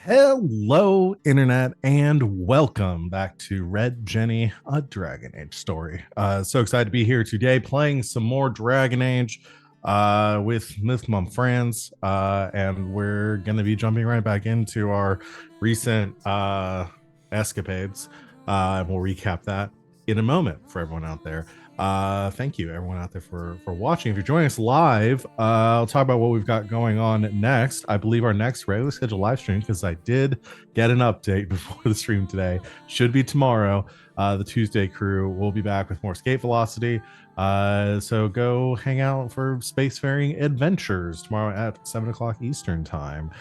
Hello, Internet, and welcome back to Red Jenny, a Dragon Age story. So excited to be here today playing some more Dragon Age with my friends. And we're going to be jumping right back into our recent escapades. And we'll recap that in a moment for everyone out there. Thank you everyone out there for watching. If you're joining us live, I'll talk about what we've got going on next. I believe our next regular scheduled live stream, because I did get an update before the stream today, should be tomorrow. The Tuesday crew will be back with more escape velocity, so go hang out for spacefaring adventures tomorrow at 7 o'clock Eastern time.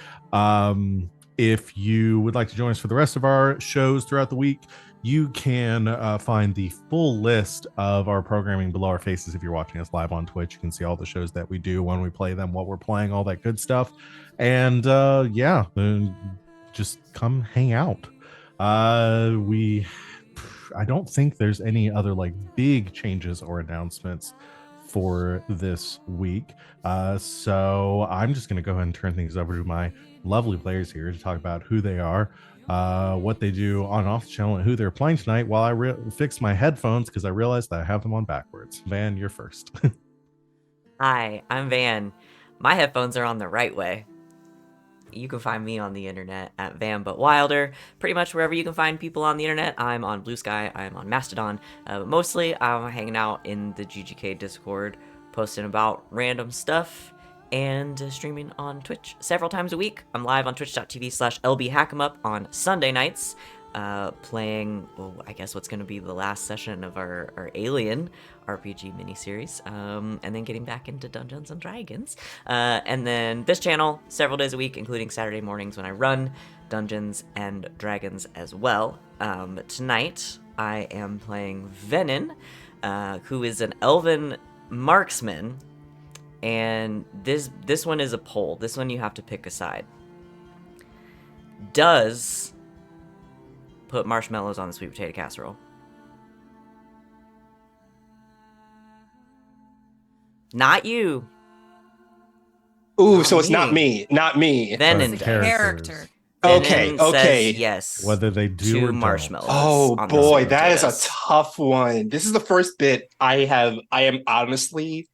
If you would like to join us for the rest of our shows throughout the week, you can find the full list of our programming below our faces. If you're watching us live on Twitch, you can see all the shows that we do, when we play them, what we're playing, all that good stuff. And just come hang out. I don't think there's any other like big changes or announcements for this week. So I'm just going to go ahead and turn things over to my lovely players here to talk about who they are, what they do on and off the channel, and who they're playing tonight, while I fix my headphones because I realized that I have them on backwards. Van, you're first. Hi, I'm Van. My headphones are on the right way. You can find me on the internet at Van But Wilder. Pretty much wherever you can find people on the internet. I'm on Blue Sky, I'm on Mastodon. Mostly I'm hanging out in the GGK Discord, posting about random stuff, and streaming on Twitch several times a week. I'm live on twitch.tv/lbhackemup on Sunday nights, playing, I guess what's going to be the last session of our Alien RPG miniseries, and then getting back into Dungeons and Dragons. And then this channel, several days a week, including Saturday mornings when I run Dungeons and Dragons as well. Tonight, I am playing Venehn, who is an elven marksman. And this one is a poll. This one you have to pick a side. Does put marshmallows on the sweet potato casserole? Not you. Ooh, Not so it's me. not me. Not me. Venehn But does. character. Okay, Venehn okay. says yes. Whether they do to or marshmallows. Oh on the boy, sweet that is a potatoes. tough one. This is the first bit I am honestly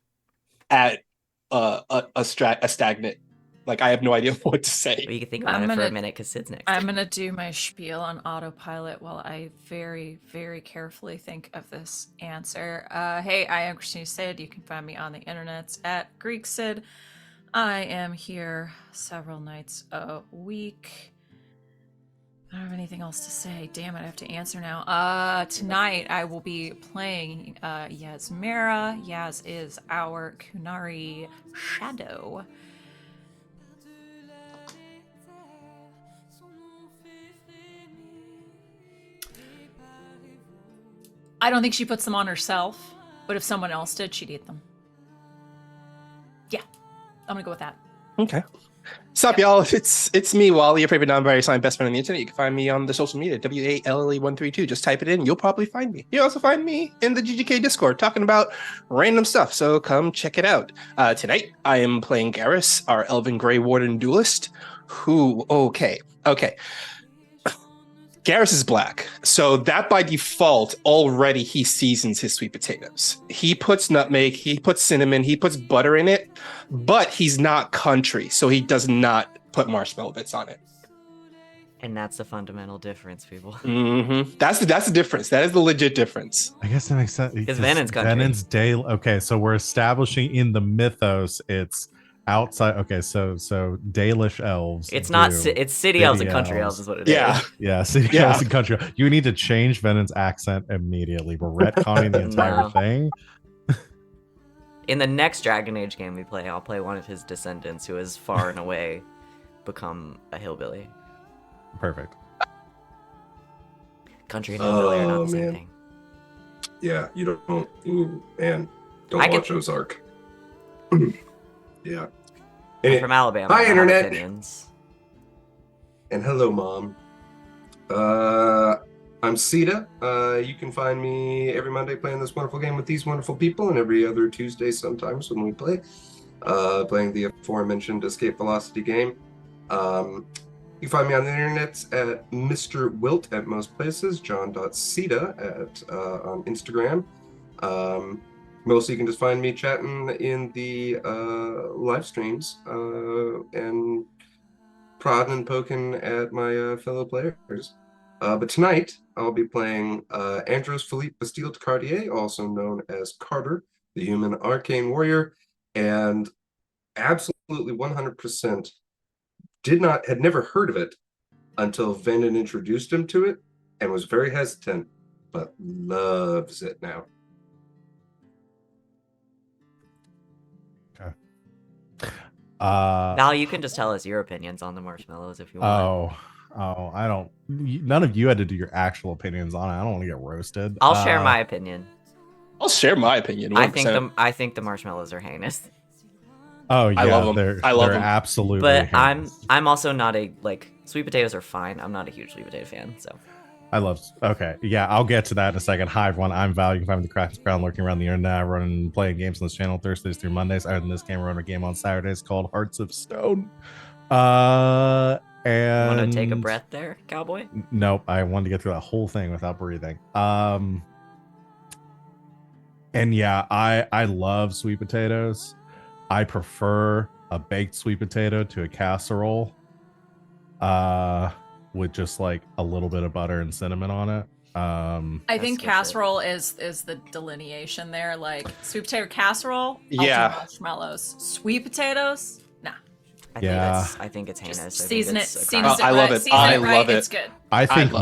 at a stagnant. Like, I have no idea what to say. Well, you can think about it for a minute, because Sid's next. I'm gonna do my spiel on autopilot while I very, very carefully think of this answer. Hey, I am Christina Sid. You can find me on the internet at Greek Sid. I am here several nights a week. I don't have anything else to say. Damn it, I have to answer now. Tonight I will be playing Yasmera. Yas is our Kunari shadow. I don't think she puts them on herself, but if someone else did, she'd eat them. Yeah, I'm gonna go with that. Okay. Sup, y'all? It's me, Wally, your favorite non-binary sign best friend on the internet. You can find me on the social media, WALLE132. Just type it in, you'll probably find me. You also find me in the GGK Discord talking about random stuff, so come check it out. Tonight, I am playing Garas, our Elven Grey Warden duelist, who, okay. Garas is black, so that by default, already he seasons his sweet potatoes. He puts nutmeg, he puts cinnamon, he puts butter in it, but he's not country, so he does not put marshmallow bits on it. And that's the fundamental difference, people. Mm-hmm. That's the difference. That is the legit difference. I guess that makes sense. Because Venen's country. Venen's day. Okay, so we're establishing in the mythos it's outside. Okay, so Dalish elves. It's not. It's city elves and country elves is what it is. Yeah, city elves and country. You need to change Venen's accent immediately. We're retconning the entire thing. In the next Dragon Age game we play, I'll play one of his descendants who has far and away become a hillbilly. Perfect. Country and hillbilly are not the same thing. Yeah, you don't. Ooh, man, don't watch Ozark. Yeah. I'm from Alabama. Hi, internet. Opinions. And hello, Mom. I'm Sita. You can find me every Monday playing this wonderful game with these wonderful people, and every other Tuesday sometimes when we play, playing the aforementioned Escape Velocity game. You can find me on the internet at Mr. Wilt at most places, john.ceta on Instagram. Mostly you can just find me chatting in the live streams and prodding and poking at my fellow players. But tonight I'll be playing Andros Philippe Bastille de Cartier, also known as Carter, the human arcane warrior, and absolutely 100% had never heard of it until Venehn introduced him to it and was very hesitant, but loves it now. Okay. Val, you can just tell us your opinions on the marshmallows if you want. I don't. None of you had to do your actual opinions on it. I don't want to get roasted. I'll share my opinion. I'll share my opinion. 100%. I think the marshmallows are heinous. Oh yeah, I love them. They're I love them. absolutely. But heinous. I'm also not a sweet potatoes are fine. I'm not a huge sweet potato fan, so. Okay, yeah, I'll get to that in a second. Hi everyone, I'm Val. You can find me the Craft Crown lurking around the internet, running playing games on this channel Thursdays through Mondays. Other than this game, I run a game on Saturdays called Hearts of Stone. And You want to take a breath there, cowboy? Nope, I wanted to get through that whole thing without breathing. And yeah, I love sweet potatoes. I prefer a baked sweet potato to a casserole. With just like a little bit of butter and cinnamon on it. I think casserole is the delineation there. Like sweet potato casserole, I'll do marshmallows. Sweet potatoes, nah. I think it's heinous. Just season it. I love it. I love it. It's good. I think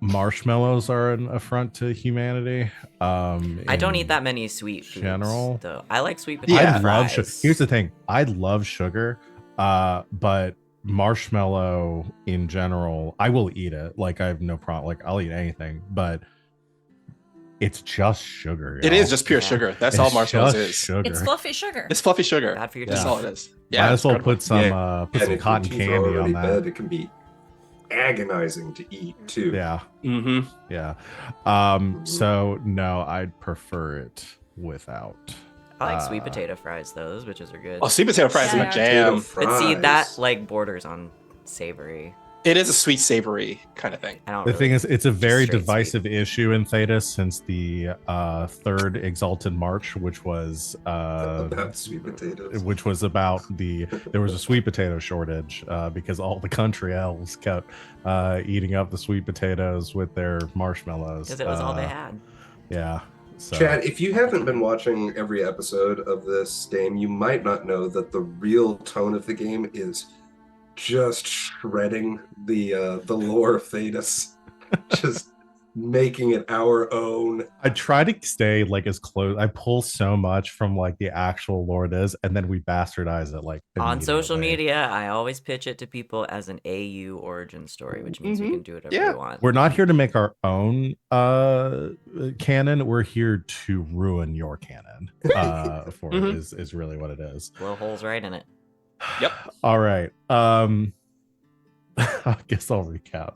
marshmallows are an affront to humanity. I don't eat that many sweet foods, general, though. I like sweet potato I love fries. Here's the thing: I love sugar, but marshmallow in general, I will eat it. Like I have no problem. Like I'll eat anything, but it's just sugar. It is just pure sugar. That's all marshmallows is. Sugar. It's fluffy sugar. It's fluffy sugar. Bad for your That's teeth. all it is. Yeah. Might as well put some cotton If your teeth candy are already on that. bad, it can be agonizing to eat too. Yeah. Mm-hmm. Yeah. So no, I'd prefer it without. I like sweet potato fries though. Those bitches are good. Oh, sweet potato fries are my jam. But see, that like borders on savory. It is a sweet savory kind of thing. The thing is, it's a very divisive issue in Thetis since the third Exalted March, which was about sweet potatoes. Which was about there was a sweet potato shortage because all the country elves kept eating up the sweet potatoes with their marshmallows. Because it was all they had. Yeah. So. Chad, if you haven't been watching every episode of this game, you might not know that the real tone of the game is just shredding the lore of Thetis, just making it our own. I try to stay like as close. I pull so much from like the actual lore it is, and then we bastardize it like on social media. I always pitch it to people as an AU origin story, which means we can do whatever we want. We're not here to make our own canon. We're here to ruin your canon. Is really what it is. Blow holes right in it. Yep. All right. I guess I'll recap.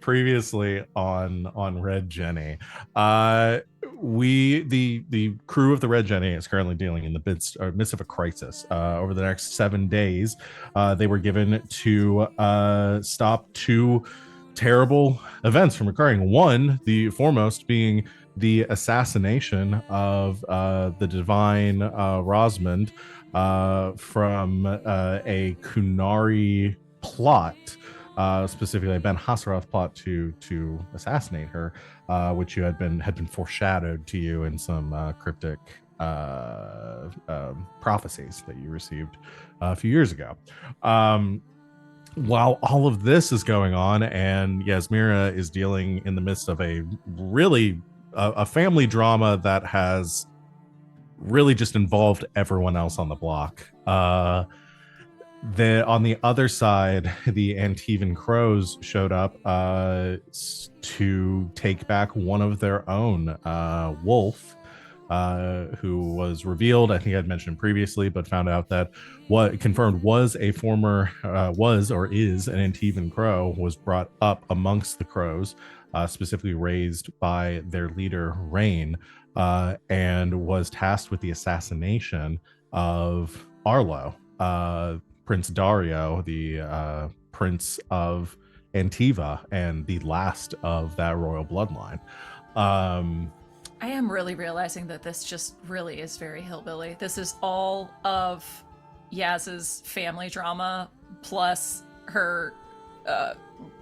Previously on Red Jenny, the crew of the Red Jenny is currently dealing in the midst of a crisis. Over the next 7 days, they were given to stop two terrible events from occurring. One, the foremost being the assassination of the divine Rosmond from a Kunari plot, specifically a Ben Hassaroth plot to assassinate her, which had been foreshadowed to you in some cryptic prophecies that you received a few years ago. While all of this is going on, and Yasmera is dealing in the midst of a really a family drama that has really just involved everyone else on the block. On the other side, the Antivan Crows showed up to take back one of their own, Wolf, who was revealed, I think I'd mentioned previously, but found out that what confirmed was a former was or is an Antivan Crow, was brought up amongst the Crows, specifically raised by their leader Rain, and was tasked with the assassination of Arlo, Prince Dario, the Prince of Antiva and the last of that royal bloodline. I am really realizing that this just really is very hillbilly. This is all of Yaz's family drama plus her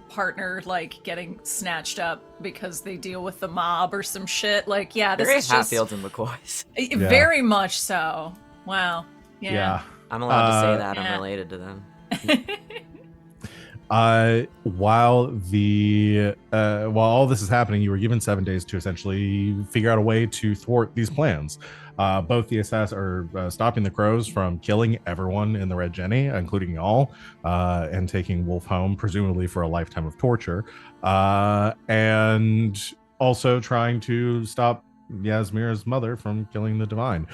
partner like getting snatched up because they deal with the mob or some shit. Like, yeah, this Very is just Hatfields and McCoys. very much so. Wow. Yeah. I'm allowed to say that. yeah. I'm related to them. While all this is happening, you were given 7 days to essentially figure out a way to thwart these plans. Both the stopping the crows from killing everyone in the Red Jenny, including y'all, and taking Wolf home, presumably for a lifetime of torture, and also trying to stop Yasmera's mother from killing the Divine.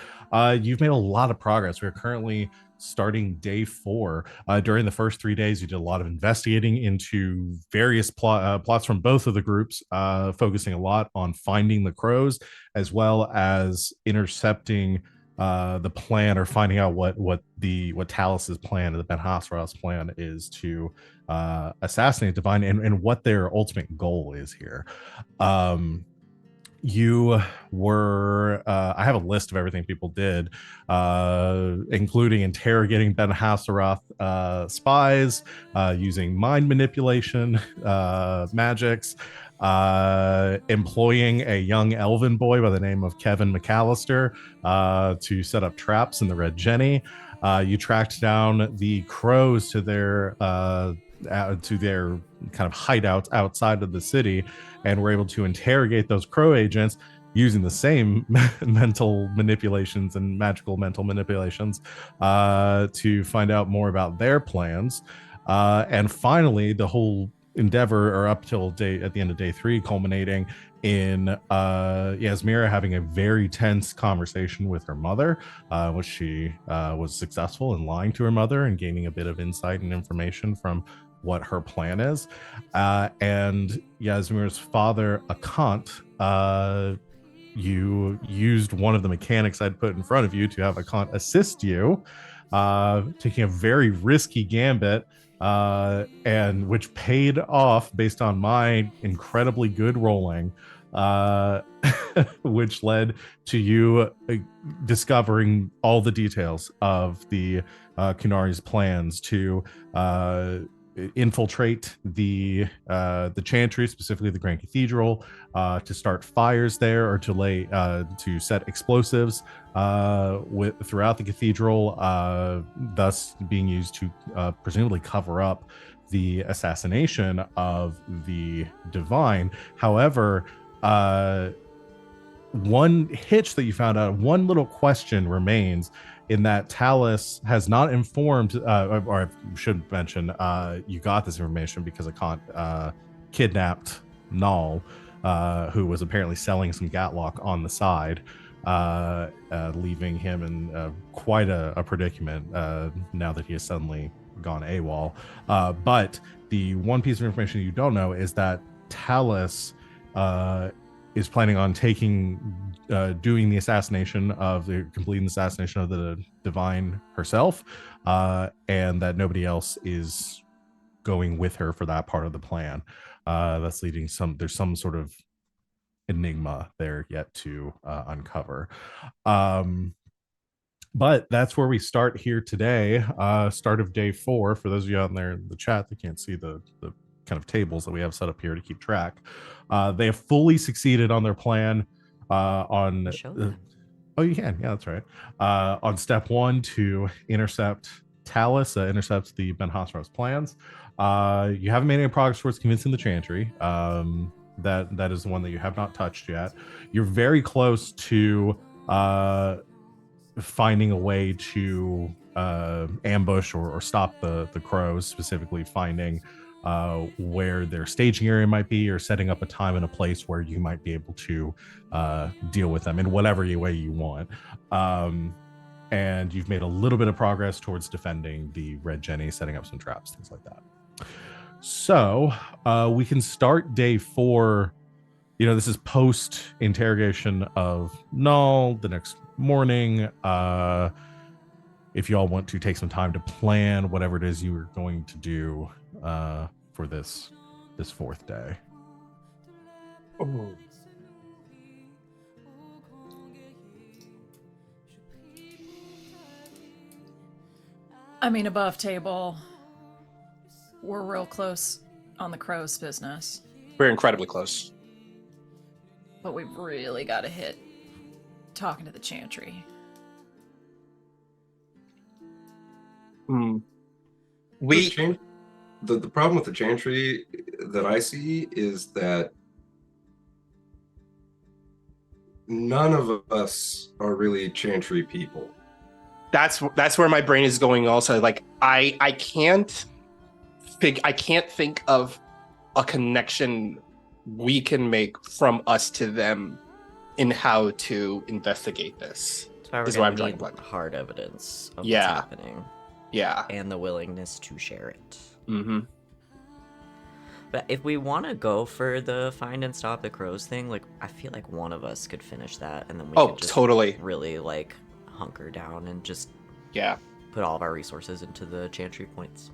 You've made a lot of progress. We're currently starting day 4. During the first 3 days, you did a lot of investigating into various plots from both of the groups, focusing a lot on finding the crows, as well as intercepting the plan, or finding out what Talus's plan, the Ben Hasra's plan, is to assassinate Divine, and what their ultimate goal is here. You were I have a list of everything people did, including interrogating Ben Hasselroth spies, using mind manipulation magics, employing a young elven boy by the name of Kevin McAllister to set up traps in the Red Jenny. You tracked down the crows to their kind of hideouts outside of the city, and were able to interrogate those crow agents using the same mental manipulations and magical mental manipulations to find out more about their plans. And finally, the whole endeavor, or up till at the end of day 3, culminating in Yasmera having a very tense conversation with her mother, which she was successful in lying to her mother and gaining a bit of insight and information from what her plan is. And Yasmira's father, Akant, you used one of the mechanics I'd put in front of you to have Akant assist you, taking a very risky gambit, and which paid off based on my incredibly good rolling, which led to you discovering all the details of the Kunari's plans to infiltrate the Chantry, specifically the Grand Cathedral, to start fires there, or to set explosives throughout the cathedral, thus being used to presumably cover up the assassination of the Divine. However, one hitch that you found out, one little question remains, in that Talus has not informed, or I should mention, you got this information because Akant kidnapped Null, who was apparently selling some Gatlock on the side, leaving him in quite a predicament now that he has suddenly gone AWOL. But the one piece of information you don't know is that Talus is planning on completing the assassination of the Divine herself, and that nobody else is going with her for that part of the plan. That's leading there's some sort of enigma there yet to uncover. But that's where we start here today. Start of day 4. For those of you out there in the chat that can't see the kind of tables that we have set up here to keep track, they have fully succeeded on their plan. You can, yeah, that's right. On step 1, to intercept Talus, intercept the Ben Hasra's plans. You haven't made any progress towards convincing the Chantry. That is the one that you have not touched yet. You're very close to finding a way to ambush or stop the crows, specifically finding where their staging area might be, or setting up a time and a place where you might be able to deal with them in whatever way you want. And you've made a little bit of progress towards defending the Red Jenny, setting up some traps, things like that. So we can start day 4. This is post interrogation of Null the next morning. If y'all want to take some time to plan whatever it is you were going to do for this fourth day. Oh. I mean, above table, we're real close on the crow's business, We're incredibly close. but we've really got to hit talking to the Chantry. We The problem with the Chantry that I see is that none of us are really Chantry people. that's where my brain is going also. Like I can't think of a connection we can make from us to them in how to investigate this. That's why we're Is why gonna I'm drawing need blank. hard evidence of Yeah. what's happening Yeah. and the willingness to share it. Mm-hmm. But if we want to go for the find and stop the crows thing, like I feel like one of us could finish that, and then we Oh, could just totally. really like hunker down and just Yeah. put all of our resources into the Chantry points.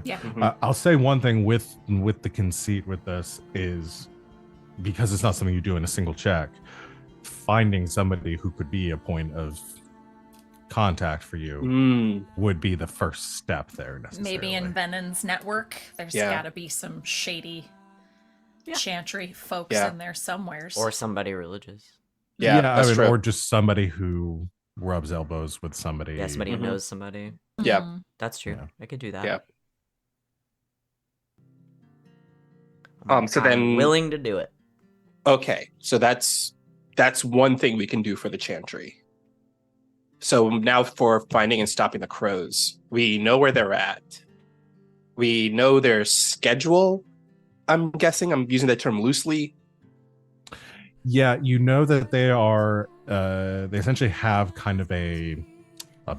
Yeah. Mhm. I'll say one thing with the conceit with this is, because it's not something you do in a single check, finding somebody who could be a point of contact for you Mm. would be the first step there necessarily. Maybe in Venen's network, there's Yeah. got to be some shady Yeah. Chantry folks Yeah. in there somewheres. Or somebody religious. Yeah, that's true. or just somebody who rubs elbows with somebody. Yeah, somebody who Mhm. knows somebody. Yeah. Mhm. That's true. Yeah. I could do that. Yeah. So I'm then- willing to do it. Okay, so that's one thing we can do for the Chantry. So now for finding and stopping the crows, we know where they're at. We know their schedule. I'm guessing I'm using that term loosely. Yeah, you know that they are. They essentially have kind of a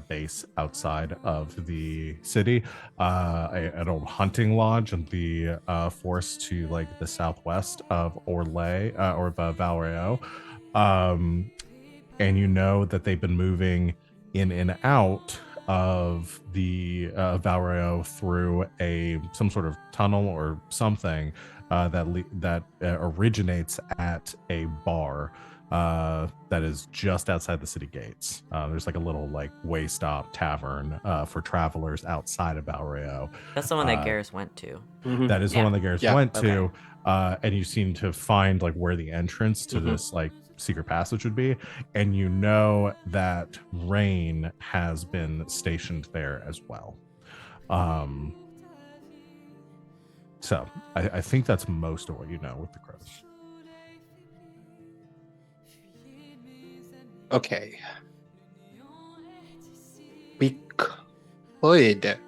base outside of the city, an old hunting lodge in the forest to like the southwest of Orlais or Valreo, and you know that they've been moving in and out of the Valreo through some sort of tunnel or something that originates at a bar that is just outside the city gates. There's like a little like way stop tavern for travelers outside of Valreo. That's the one that Uh, Garas went to. That is the Yeah. one that Gareth Yeah, went to, okay. and you seem to find like where the entrance to Mhm. this like secret passage would be, and you know that Rain has been stationed there as well. So I think that's most of what you know with the crows. Okay. We could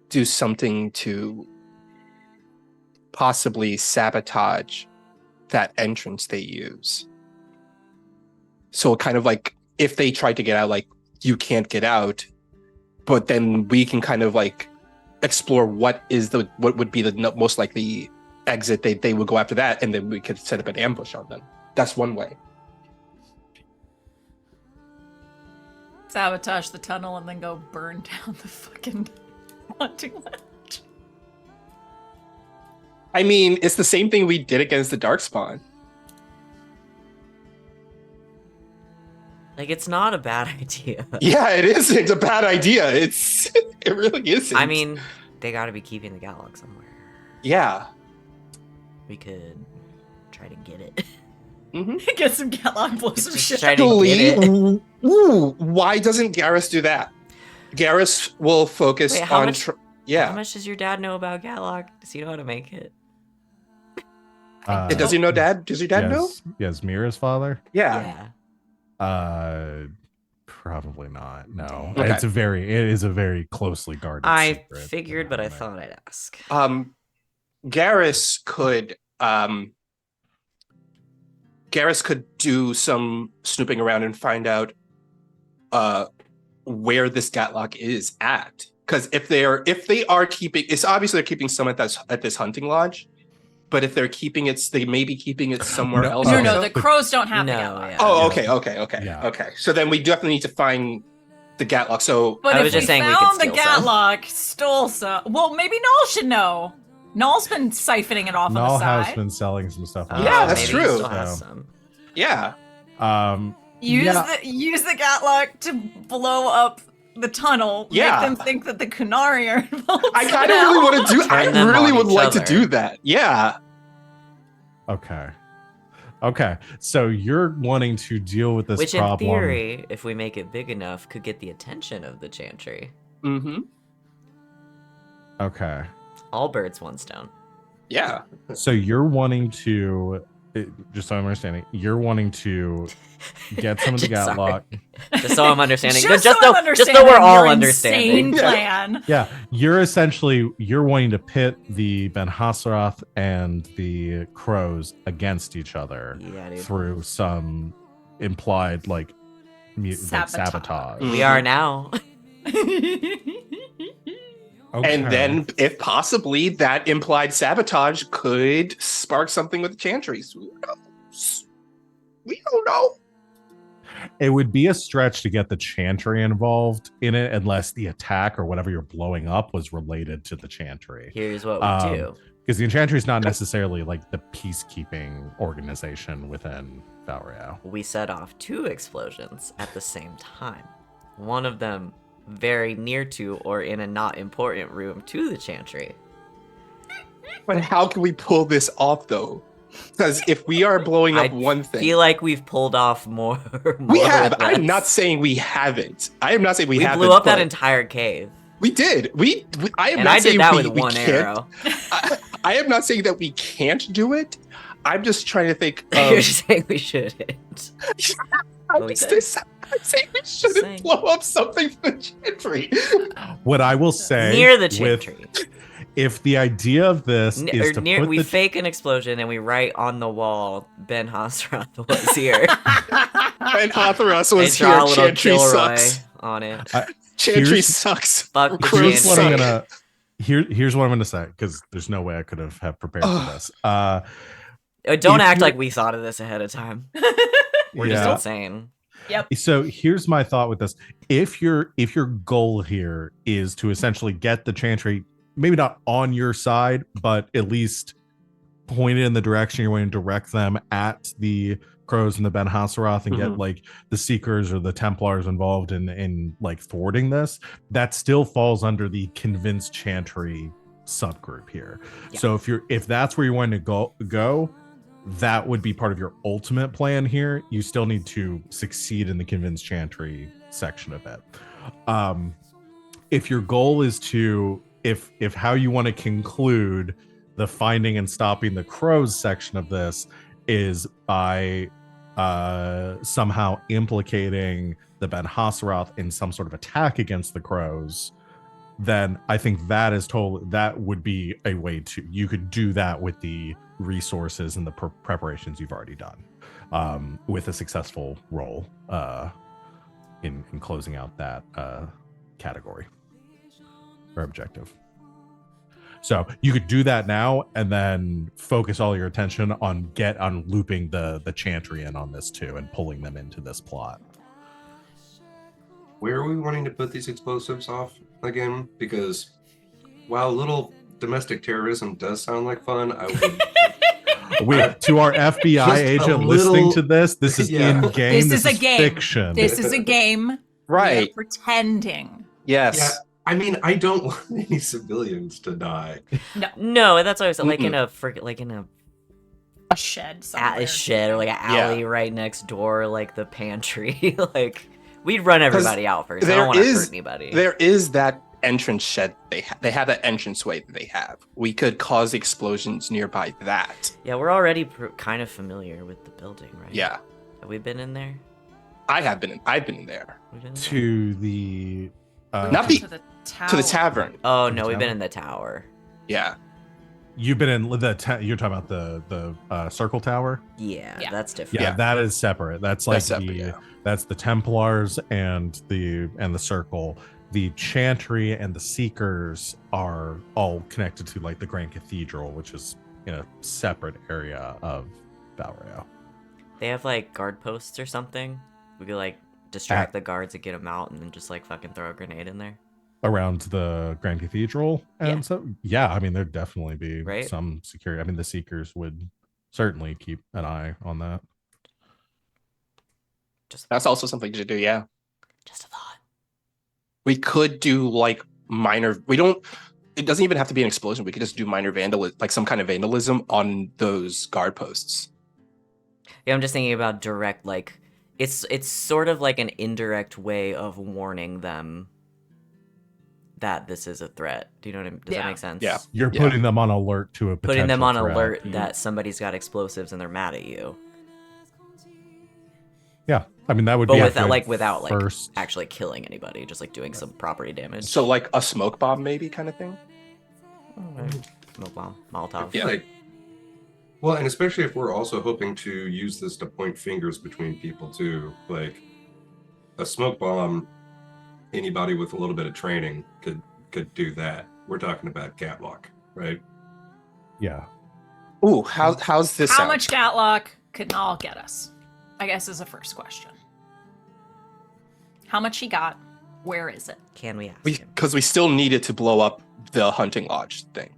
do something to possibly sabotage that entrance they use. So kind of like if they try to get out, like you can't get out, but then we can kind of like explore what would be the most likely exit they would go after that, and then we could set up an ambush on them. That's one way. Sabotage the tunnel and then go burn down the fucking hunting lodge. I mean, it's the same thing we did against the Darkspawn. Like, it's not a bad idea. Yeah, it is. It's a bad idea. It really isn't. I mean, they gotta be keeping the Gallock somewhere. yeah. We could try to get it. Mm-hmm. Get some Gallock, blow some Just shit. try to get it. Ooh, why doesn't Garas do that? Garas will focus Wait, how on. much- How Yeah. much does your dad know about Gallock? Does he know how to make it? Does he know Dad? Does your dad know? Yasmera's father? Yeah. Probably not. No, Okay. it is a very closely guarded. I secret. figured, but I thought I'd ask. Garas could do some snooping around and find out where this Gatlock is at. Because if they are keeping, it's obviously they're keeping some at this hunting lodge. But if they're keeping it, they may be keeping it somewhere else. No, also. the crows don't have the No, Gallock. yeah. Oh, Yeah. okay. Yeah. Okay. So then we definitely need to find the Gatlock. So But I if was just we saying we found could the steal some. Gatlock, stole some. Well, maybe Null should know. Null's been siphoning it off on Null the has side. been selling some stuff. On Yeah, the that's side, maybe true. He still has so, some. yeah, Use Yeah. the Gatlock to blow up the tunnel. Yeah. Make them think that the Kunari are involved. I kind of somehow. really want to do. I Turn them really on would each like to other. do that. Yeah. Okay. So you're wanting to deal with this Which, problem. in theory, if we make it big enough, could get the attention of the Chantry. Mm-hmm. Okay. All birds, one stone. Yeah. So you're wanting to, just so I'm understanding, you're wanting to get some of the Just- Gatlock. Just so I'm understanding. Just, just, so I'm so understanding we're all your understanding. insane plan. Yeah, you're wanting to pit the Ben Hassaroth and the crows against each other Yeah, dude. through some implied like sabotage. We are now. Okay. And then, if possibly, that implied sabotage could spark something with the Chantries. Who knows? We don't know. it would be a stretch to get the Chantry involved in it unless the attack or whatever you're blowing up was related to the Chantry. Here's what we do. Because the Enchantry is not necessarily like the peacekeeping organization within Valrio. We set off 2 explosions at the same time. One of them very near to or in a not important room to the Chantry. But how can we pull this off, though? Because if we are blowing up one thing, feel like we've pulled off more. we have. with I'm less. not saying we haven't. I am not saying we haven't. blew up that but entire cave. We did. I am And not I saying did that we, with we one can't. arrow. I am not saying that we can't do it. I'm just trying to think. You're just saying we shouldn't. I'm, we just, could. I'm saying we shouldn't saying. blow up something for the Chantry. What I will say Near the with- Chantry. if the idea of this is to put we the fake an explosion and we write on the wall Ben Hasrath was here. And Hathras and was draw a here. little Chantry Kilroy sucks. on it. Chantry Here's- sucks. Fuck the Cruise here's what I'm Chantry. gonna here's what I'm gonna say because there's no way I could have prepared for this. Don't if act you- like we thought of this ahead of time. We're just Yeah. insane. So here's my thought with this: if your goal here is to essentially get the Chantry, maybe not on your side, but at least pointed in the direction you're going to direct them at the crows and the Ben Hassaroth and get Mhm. like the Seekers or the Templars involved in like thwarting this, that still falls under the convinced Chantry subgroup here. Yeah. So if that's where you want to go, that would be part of your ultimate plan here. You still need to succeed in the convinced Chantry section of it. If your goal is to if how you want to conclude the finding and stopping the crows section of this is by somehow implicating the Ben Hassaroth in some sort of attack against the crows, then I think that would be a way to, you could do that with the resources and the preparations you've already done, with a successful roll in closing out that category or objective. So you could do that now and then focus all your attention on looping the Chantry in on this too and pulling them into this plot. Where are we wanting to put these explosives off again? Because while a little domestic terrorism does sound like fun, I would. To our FBI Just a agent little- listening to this is Yeah. in game. This is a game. Fiction. This is a game. We are Right. pretending. Yes. Yeah, I mean, I don't want any civilians to die. No, that's what I was like in Mm-mm. A shed somewhere. a shed or like an alley right next door, like the pantry. Like we'd run everybody out first. I there don't want to is- hurt anybody. There is that entrance shed they have that entranceway that they have. We could cause explosions nearby that. Yeah, we're already kind of familiar with the building, right? Yeah. Have we been in there? I've been in there. We've been in there? To the Not the- to the tower. To the tavern. Oh To the no, we've been tower? in the tower. Yeah. you've been in you're talking about the circle tower. Yeah, Yeah. that's different. Yeah, that is separate. That's like That's separate, yeah. that's the Templars and the circle. The Chantry and the Seekers are all connected to like the Grand Cathedral, which is in a separate area of Valrio. They have like guard posts or something. We could like distract the guards and get them out, and then just like fucking throw a grenade in there. Around the Grand Cathedral, and Yeah. so I mean, there'd definitely be Right. some security. I mean, the Seekers would certainly keep an eye on that. That's also something to do. Yeah, Just a thought. we could do like minor. We don't. It doesn't even have to be an explosion. We could just do minor vandalism, like some kind of vandalism on those guard posts. Yeah, I'm just thinking about direct, like it's sort of like an indirect way of warning them that this is a threat. Do you know what I mean? Does that make sense? Yeah. You're putting them on alert to a Putting them on potential threat. alert that somebody's got explosives and they're mad at you. Yeah, I mean that would But be without first. actually killing anybody, just like doing some property damage. So like a smoke bomb, maybe kind of thing. Smoke bomb, Molotov. Yeah. Like, well, and especially if we're also hoping to use this to point fingers between people too. Like a smoke bomb, anybody with a little bit of training could do that. We're talking about Gatlock, right? Yeah, Ooh, how's this How sound? much Gatlock could Nall get us? I guess is the first question. How much he got? Where is it? Can we ask him? Because we still needed to blow up the hunting lodge thing.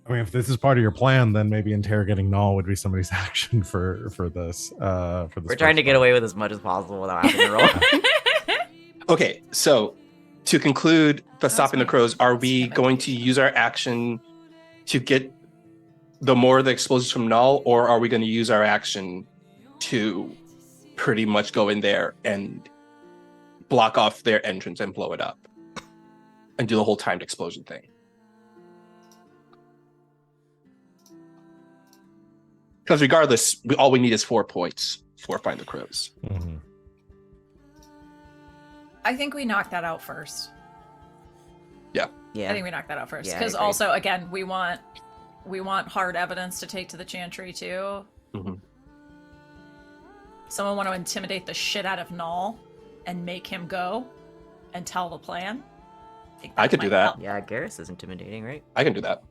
I mean, if this is part of your plan, then maybe interrogating Null would be somebody's action for this. We're trying to get away with as much as possible without having to roll. Okay, so to conclude the That's stopping the fine. crows, are we That's going to use our action to get the more of the explosives from Null, or are we going to use our action to pretty much go in there and block off their entrance and blow it up and do the whole timed explosion thing? Because regardless, all we need is 4 points for Find the Crows. Mhm. I think we knocked that out first. Yeah. I think we knocked that out first. Yeah, I Because agree. also, again, we want hard evidence to take to the Chantry too. Mhm. Someone want to intimidate the shit out of Null and make him go and tell the plan. think I could do might that. help. Yeah, Garas is intimidating, right? I can do that.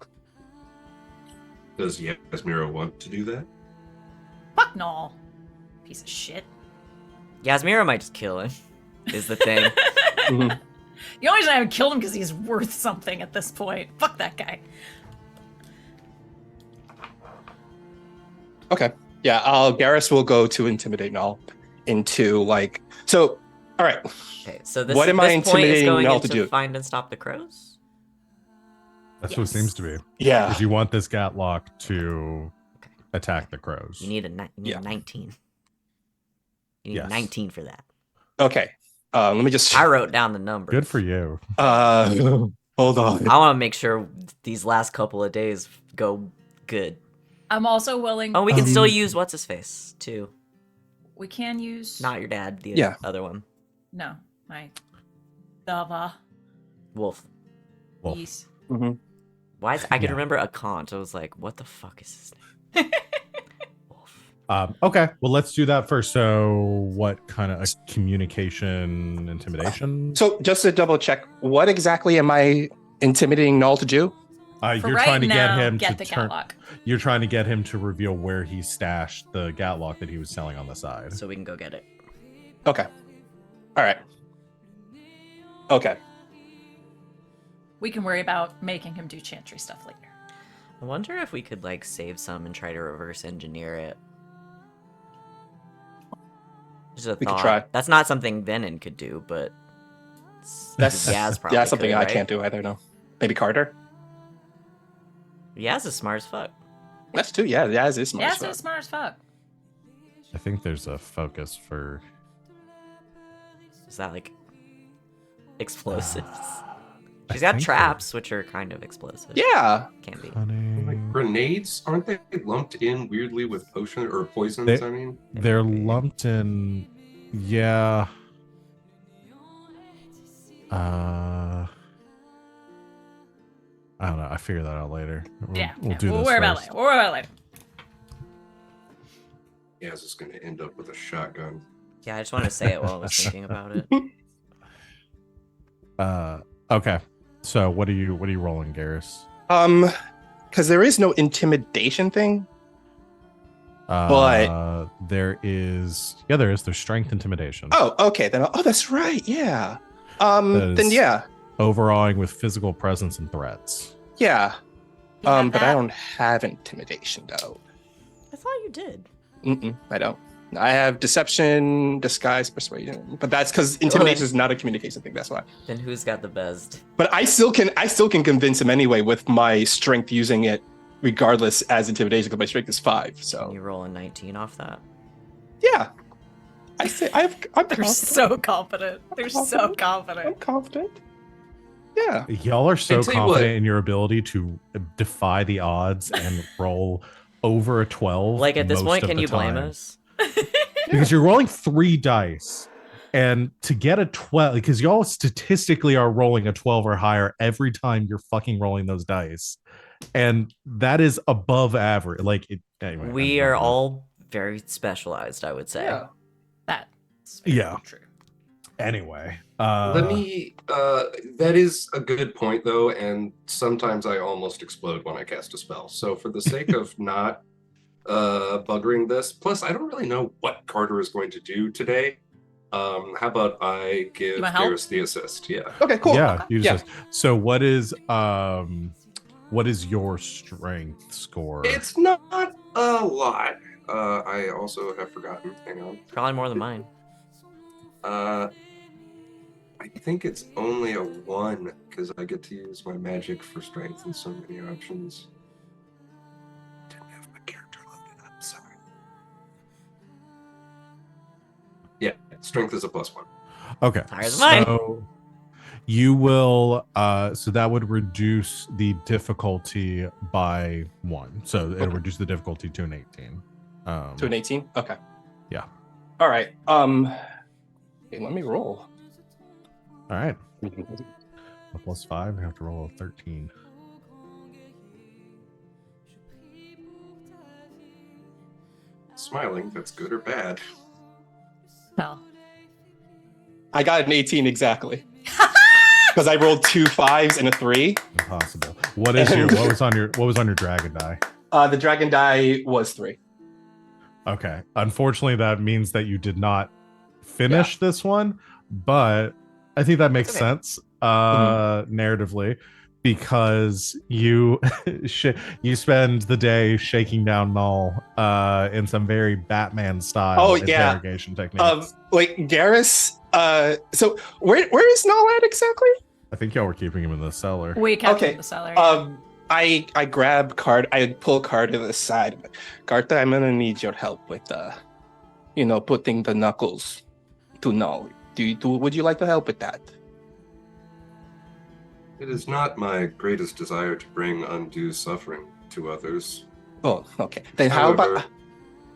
Does Yasmera want to do that? Fuck Null. Piece of shit. Yasmera might just kill him, is the thing. Mhm. The only reason I haven't killed him because he's worth something at this point. Fuck that guy. Okay. Yeah, Garrus will go to intimidate Null into like so. All right. Okay, so this, What am I this point is intimidating going Null to into do? find and stop the crows? That's what it Yes. seems to be. Yeah. Because you want this Gatlock to attack the crows. You need a Yeah. 19. You need Yes. 19 for that. Okay. Let me just. I wrote down the numbers. Good for you. Hold on. I want to make sure these last couple of days go good. I'm also willing. Oh, we can still use what's his face too. We can use. Not your dad, the Yeah. other one, No, my. Dava. Wolf. Wolf. Yes. Mhm. Why is I could Yeah. remember a Kant. I was like, what the fuck is his name? Wolf. Okay, well, let's do that first. So, what kind of communication intimidation? So just to double check, what exactly am I intimidating Null to do? For You're right trying to now, get him get to the turn. Gatlock. You're trying to get him to reveal where he stashed the Gatlock that he was selling on the side. So we can go get it. Okay. All right. Okay. We can worry about making him do Chantry stuff later. I wonder if we could like save some and try to reverse engineer it. Just a We could thought. try. That's not something Venehn could do, but That's Yaz probably yeah, something could, I right? can't do either. No. Maybe Carter. Yaz is smart as fuck. That's too. Yeah, Yaz is smart. Yeah, as so fuck. smart as fuck. I think there's a focus for. Is that like explosives? I She's got think traps, which are kind of explosive. Yeah. Can be. Cunning. Like grenades, aren't they lumped in weirdly with potion or poisons? They- I mean, They're lumped in. Yeah. I don't know. I figure that out later. We'll do this worry about it first. later. We'll worry about it later. Yaz is going to end up with a shotgun. Yeah, I just wanted to say it while I was thinking about it. Okay. So what are you rolling, Garrus? Because there is no intimidation thing. But there's strength intimidation. Oh, okay. Then that's right. Yeah. That Then is yeah. overawing with physical presence and threats. Yeah. You have But I that? don't have intimidation though. I thought you did. I don't. I have deception, disguise, persuasion. But that's because intimidation is not a communication thing. That's why. Then who's got the best? But I still can convince him anyway with my strength using it, regardless as intimidation because my strength is 5. Can So you roll a 19 off that? yeah. I'm They're confident. so confident. They're so I'm confident. confident. Yeah. Y'all are so I tell you confident what. in your ability to defy the odds and roll over a 12. Like at this most point, of can the you blame time. us? Because you're rolling 3 dice, and to get a 12, because y'all statistically are rolling a 12 or higher every time you're fucking rolling those dice, and that is above average. Like anyway, We are all very specialized, I would say. Yeah. That's very Yeah. true. Anyway, Let me. That is a good point, though, and sometimes I almost explode when I cast a spell. So, for the sake of not buggering this, plus I don't really know what Carter is going to do today. How about I give You want help? Garas the assist? Yeah. Okay. Cool. yeah, you just Yeah. so what is your strength score? It's not a lot. I also have forgotten. Hang on. Probably more than mine. I think it's only a 1 because I get to use my magic for strength and so many options. Didn't have my character loaded up. Sorry. Yeah, strength is a +1. Okay, Higher than mine. so you will so that would reduce the difficulty by 1, so it'll Okay. reduce the difficulty to an 18. To an 18. Okay. Yeah. All right. Okay, let me roll. All right, a +5, we have to roll a 13. Smiling, that's good or bad? Well, I got an 18 exactly. Because I rolled 2 5s and a 3. Impossible. What was on your dragon die? The dragon die was 3. Okay, unfortunately that means that you did not finish this one, but I think that makes Okay. sense narratively, because you you spend the day shaking down Null in some very Batman style interrogation techniques. Wait, Garas. So where is Null at exactly? I think y'all were keeping him in the cellar. we kept him Okay, in the cellar. I grab Card. I pull Card to the side. Carter, I'm gonna need your help with putting the knuckles to Null. Would you like to help with that? It is not my greatest desire to bring undue suffering to others. Oh, okay. Then how However, about?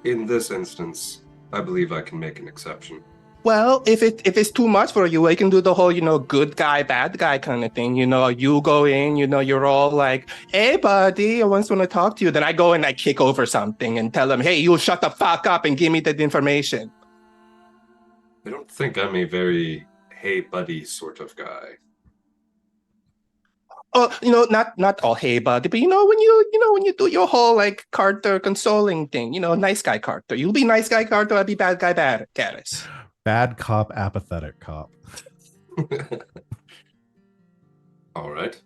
in this instance, I believe I can make an exception. Well, if it's too much for you, I can do the whole, good guy, bad guy kind of thing. You go in, you're all like, hey, buddy, I once want to talk to you. Then I go and I kick over something and tell them, hey, you shut the fuck up and give me that information. I don't think I'm a very hey buddy sort of guy. Oh, not all hey, buddy, but when you do your whole like Carter consoling thing, nice guy Carter. You'll be nice guy Carter, I'll be bad guy Gaddis. Bad cop, apathetic cop. All right.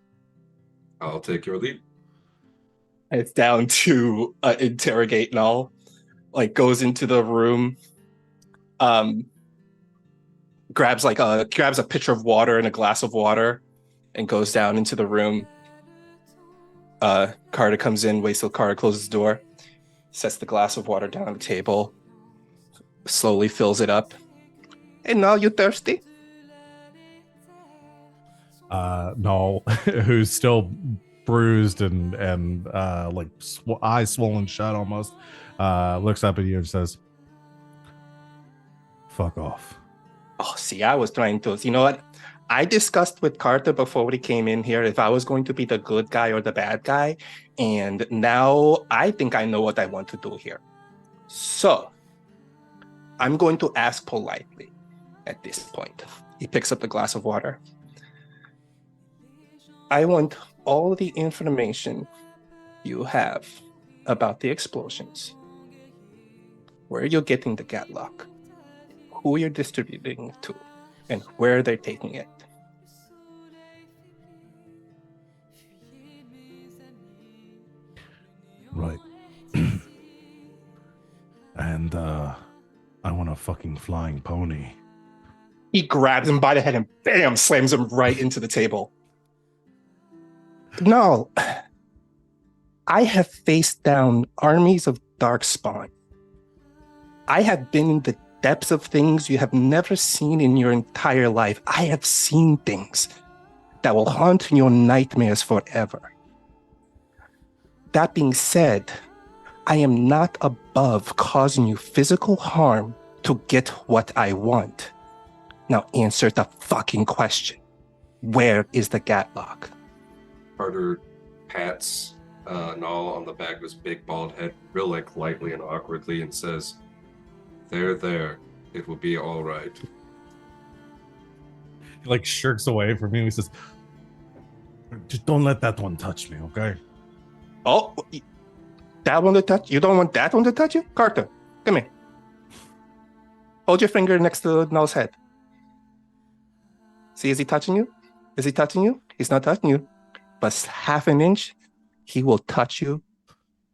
I'll take your lead. It's down to interrogate Null. Like goes into the room, grabs a pitcher of water and a glass of water, and goes down into the room. Carter comes in, waits till Carter closes the door, sets the glass of water down on the table, slowly fills it up. Hey, Null, you thirsty? Null, who's still bruised and eyes swollen shut almost, looks up at you and says, "Fuck off." Oh, see, I was trying to. You know what? I discussed with Carter before he came in here if I was going to be the good guy or the bad guy, and now I think I know what I want to do here. So, I'm going to ask politely at this point. He picks up the glass of water. I want all the information you have about the explosions. where you're getting the Gatlock, who you're distributing it to, and where they're taking it. Right. And I want a fucking flying pony. He grabs him by the head and bam, slams him right into the table. No, I have faced down armies of darkspawn. I have been in the depths of things you have never seen in your entire life. I have seen things that will haunt your nightmares forever. That being said, I am not above causing you physical harm to get what I want. Now answer the fucking question. Where is the Gatlock? Carter pats Nall on the back of his big bald head real lightly and awkwardly and says, there, it will be all right. He like shirks away from me. He says, just don't let that one touch me, okay? Oh, that one to touch? You don't want that one to touch you? Carter, come here. Hold your finger next to Null's head. See, is he touching you? Is he touching you? He's not touching you. But half an inch, he will touch you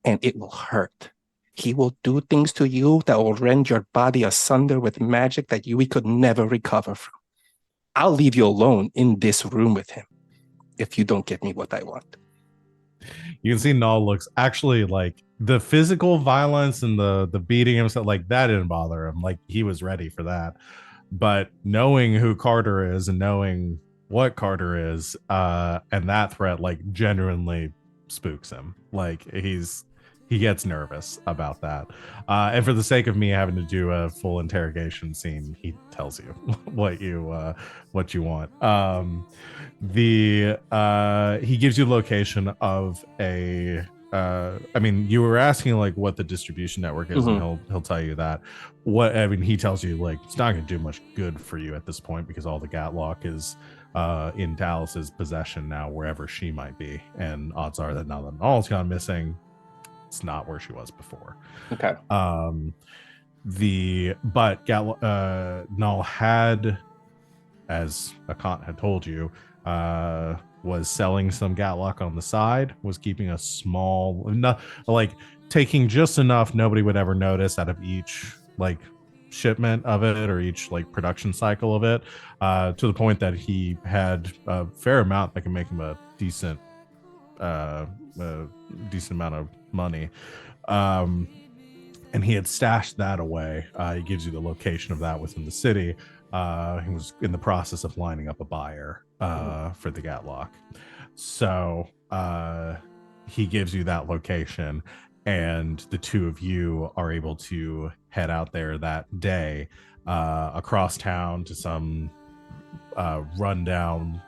and it will hurt. He will do things to you that will rend your body asunder with magic that we could never recover from. I'll leave you alone in this room with him if you don't get me what I want. You can see Null looks actually like the physical violence and the beating himself, like that didn't bother him. Like he was ready for that. But knowing who Carter is and knowing what Carter is, and that threat like genuinely spooks him. Like he gets nervous about that. And for the sake of me having to do a full interrogation scene, he tells you what you want. He gives you the location of a I mean, you were asking like what the distribution network is, and he'll tell you that. He tells you like it's not going to do much good for you at this point because all the Gatlock is in Dallas's possession now, wherever she might be, and odds are that now that Null's gone missing, it's not where she was before. Okay. Null had, as Akant had told you, was selling some Gatlock on the side, was keeping a small, taking just enough nobody would ever notice out of each like shipment of it or each like production cycle of it, to the point that he had a fair amount that can make him a decent amount of money. And he had stashed that away. He gives you the location of that within the city. He was in the process of lining up a buyer for the Gatlock. So he gives you that location, and the two of you are able to head out there that day, across town to some rundown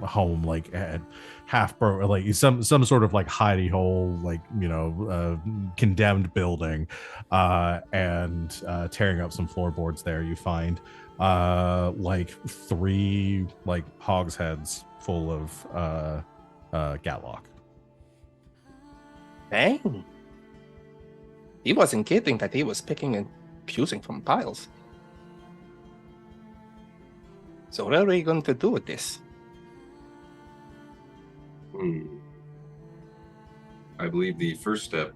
home, like half broke, like some sort of like hidey hole, like condemned building, and tearing up some floorboards there. You find like 3 like hogsheads full of Gatlock. Dang. He wasn't kidding that he was picking and choosing from piles. So what are we going to do with this? I believe the first step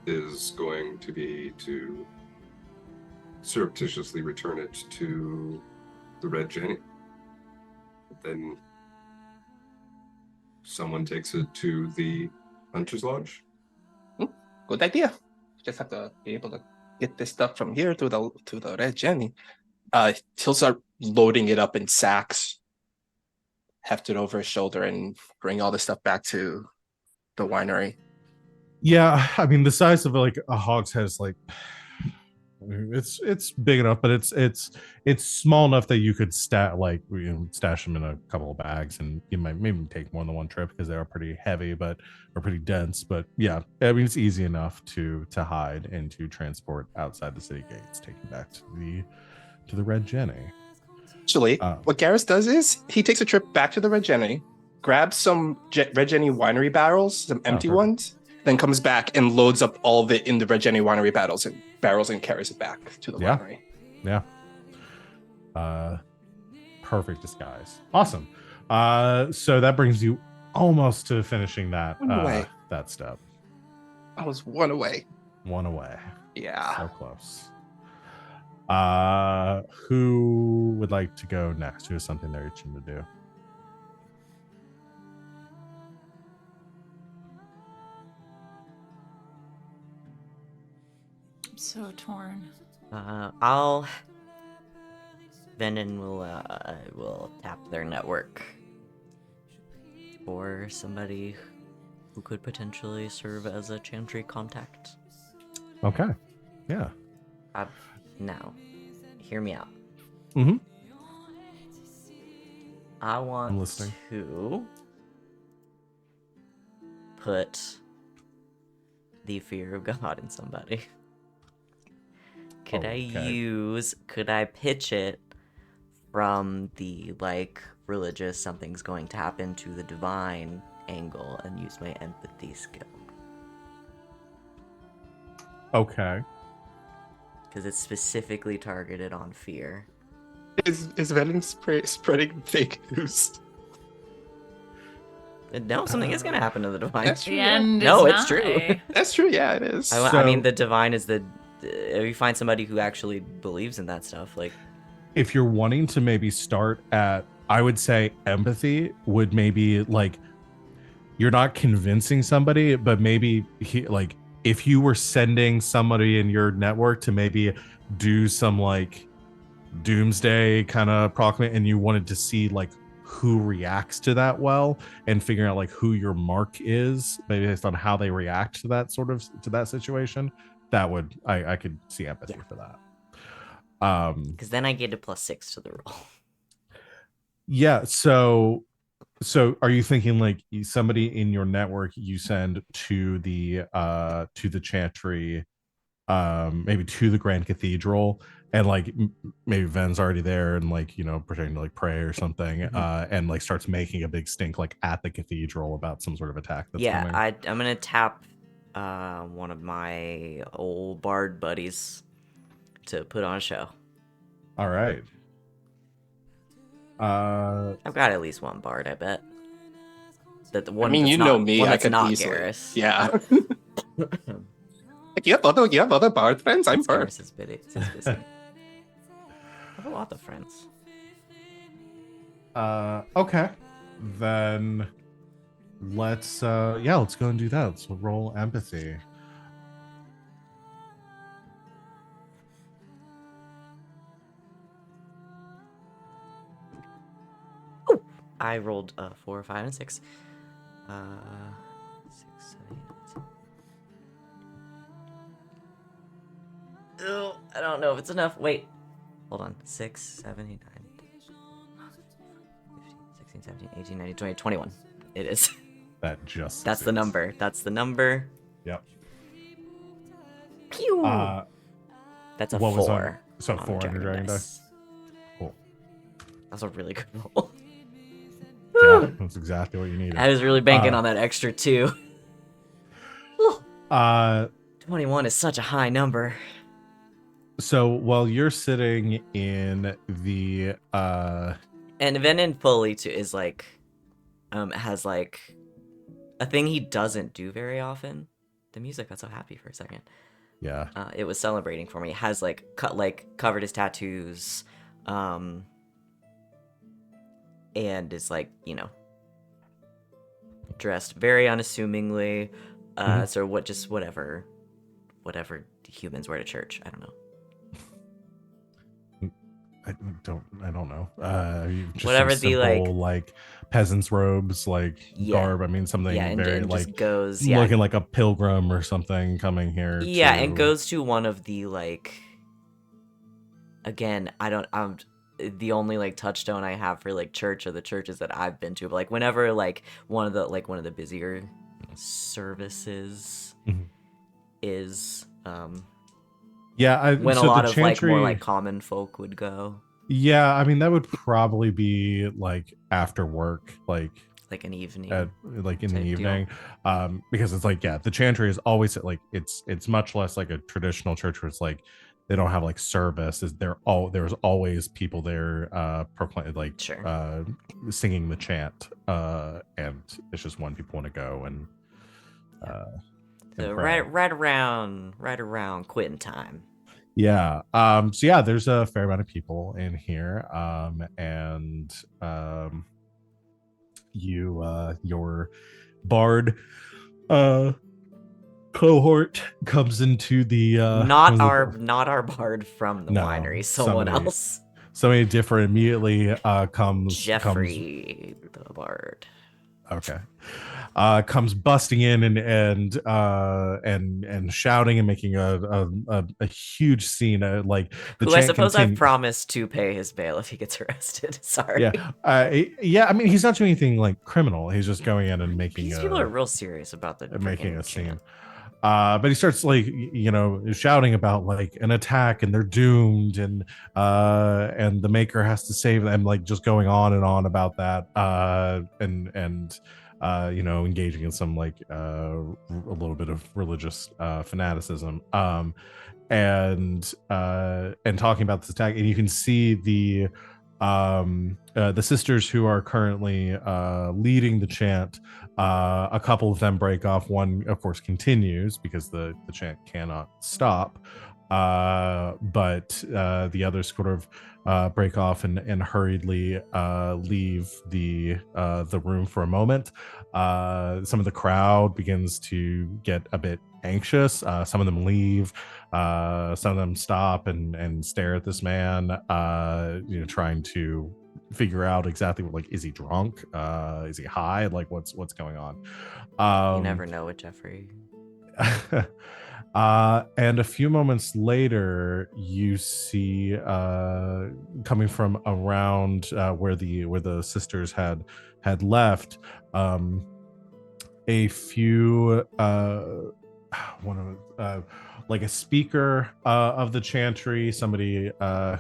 is going to be to surreptitiously return it to the Red Jenny. Then someone takes it to the Hunter's Lodge. Good idea. Just have to be able to get this stuff from here to the Red Jenny. He'll start loading it up in sacks, heft it over his shoulder, and bring all the stuff back to the winery. Yeah, I mean the size of like a hogshead is like it's big enough, but it's small enough that you could stash them in a couple of bags, and you might maybe take more than one trip because they are pretty heavy, but are pretty dense. But yeah, I mean it's easy enough to hide and to transport outside the city gates, taking back to the Red Jenny. Actually, what Garas does is he takes a trip back to the Red Jenny, grabs some Red Jenny winery barrels, some empty ones, then comes back and loads up all of it in the Red Jenny Winery barrels and carries it back to the Yeah. winery. Yeah. Perfect disguise. Awesome. So that brings you almost to finishing that One away. that step. I was one away. One away. Yeah. So close. Who would like to go next? Who has something they're itching to do? I'm so torn. Venehn will tap their network for somebody who could potentially serve as a chantry contact. Okay. Yeah. Now, hear me out. Mm-hmm. I I'm want listening. to put the fear of God in somebody. Could I pitch it from the like religious something's going to happen to the divine angle and use my empathy skill? Okay. Because it's specifically targeted on fear. Is Venehn spreading fake news? No, something is going to happen to the divine. That's true. The end No, is it's true. nigh. That's true. Yeah, it is. I mean, the divine is if you find somebody who actually believes in that stuff, like, If you're wanting to maybe start at, I would say empathy would maybe like, you're not convincing somebody, but maybe like if you were sending somebody in your network to maybe do some like doomsday kind of proclamation, and you wanted to see like who reacts to that well, and figuring out like who your mark is based on how they react to that situation, that would I could see empathy for that. because then I get a +6 to the roll. Yeah, so are you thinking like somebody in your network you send to the chantry, maybe to the Grand Cathedral, and like maybe Ven's already there and like, you know, pretending to like pray or something, and like starts making a big stink like at the cathedral about some sort of attack that's coming? I'm gonna tap one of my old bard buddies to put on a show. All right. I've got at least one bard, I bet. That the one. I mean, that's you not, know me. One I that's could not easily. Garas. Yeah. Like, you have other bard friends. I'm bard. Garas is busy. I have a lot of friends. Okay, then let's go and do that. So roll empathy. I rolled 4, 5, and 6. 6, 7, 8, 9, 10. Oh, I don't know if it's enough. Wait. Hold on. 6, 7, 8, 9, 10, 15, 16, 17, 18, 19, 20, 21. It is. That's the number. That's the number. Yep. Pew! That's a what 4. was on? So on 4 the on your dragon dice. Cool. That's a really good roll. Yeah, that's exactly what you needed. I was really banking on that extra 2. 21 is such a high number. So while you're sitting in the And Venehn fully too is like has like a thing he doesn't do very often. The music got so happy for a second. yeah, It was celebrating for me. Has like covered his tattoos, and is like, you know, dressed very unassumingly. So whatever humans wear to church. I don't know. I don't know. Just Whatever some the, simple, like peasants' robes, like garb. I mean, something and very just like goes looking like a pilgrim or something coming here. Yeah, to... and goes to one of the like. Again, I'm the only like touchstone I have for like church or the churches that I've been to. But like whenever like one of the busier services is yeah, when so a lot the of chantry, like more like common folk would go. Yeah, I mean that would probably be like after work, like like an evening, like in the type deal. evening, because it's like, yeah, the chantry is always like it's much less like a traditional church where it's like they don't have like service. There's always people there proclaim like Sure. singing the chant, and it's just when people want to go and So pray. right around quitting time. Yeah. So yeah, there's a fair amount of people in here. And your bard cohort comes into the Not our bard from the no, winery, someone else. Somebody different immediately comes Jeffrey the bard. Okay. Comes busting in and shouting and making a huge scene. Like the who chant I suppose I've promised to pay his bail if he gets arrested. Sorry. Yeah. I mean, he's not doing anything like criminal. He's just going in and making. These people are real serious about the making a scene. chant. But he starts like shouting about like an attack and they're doomed and the maker has to save them, like just going on and on about that and engaging in some like a little bit of religious fanaticism and talking about this attack. And you can see the sisters who are currently leading the chant. A couple of them break off. One, of course, continues because the chant cannot stop. But the others sort of break off and hurriedly leave the room for a moment. Some of the crowd begins to get a bit anxious. Some of them leave. Some of them stop and stare at this man, trying to figure out exactly what, like, is he drunk? Is he high? Like, what's going on? You never know with Jeffrey. And a few moments later, you see coming from around where the sisters had left, a few like a speaker of the chantry, somebody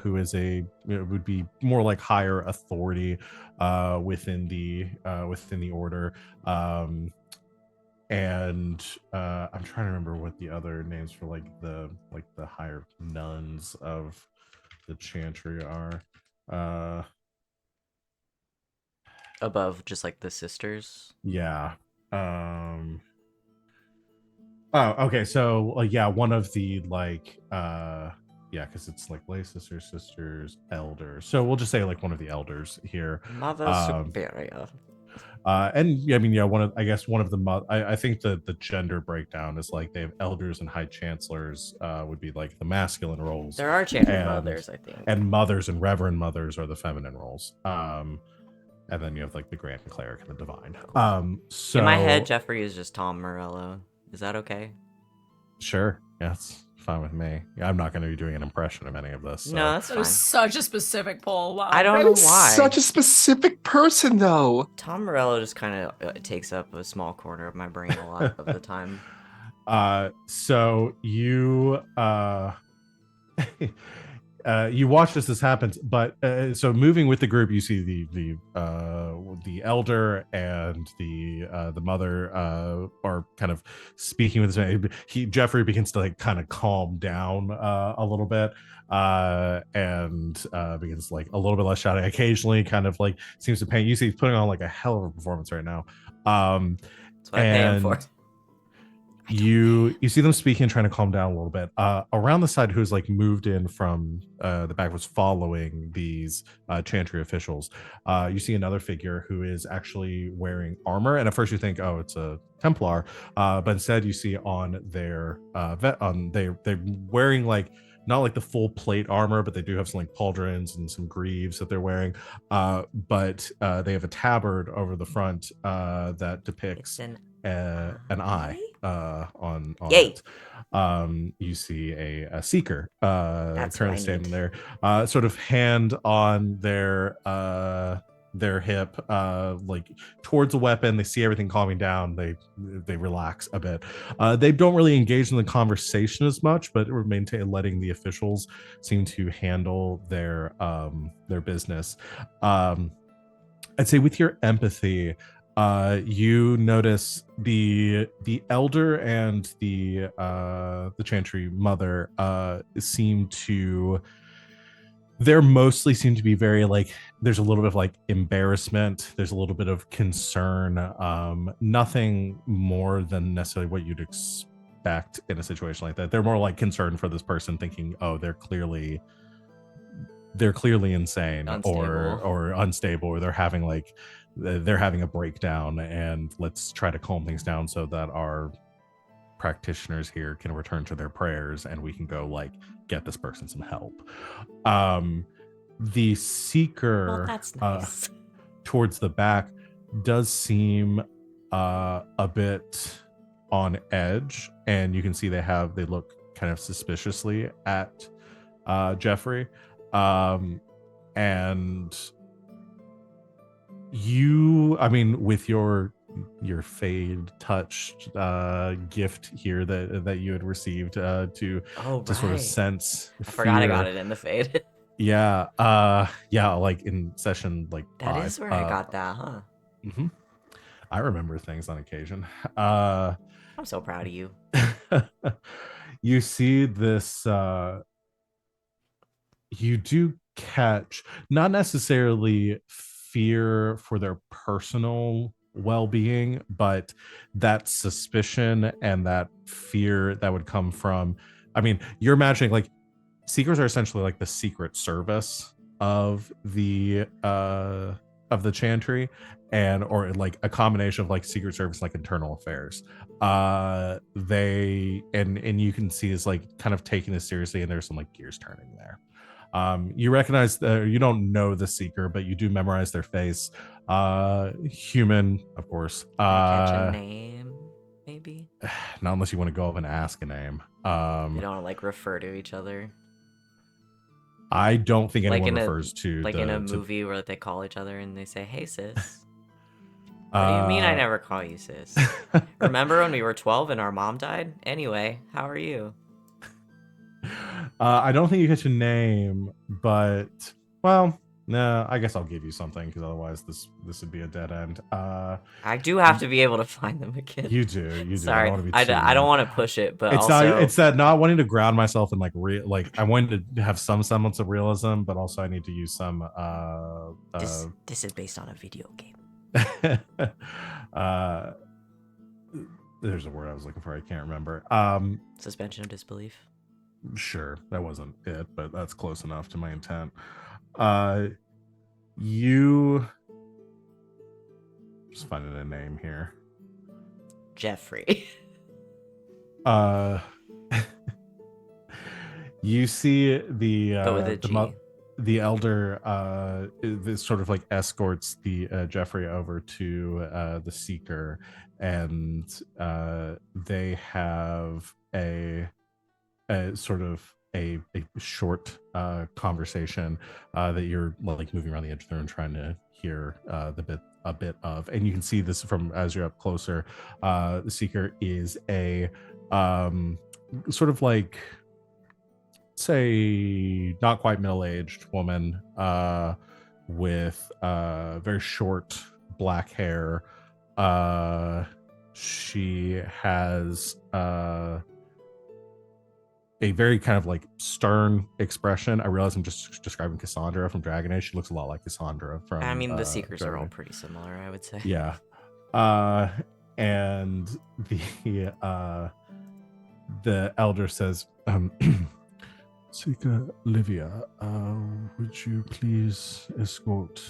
who is would be more like higher authority within the order. And I'm trying to remember what the other names for like the higher nuns of the chantry are. Above just like the sisters. Yeah. Oh, okay. So yeah, one of the like yeah, because it's like lay sisters, elders. So we'll just say like one of the elders here. Mother Superior. And yeah, I mean, yeah, one of the I think the gender breakdown is like they have elders and high chancellors would be like the masculine roles. There are chantry mothers, I think. And mothers and reverend mothers are the feminine roles. And then you have like the grand cleric and the divine. So in my head, Jeffrey is just Tom Morello. Is that okay? Sure. Yeah, it's fine with me. Yeah, I'm not going to be doing an impression of any of this. So. No, that's That fine. was such a specific poll. Wow. I don't know why. Such a specific person, though. Tom Morello just kind of takes up a small corner of my brain a lot of the time. So you you watch as this happens, but so moving with the group, you see the elder and the mother are kind of speaking with this man. Jeffrey begins to like kind of calm down a little bit and begins like a little bit less shouting. Occasionally, kind of like seems to paint. You see, he's putting on like a hell of a performance right now. That's what I pay him for. You see them speaking and trying to calm down a little bit. Around the side, who's like moved in from the back, was following these chantry officials. You see another figure who is actually wearing armor, and at first you think, oh, it's a Templar, but instead you see on their they're wearing like not like the full plate armor, but they do have some like pauldrons and some greaves that they're wearing. But they have a tabard over the front that depicts an eye on Yay. it. You see a seeker currently standing there, sort of hand on their hip, like towards the weapon. They see everything calming down. They relax a bit. They don't really engage in the conversation as much, but letting the officials seem to handle their business. I'd say with your empathy, You notice the elder and the chantry mother seem to. They're mostly seem to be very like. There's a little bit of like embarrassment. There's a little bit of concern. Nothing more than necessarily what you'd expect in a situation like that. They're more like concerned for this person, thinking, "Oh, they're clearly insane Unstable. or unstable, or they're having a breakdown, and let's try to calm things down so that our practitioners here can return to their prayers and we can go like get this person some help." The seeker Well, that's nice. towards the back does seem a bit on edge, and you can see they look kind of suspiciously at Jeffrey. And with your fade touched gift here that you had received to sort of sense I forgot I fear. got it in the fade. Yeah, like in session like That 5. is where I got that, huh? Mm-hmm. I remember things on occasion. I'm so proud of you. You see this. You do catch not necessarily fear for their personal well-being, but that suspicion and that fear that would come from. You're imagining like seekers are essentially like the secret service of the chantry, or like a combination of like secret service, like internal affairs. They and you can see is like kind of taking this seriously, and there's some like gears turning there. You recognize you don't know the seeker, but you do memorize their face. Human, of course. Catch a name, maybe. Not unless you want to go up and ask a name. They don't want to like refer to each other. I don't think Like anyone refers to in a movie where they call each other and they say, "Hey, sis." What Uh, do you mean I never call you sis? Remember when we were 12 and our mom died? Anyway, how are you? I don't think you get your name, but well, no, I guess I'll give you something because otherwise this would be a dead end. I do have to be able to find them again. You do. Sorry, I don't want to be I don't want to push it, but it's also not. It's that not wanting to ground myself in like I wanted to have some semblance of realism, but also I need to use some. This is based on a video game. There's a word I was looking for. I can't remember. Suspension of disbelief. Sure, that wasn't it, but that's close enough to my intent. You just finding a name here. Jeffrey. You see the But with a G. the elder this sort of like escorts the Jeffrey over to the seeker, and they have a sort of a short conversation that you're like moving around the edge of the room trying to hear a bit of, and you can see this from as you're up closer. The seeker is a sort of like, say, not quite middle-aged woman with very short black hair. She has a very kind of like stern expression. I realize I'm just describing Cassandra from Dragon Age. She looks a lot like Cassandra from The Seekers are all Dragon. pretty similar, I would say. Yeah. And the elder says, Seeker Livia, would you please escort,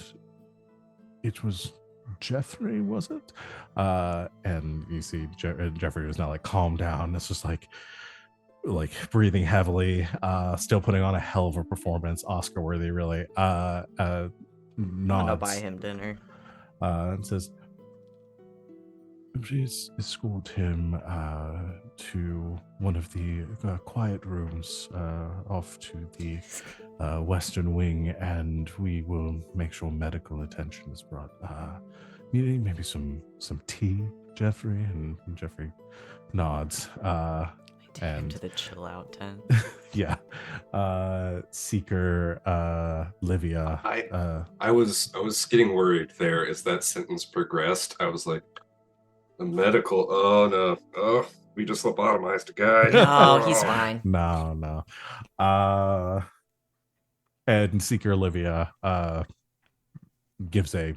it was Jeffrey, was it? And you see Jeffrey was now like calmed down. It's just like breathing heavily, still putting on a hell of a performance, Oscar worthy, really. Nods. I'm gonna buy him dinner. And says, please escort him to one of the quiet rooms off to the western wing, and we will make sure medical attention is brought. Maybe some tea, Jeffrey? And Jeffrey nods. Take him to the chill out tent. Yeah. Seeker, Livia. I was getting worried there as that sentence progressed. I was like, the medical. Oh no. Oh, we just lobotomized a guy. No, he's Oh. fine. No. And Seeker Olivia gives a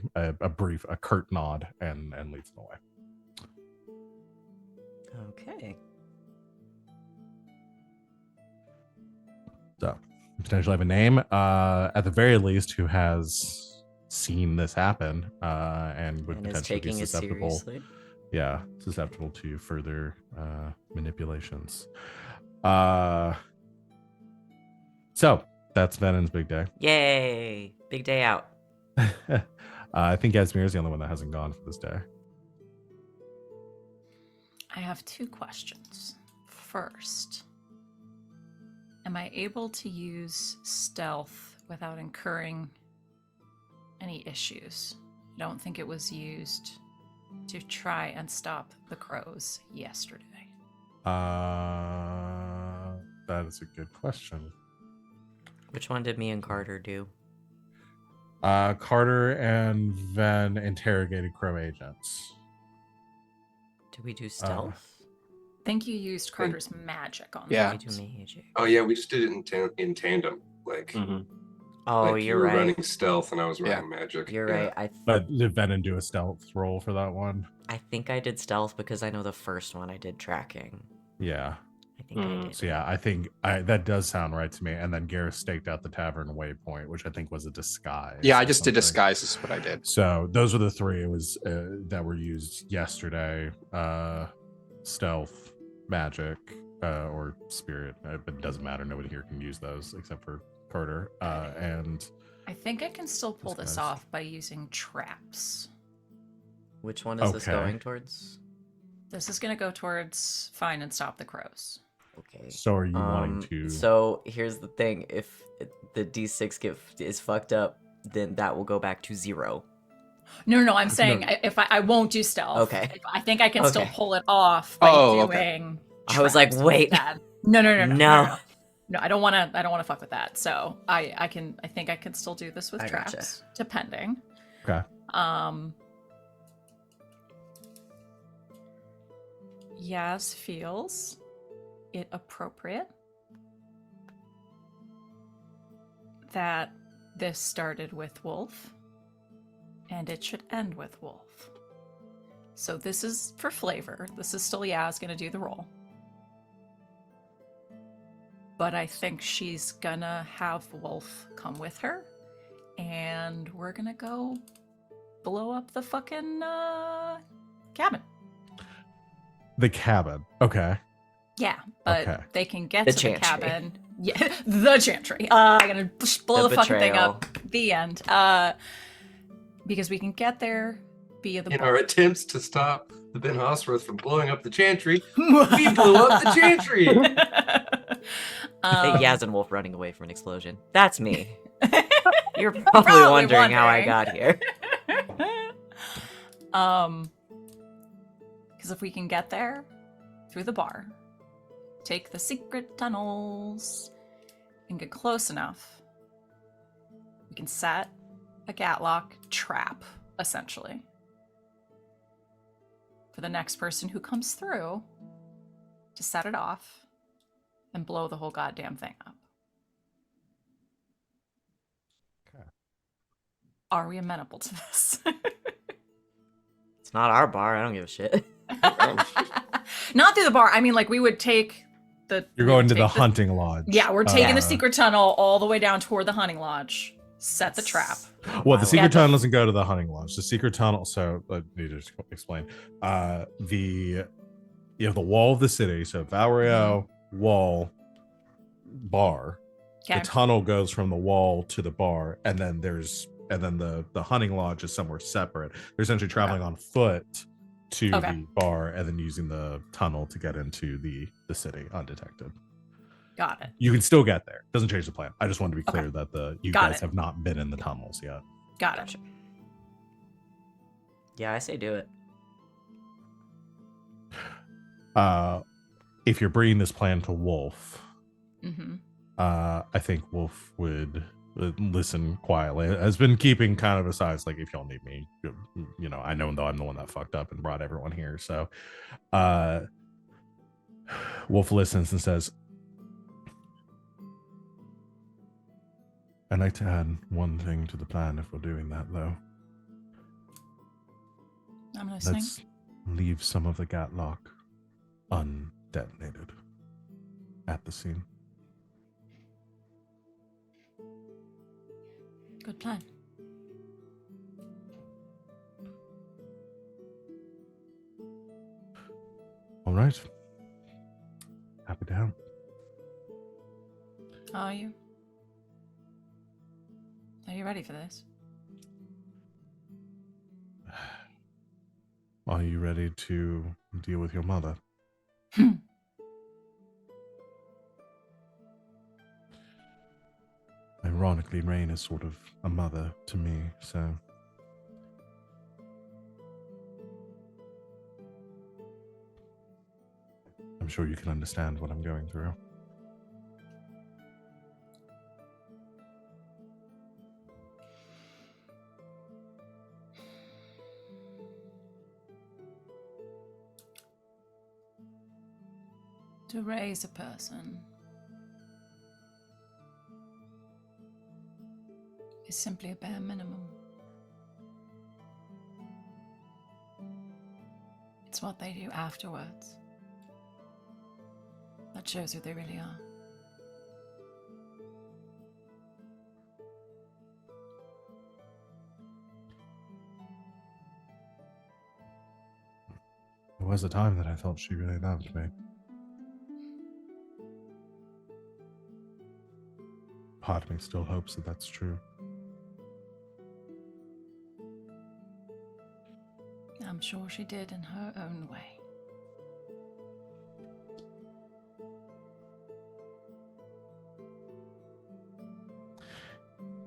curt nod and leads them away. Okay. So potentially have a name, at the very least, who has seen this happen, and would And is potentially be taking it susceptible. seriously. Yeah, susceptible to further manipulations. So that's Venen's big day. Yay! Big day out. I think Yasmera is the only one that hasn't gone for this day. I have 2 questions. First, am I able to use stealth without incurring any issues? I don't think it was used to try and stop the crows yesterday. That is a good question. Which one did me and Carter do? Carter and Ven interrogated crow agents. Did we do stealth? I think you used Carter's magic on Yeah. We that. do magic. Oh yeah, we just did it in tandem. Like, Oh, like you you're were right. running stealth and I was running magic. You're Yeah. right. But did Venom do a stealth roll for that one? I think I did stealth because I know the first one I did tracking. Yeah. I think I did. So yeah, I think that does sound right to me. And then Garas staked out the tavern waypoint, which I think was a disguise. Yeah, I or just did something. disguise is what I did. So those were the 3 it was that were used yesterday. Stealth, magic, or spirit. But it doesn't matter. Nobody here can use those except for Carter. And I think I can still pull this Disguise. off by using traps. Which one is this Okay. going towards? This is going to go towards find and stop the crows. Okay. so are you wanting to? So here's the thing: if the D6 is fucked up, then that will go back to 0. No, I'm saying if I won't do stealth. Okay. I think I can still Okay. pull it off by okay. doing. I was like, traps wait. instead. No. No. No, I don't want to fuck with that. So I think I can still do this with I traps, gotcha. depending. Okay. Yas feels it appropriate that this started with Wolf and it should end with Wolf. So this is for flavor. This is still Yas gonna do the roll. But I think she's gonna have Wolf come with her and we're gonna go blow up the fucking cabin. The cabin. Okay. Yeah, but Okay. they can get The to the chantry. cabin. Yeah, the chantry. I'm gonna blow the fucking thing betrayal. up. The end. Because we can get there via the In boat. our attempts to stop the Ben Hosworth from blowing up the chantry, we blew up the chantry. Hey, Yaz and Wolf running away from an explosion. That's me. You're probably, Probably wondering how I wondering. got here. Because if we can get there through the bar, take the secret tunnels, and get close enough, we can set a Gatlock trap, essentially, for the next person who comes through to set it off and blow the whole goddamn thing up. Okay. Are we amenable to this? It's not our bar. I don't give a shit. Not through the bar. I mean, like, we would take the. You're we going would to the take hunting lodge. Yeah, we're taking the Uh, secret tunnel all the way down toward the hunting lodge. Set the trap. Well, the secret Yeah, tunnel doesn't go to the hunting lodge. The secret tunnel. So let me just explain. You have the wall of the city. So Valrio wall bar. Okay. The tunnel goes from the wall to the bar, and then the hunting lodge is somewhere separate. They're essentially traveling on foot to Okay. the bar, and then using the tunnel to get into the city undetected. Got it. You can still get there. Doesn't change the plan. I just wanted to be clear Okay. that you Got guys it. have not been in the tunnels yet. Got it. Yeah, I say do it. If you're bringing this plan to Wolf, Mm-hmm. I think Wolf would listen quietly. Has been keeping kind of aside, like, if y'all need me, I know though I'm the one that fucked up and brought everyone here. So Wolf listens and says, I'd like to add one thing to the plan if we're doing that, though. I'm listening. Let's leave some of the Gatlock undetonated at the scene. Good plan. All right. Happy to help. Are you? Are you ready for this? Are you ready to deal with your mother? Ironically, Rain is sort of a mother to me, so... I'm sure you can understand what I'm going through. To raise a person is simply a bare minimum. It's what they do afterwards that shows who they really are. There was a time that I thought she really loved me. Part of me still hopes that that's true. I'm sure she did in her own way.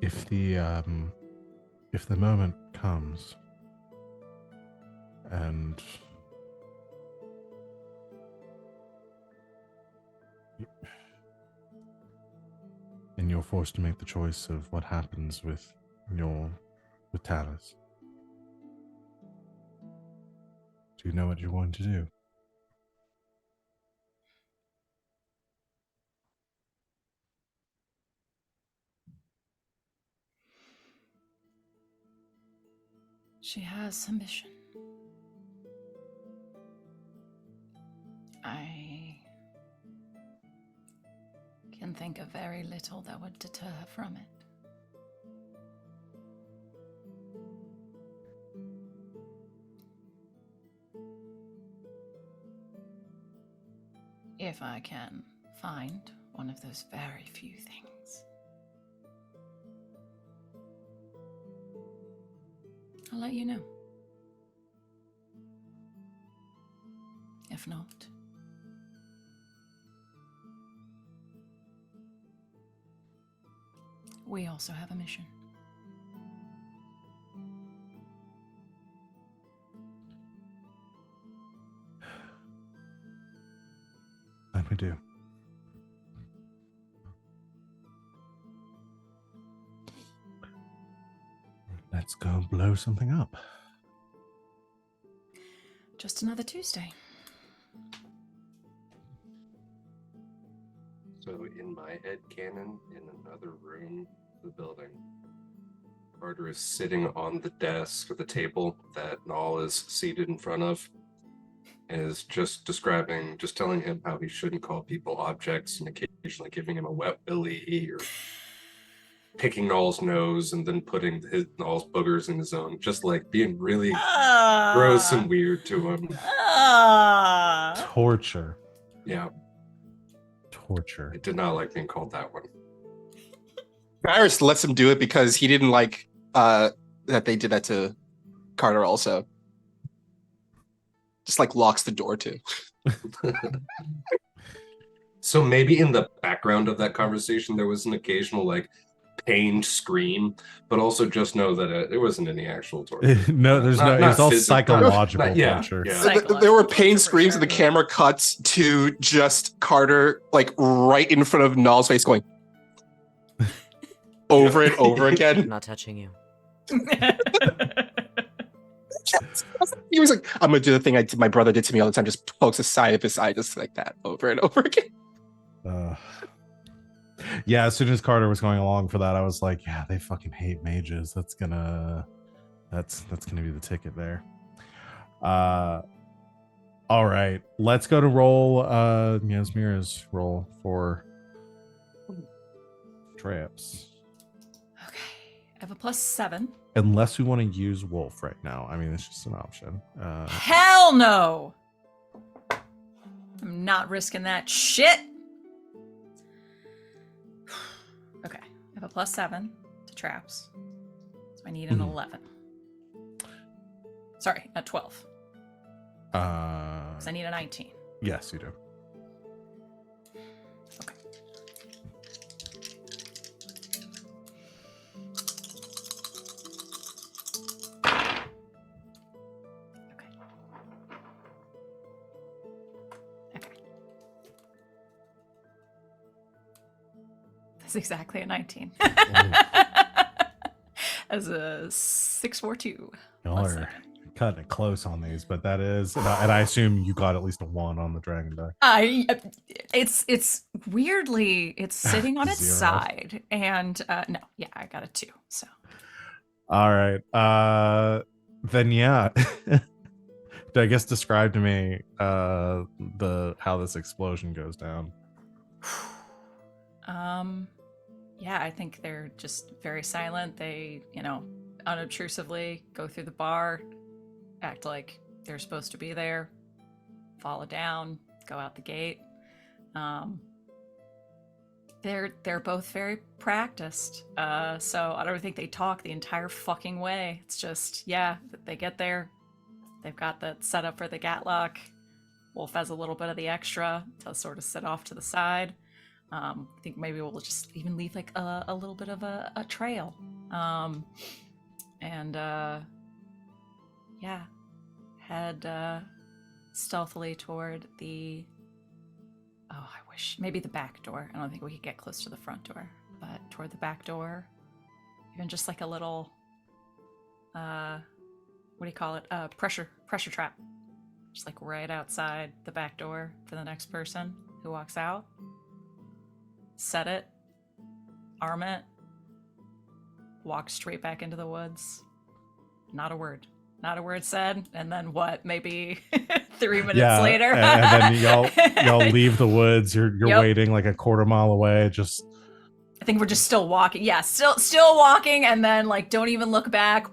If the moment comes and you're forced to make the choice of what happens with Talis, do you know what you're going to do? She has a mission. I can think of very little that would deter her from it. If I can find one of those very few things. I'll let you know. If not, we also have a mission. And we do. Let's go blow something up. Just another Tuesday. So in my head canon, in another room of the building, Carter is sitting on the desk or the table that Nall is seated in front of, and is just telling him how he shouldn't call people objects, and occasionally giving him a wet willy or picking Nall's nose and then putting Nall's boogers in his own, just like being really gross and weird to him. Torture. Yeah. Torture. I did not like being called that one. Garas lets him do it because he didn't like that they did that to Carter also. Just like locks the door too. So maybe in the background of that conversation there was an occasional like pained scream, but also just know that it wasn't any actual torture. No, there's Not- no. It's not all physical. psychological Yeah, torture. yeah. There were pain Psychological screams torture and the for camera cuts to just Carter like right in front of Nall's face going, over and over I'm again. not touching you. He was like, I'm gonna do the thing my brother did to me all the time, just pokes the side of his eye just like that over and over again. Yeah, as soon as Carter was going along for that, I was like, yeah, they fucking hate mages. That's gonna be the ticket there. All right, let's go to roll Yasmera's roll for traps. Okay. I have a +7. Unless we want to use wolf right now. I mean, it's just an option. Hell no! I'm not risking that shit. Okay. I have a +7 to traps. So I need an 11. Sorry, a 12. Because I need a 19. Yes, you do. Okay. That's exactly a 19. As a 642. Y'all are cutting it close on these, but that is, and I assume you got at least a 1 on the dragon die. It's weirdly, it's sitting on its 0. side, and no, yeah, I got a 2. So. All right. Then yeah. I guess describe to me how this explosion goes down. Yeah, I think they're just very silent. They, unobtrusively go through the bar, act like they're supposed to be there, follow down, go out the gate. They're both very practiced. So I don't think they talk the entire fucking way. It's just, yeah, they get there. They've got the setup for the gatlock. Wolf has a little bit of the extra to sort of sit off to the side. I think maybe we'll just even leave like a little bit of a trail. Head stealthily toward the, maybe the back door. I don't think we could get close to the front door, but toward the back door, even just like a little, what do you call it? Pressure trap. Just like right outside the back door for the next person who walks out. Set it, arm it, walk straight back into the woods. Not a word said. And then what? Maybe 3 minutes later. and then y'all leave the woods. You're Yep. waiting like a quarter mile away. Just I think we're just still walking. Yeah, still walking, and then like don't even look back.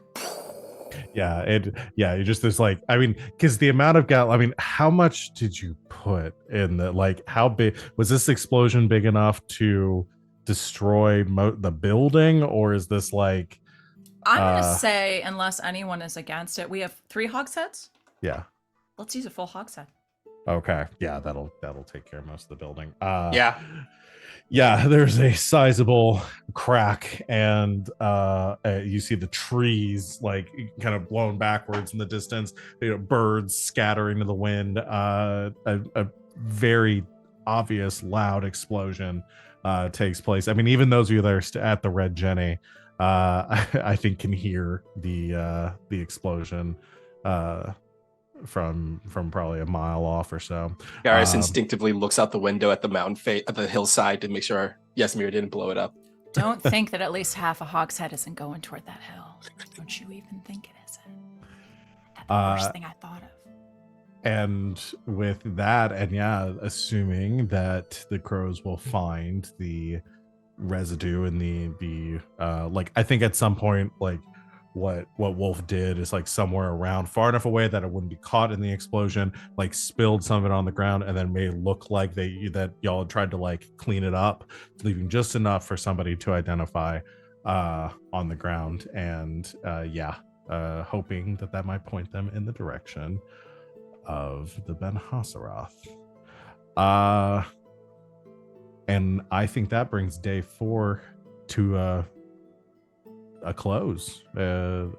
you just, there's like, I mean, because the amount of how much did you put in the, like, how big was this explosion? Big enough to destroy the building, or is this like, I'm gonna say, unless anyone is against it, we have 3 hogsheads. Yeah, Let's use a full hogshead. okay, yeah, that'll take care of most of the building. Yeah, there's a sizable crack, and you see the trees like kind of blown backwards in the distance. Birds scattering to the wind. A very obvious loud explosion takes place. I mean, even those of you that are at the Red Jenny, I think can hear the explosion from probably a mile off or so. Garas instinctively looks out the window at the mountain at the hillside to make sure Yasmera didn't blow it up. Don't think that at least half a hogshead isn't going toward that hill. Don't you even think it isn't. That's the first thing I thought of. And with that, and yeah, assuming that the crows will find the residue in the like, I think at some point, like what Wolf did is like somewhere around far enough away that it wouldn't be caught in the explosion, like spilled some of it on the ground, and then made it look like that y'all had tried to like clean it up, leaving just enough for somebody to identify on the ground, and hoping that might point them in the direction of the Ben Hassaroth. And I think that brings day 4 to a close, a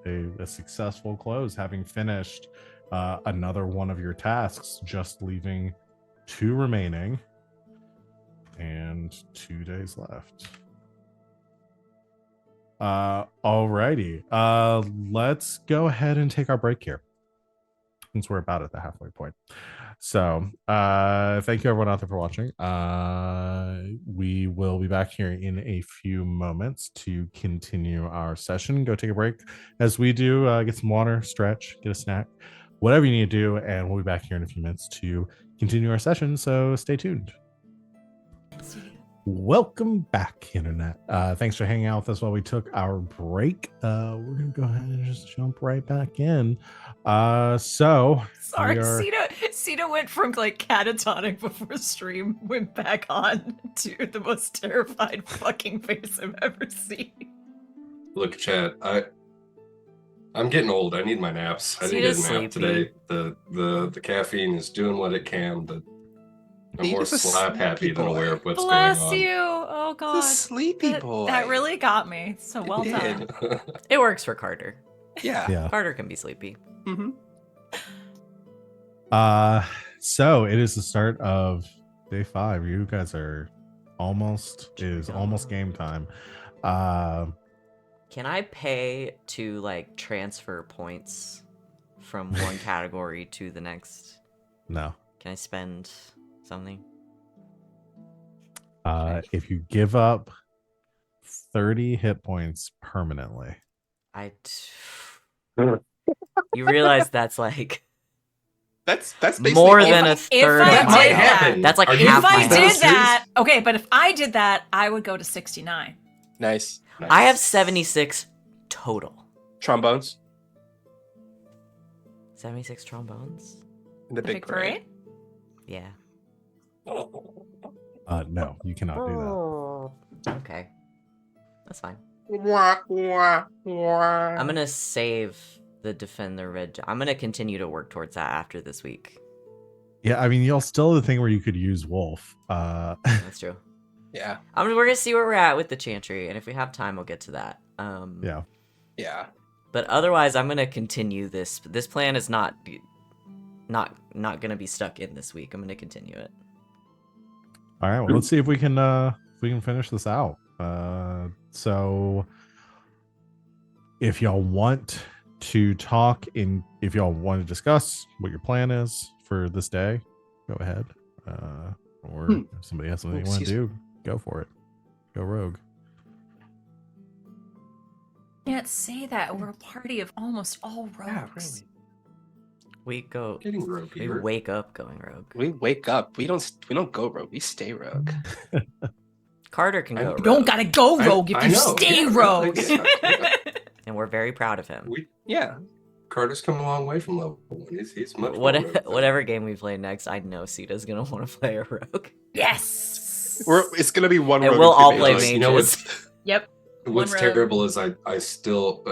successful close, having finished another one of your tasks, just leaving 2 remaining and 2 days left. Alrighty. Let's go ahead and take our break here, since we're about at the halfway point. So thank you everyone out there for watching. We will be back here in a few moments to continue our session. Go take a break as we do, get some water, stretch, get a snack, whatever you need to do, and we'll be back here in a few minutes to continue our session. So stay tuned. Welcome back, internet. Thanks for hanging out with us while we took our break. We're gonna go ahead and just jump right back in. So Sorry, we are- Sita went from like catatonic before stream, went back on to the most terrified fucking face I've ever seen. Look, chat. I'm getting old. I need my naps. I didn't Sita's get a nap sleepy. today. The caffeine is doing what it can, but I'm He more is a slap happy sleepy than boy. aware of what's Bless going on. you. Oh He's god. a sleepy that, boy. that really got me. So well It done. did. It works for Carter. Yeah. yeah. Carter can be sleepy. Mm-hmm. So it is the start of day 5. You guys are almost game time. Can I pay to like transfer points from one category to the next? No. Can I spend something? If you give up 30 hit points permanently. You realize that's like That's basically more all than my- a third. I of That my might did health. happen. That's like Are you half If I my being that did health. serious? that, okay, but if I did that, I would go to 69. Nice. I have 76 total. Trombones 76 trombones? in the big parade. Yeah. No, you cannot do that. Okay. That's fine. Wah, wah, wah. I'm gonna save the defend the red. I'm gonna continue to work towards that after this week. Yeah, I mean, you'll still have the thing where you could use wolf. That's true. Yeah. We're gonna see where we're at with the chantry, and if we have time, we'll get to that. Yeah. Yeah. But otherwise, I'm gonna continue this. This plan is not gonna be stuck in this week. I'm gonna continue it. All right. Well, let's see if we can finish this out. So if y'all want to talk if y'all want to discuss what your plan is for this day, go ahead. Or if somebody has something you want to do, go for it. Go rogue. Can't say that. We're a party of almost all rogues. Yeah, really. We go. Getting rogue We here. wake up going rogue. We wake up. We don't go rogue. We stay rogue. Carter can go You rogue. You don't gotta go rogue if I you know, stay yeah, rogue. yeah. and we're very proud of him. Yeah. Carter's come a long way from level 1. He's much more rogue than- Whatever game we play next, I know Sita's gonna want to play a rogue. Yes. It's gonna be one And rogue we'll and two all mages. play mages. You know mages. Yep. What's One rogue. terrible is I still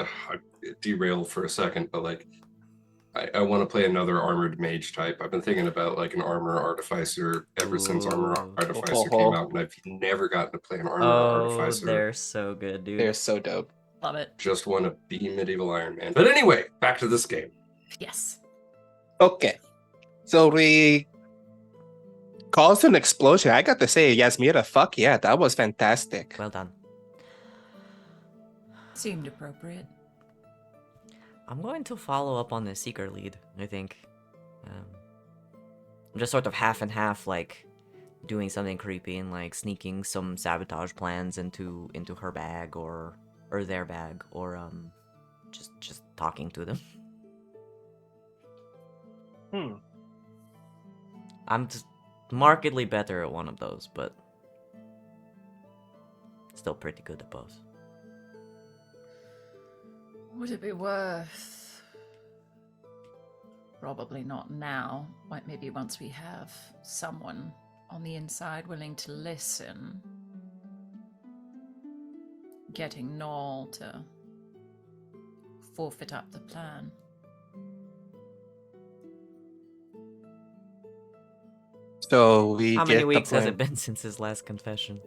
derail for a second, but like I want to play another armored mage type. I've been thinking about like an armor artificer ever since armor Ooh. artificer came out, and I've never gotten to play an armor Oh, artificer. they're so good, dude. They're so dope. Love it. Just want to be medieval Iron Man. But anyway, back to this game. Yes. Okay. So we caused an explosion. I got to say, Yasmera, fuck yeah, that was fantastic. Well done. Seemed appropriate. I'm going to follow up on the seeker lead, I think. I'm just sort of half and half, like doing something creepy and like sneaking some sabotage plans into her bag or their bag, or just talking to them. I'm just markedly better at one of those, but still pretty good at both. Would it be worth? Probably not now. Like maybe once we have someone on the inside willing to listen. Getting Noel to forfeit up the plan. So we How get many the weeks has plan. it been since his last confession?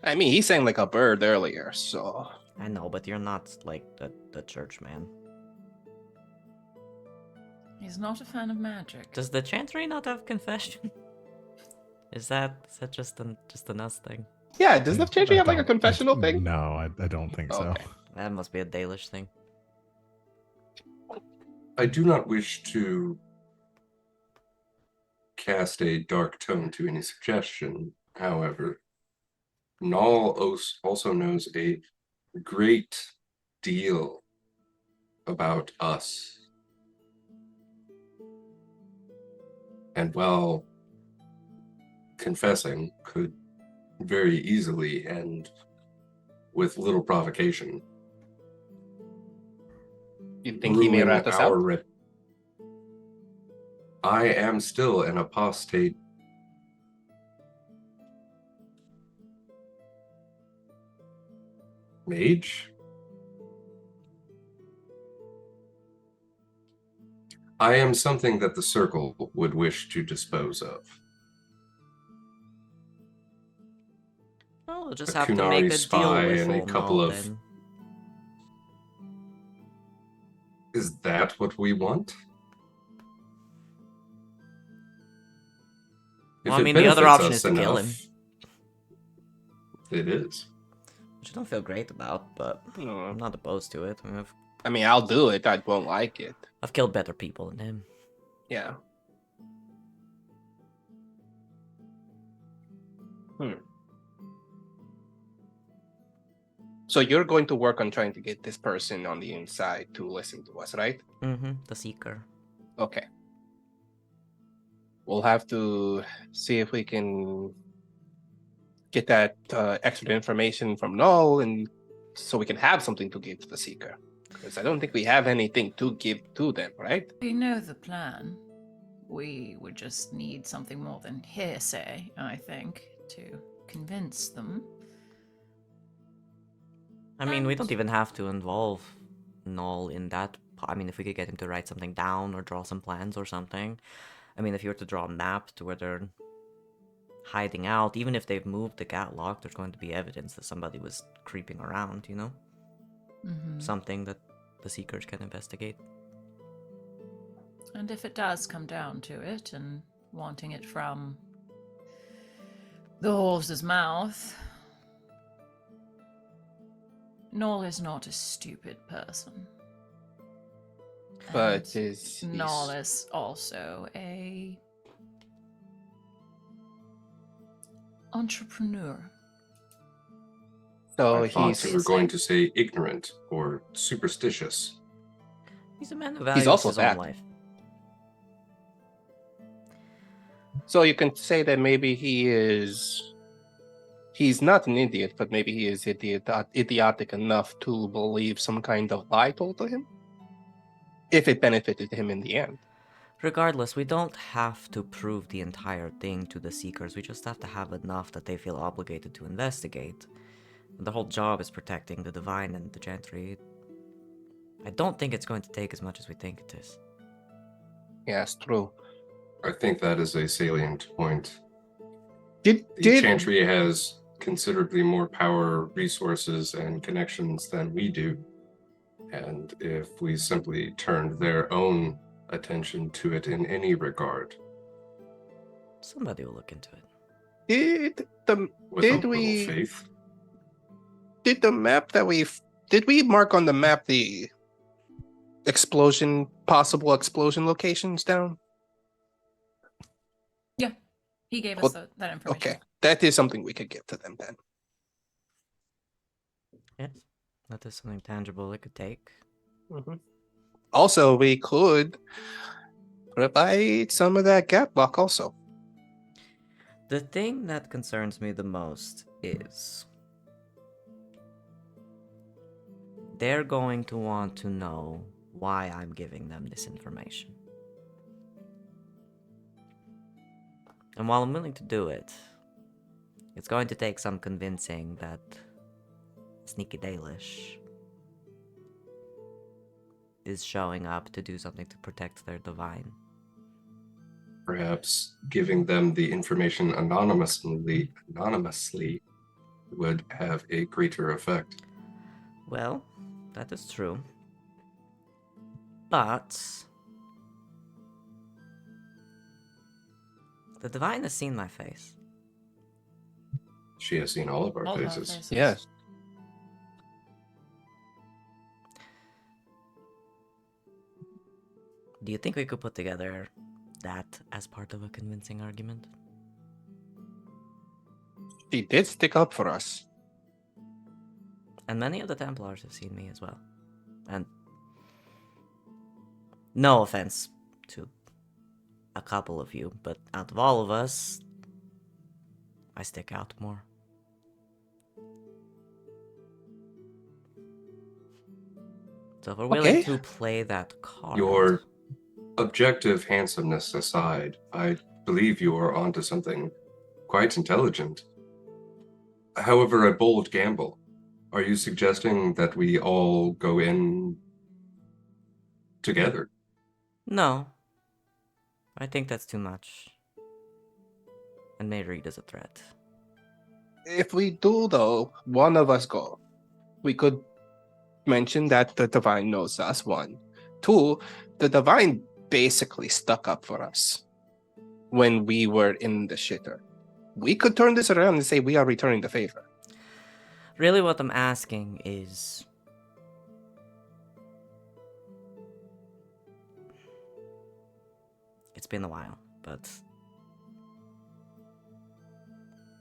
I mean, he sang like a bird earlier, so I know, but you're not like the church man. He's not a fan of magic. Does the chantry not have confession? Is that just an us thing? Yeah, does the Chantry have like a confessional thing? No, I don't think so. Okay. That must be a Dalish thing. I do not wish to cast a dark tone to any suggestion. However, Null also knows a great deal about us. And while confessing could very easily end with little provocation. You think he may ruin rat us out? I am still an apostate mage. I am something that the Circle would wish to dispose of. Well, we'll just A have to make Kunari a spy deal with and a old couple Null of- then. Is that what we want? Well, If I it mean, the other benefits option us is to kill him. enough, it is. Which I don't feel great about, but No. I'm not opposed to it. I mean, I'll do it. I won't like it. I've killed better people than him. Yeah. So you're going to work on trying to get this person on the inside to listen to us, right? Mm-hmm. The Seeker. Okay. We'll have to see if we can get that extra information from Null, and so we can have something to give to the Seeker. Because I don't think we have anything to give to them, right? We know the plan. We would just need something more than hearsay, I think, to convince them. I mean, we don't even have to involve Null in that. I mean, if we could get him to write something down or draw some plans or something. I mean, if you were to draw a map to where they're hiding out, even if they've moved the catlock, there's going to be evidence that somebody was creeping around, you know? Mm-hmm. Something that the Seekers can investigate. And if it does come down to it, and wanting it from the horse's mouth, Null is not a stupid person. But And is Null is also a entrepreneur. so I thought he's you were going to say ignorant or superstitious. He's a man who values also his that. own life. so you can say that maybe he's not an idiot, but maybe he is idiotic enough to believe some kind of lie told to him, if it benefited him in the end. Regardless, we don't have to prove the entire thing to the Seekers. We just have to have enough that they feel obligated to investigate. The whole job is protecting the Divine and the Gentry. I don't think it's going to take as much as we think it is. Yes, true. I think that is a salient point. Did The Chantry has considerably more power, resources, and connections than we do. And if we simply turned their own attention to it in any regard, Somebody will look into it. with Did a we- little faith, did the map that did we mark on the map the possible explosion locations down? Yeah, he gave Well, us that information. Okay, that is something we could give to them then. Yes, that is something tangible it could take. Mhm. Also, we could provide some of that gap block also. The thing that concerns me the most is they're going to want to know why I'm giving them this information. And while I'm willing to do it, it's going to take some convincing that Sneaky Dalish is showing up to do something to protect their Divine. perhaps giving them the information anonymously would have a greater effect. Well, that is true. But the Divine has seen my face. She has seen all of our All of our faces. faces. Yes. Do you think we could put together that as part of a convincing argument? She did stick up for us. And many of the Templars have seen me as well. And no offense to a couple of you, but out of all of us, I stick out more. So if we're willing Okay. to play that card... Your objective handsomeness aside, I believe you are onto something quite intelligent. However, a bold gamble. Are you suggesting that we all go in together? No. I think that's too much. And may read as a threat. If we do, though, one of us go. We could mention that the Divine knows us, one. Two, the Divine basically stuck up for us when we were in the shitter. We could turn this around and say we are returning the favor. Really what I'm asking is... It's been a while, but...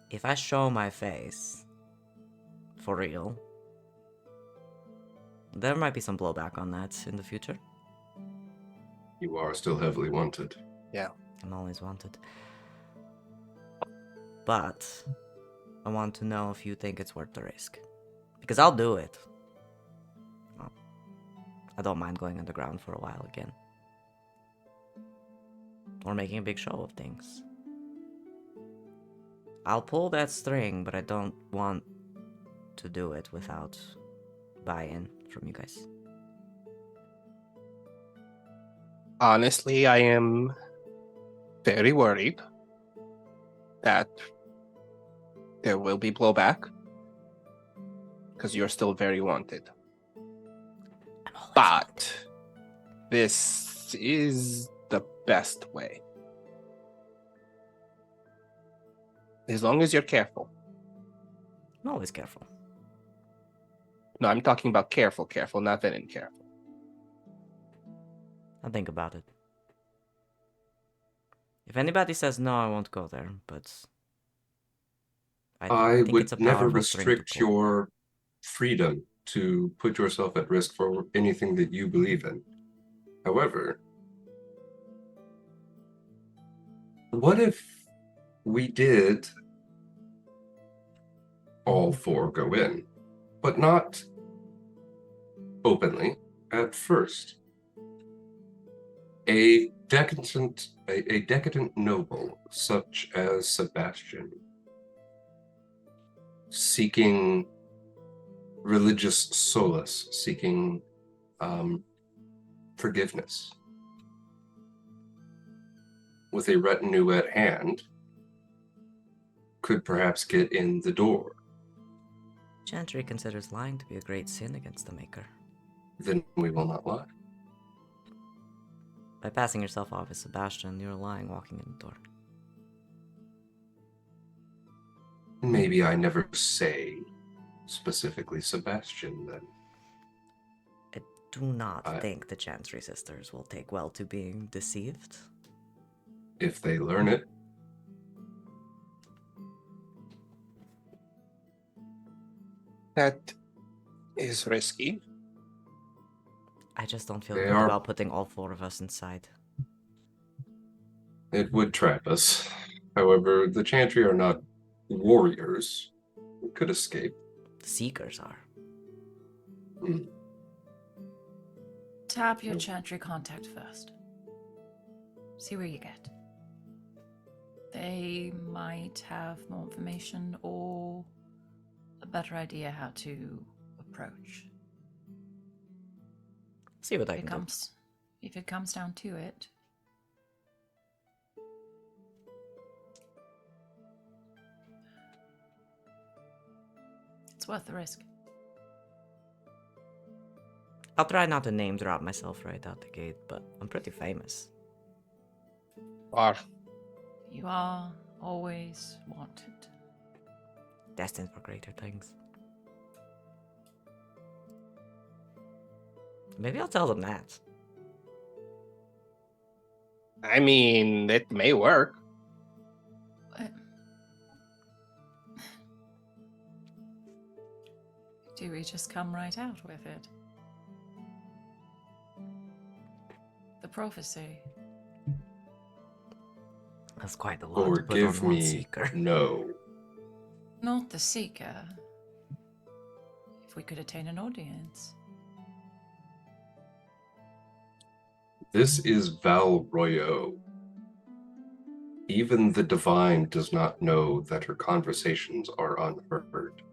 If I show my face... For real... There might be some blowback on that in the future. You are still heavily wanted. I'm always wanted. But... I want to know if you think it's worth the risk. Because I'll do it. Well, I don't mind going underground for a while again. Or making a big show of things. I'll pull that string, but I don't want to do it without buy-in from you guys. Honestly, I am very worried that there will be blowback because you're still very wanted. I'm always But this is the best way. As long as you're careful. I'm always careful. No, I'm talking about careful, not Venehn careful. I'll think about it. If anybody says no, I won't go there, but... I think would it's a never powerful string to restrict pull. your freedom to put yourself at risk for anything that you believe in. However, what if we did all four go in, but not openly at first? A decadent noble such as Sebastian, seeking religious solace, seeking forgiveness, with a retinue at hand, could perhaps get in the door. Chantry considers lying to be a great sin against the Maker. Then we will not lie. By passing yourself off as Sebastian, you're lying walking in the door. Maybe I never say specifically Sebastian then. I do not think the Chantry sisters will take well to being deceived. If they learn it. That is risky. I just don't feel They good are- about putting all four of us inside. It would trap us. However, the Chantry are not warriors. We could escape. The Seekers are. Tap your Chantry contact first. See where you get. They might have more information or a better idea how to approach. See what I can do. If it comes down to it. It's worth the risk. I'll try not to name drop myself right out the gate, but I'm pretty famous. Or You are always wanted. destined for greater things. Maybe I'll tell them that. I mean, it may work. What? Do we just come right out with it? The prophecy. That's quite a lot to put Forgive on one me, seeker. no. Not the seeker. If we could attain an audience. This is Val Royo. Even the divine does not know that her conversations are unheard.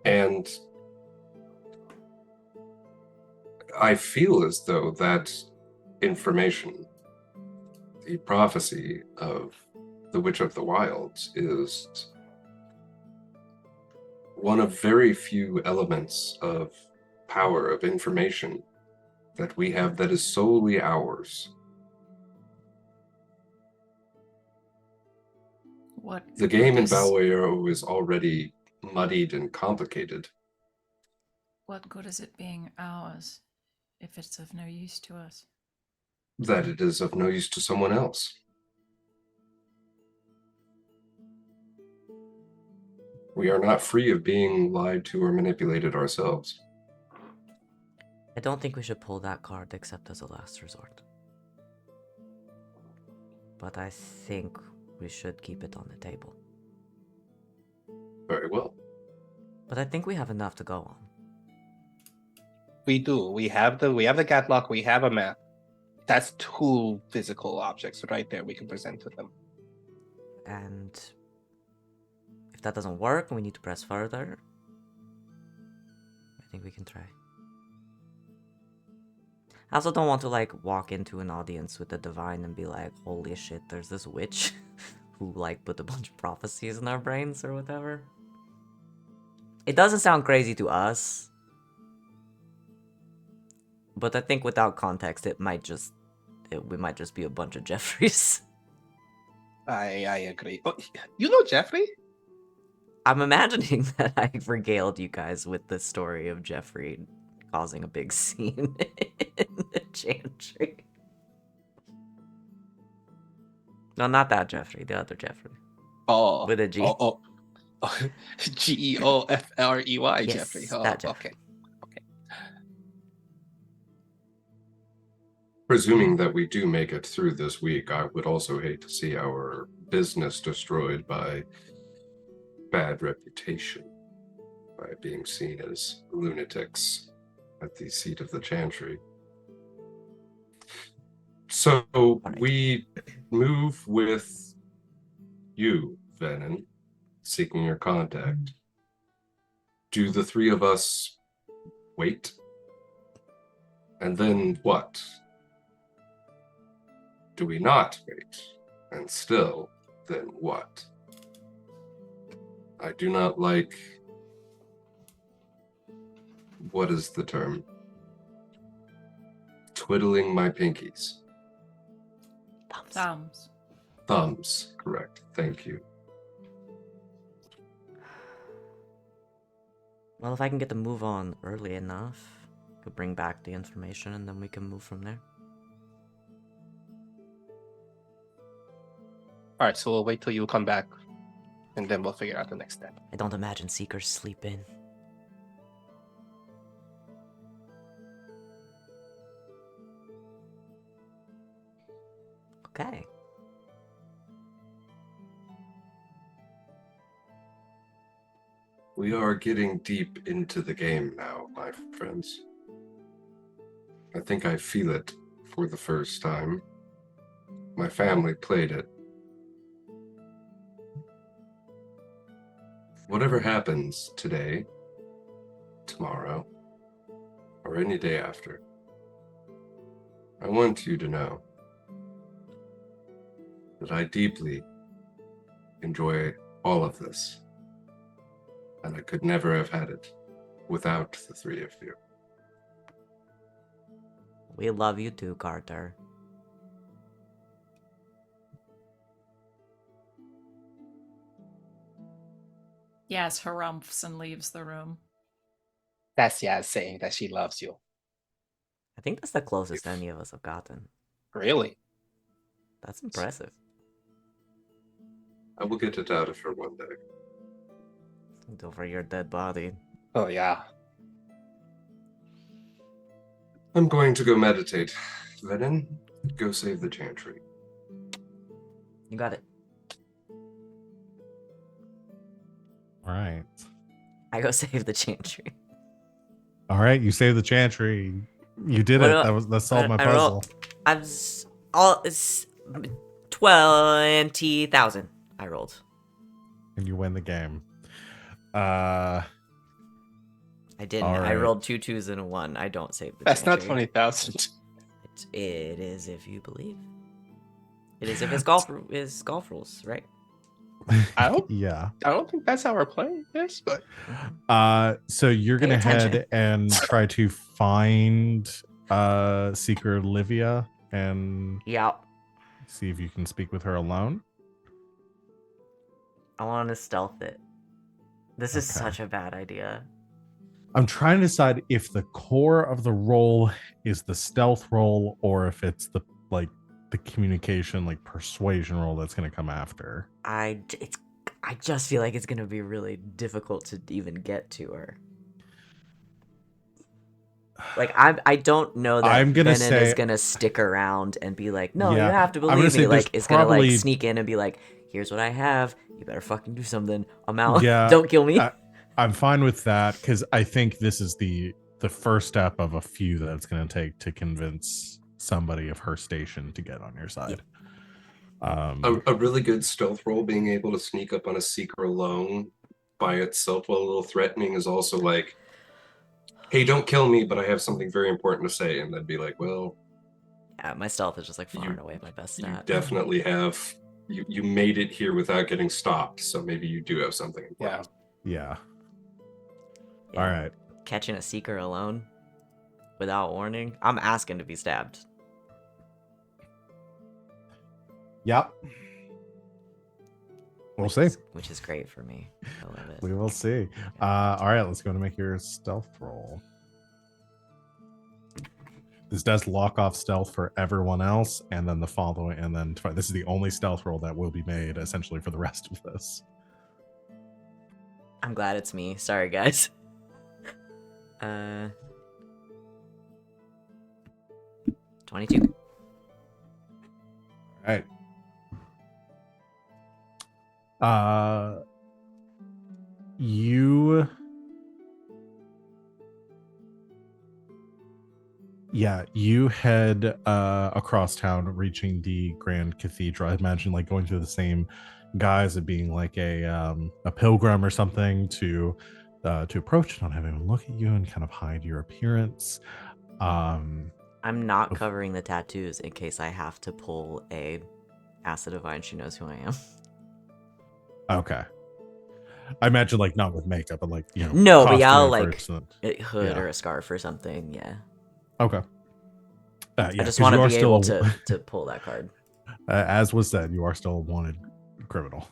And I feel as though that information, the prophecy of the Witch of the Wilds, is one of very few elements of power, of information that we have that is solely ours. What? The game in is- Valwayro is already muddied and complicated. What good is it being ours if it's of no use to us? That it is of no use to someone else. We are not free of being lied to or manipulated ourselves. I don't think we should pull that card except as a last resort. But I think we should keep it on the table. Very well. But I think we have enough to go on. We do. We have the catlock. We have a map. That's 2 physical objects right there we can present to them. And if that doesn't work and we need to press further, I think we can try. I also don't want to like walk into an audience with the divine and be like, holy shit, there's this witch who like put a bunch of prophecies in our brains or whatever. It doesn't sound crazy to us, but I think without context, we might just be a bunch of Jeffreys. I agree. Oh, you know Jeffrey? I'm imagining that I regaled you guys with the story of Jeffrey causing a big scene in the chantry. No, not that Jeffrey, the other Jeffrey. Oh, With a G. Oh, Geofrey, Yes, Jeffrey. Oh, that Jeffrey. Okay. Presuming that we do make it through this week, I would also hate to see our business destroyed by bad reputation, by being seen as lunatics at the seat of the chantry. So we move with you, Venehn, seeking your contact. Do the 3 of us wait? And then what? Do we not wait? And still, then what? I do not like... What is the term? Twiddling my pinkies. Thumbs. Thumbs, correct. Thank you. Well, if I can get the move on early enough, I could bring back the information and then we can move from there. All right, so we'll wait till you come back, and then we'll figure out the next step. I don't imagine Seekers sleep in. Okay. We are getting deep into the game now, my friends. I think I feel it for the first time. My family played it. Whatever happens today, tomorrow, or any day after, I want you to know that I deeply enjoy all of this, and I could never have had it without the 3 of you. We love you too, Carter. Yes, harumphs and leaves the room. That's Yaz saying that she loves you. I think that's the closest any of us have gotten. Really? That's impressive. I will get it out of her one day. Over your dead body. Oh, yeah. I'm going to go meditate. Venehn, go save the chantry. You got it. All right. I go save the chantry. All right. You saved the chantry. You did What it. do I- That solved my I puzzle. rolled. It's 20,000. I rolled. And you win the game. I didn't. All I right. rolled 2 2s and a 1. I don't save the That's not chantry. 20,000. It is if you believe. It is if it's golf rules, right? I don't Yeah. think that's how we're playing this, but So you're Pay gonna attention. head and try to find Seeker Livia and Yeah. see if you can speak with her alone. I want to stealth it. This is Okay. such a bad idea. I'm trying to decide if the core of the roll is the stealth roll or if it's the communication, like persuasion roll that's gonna come after. I just feel like it's gonna be really difficult to even get to her. Like I don't know that I'm gonna Venehn is say- gonna stick around and be like, no, Yeah, you have to I'm gonna believe say me. there's Like, it's gonna probably- like sneak in and be like, here's what I have. You better fucking do something. I'm out. Yeah, Don't kill me. I'm fine with that because I think this is the first step of a few that it's going to take to convince somebody of her station to get on your side. A really good stealth roll, being able to sneak up on a seeker alone by itself while a little threatening, is also like, hey, don't kill me, but I have something very important to say. And they'd be like, well, Yeah, my stealth is just like far You- and away my best you stat. definitely have, you made it here without getting stopped. So maybe you do have something important. Yeah. Yeah. All right. Catching a seeker alone without warning. I'm asking to be stabbed. Yep. We'll see. Which is great for me. I love it. We will see. All right, let's go to make your stealth roll. This does lock off stealth for everyone else, and then the following, and then this is the only stealth roll that will be made essentially for the rest of this. I'm glad it's me. Sorry, guys. 22. All right. You head across town, reaching the Grand Cathedral. I imagine like going through the same guise of being like a pilgrim or something to approach, not have anyone look at you and kind of hide your appearance. I'm not covering the tattoos in case I have to pull a acid divine. She knows who I am. Okay. I imagine like not with makeup, but like, you know. No, but yeah, I'll costume like first, a hood Yeah. or a scarf or something. Yeah. Okay. Yeah, I just 'cause want you to are be still able a- to pull that card. as was said, you are still a wanted criminal.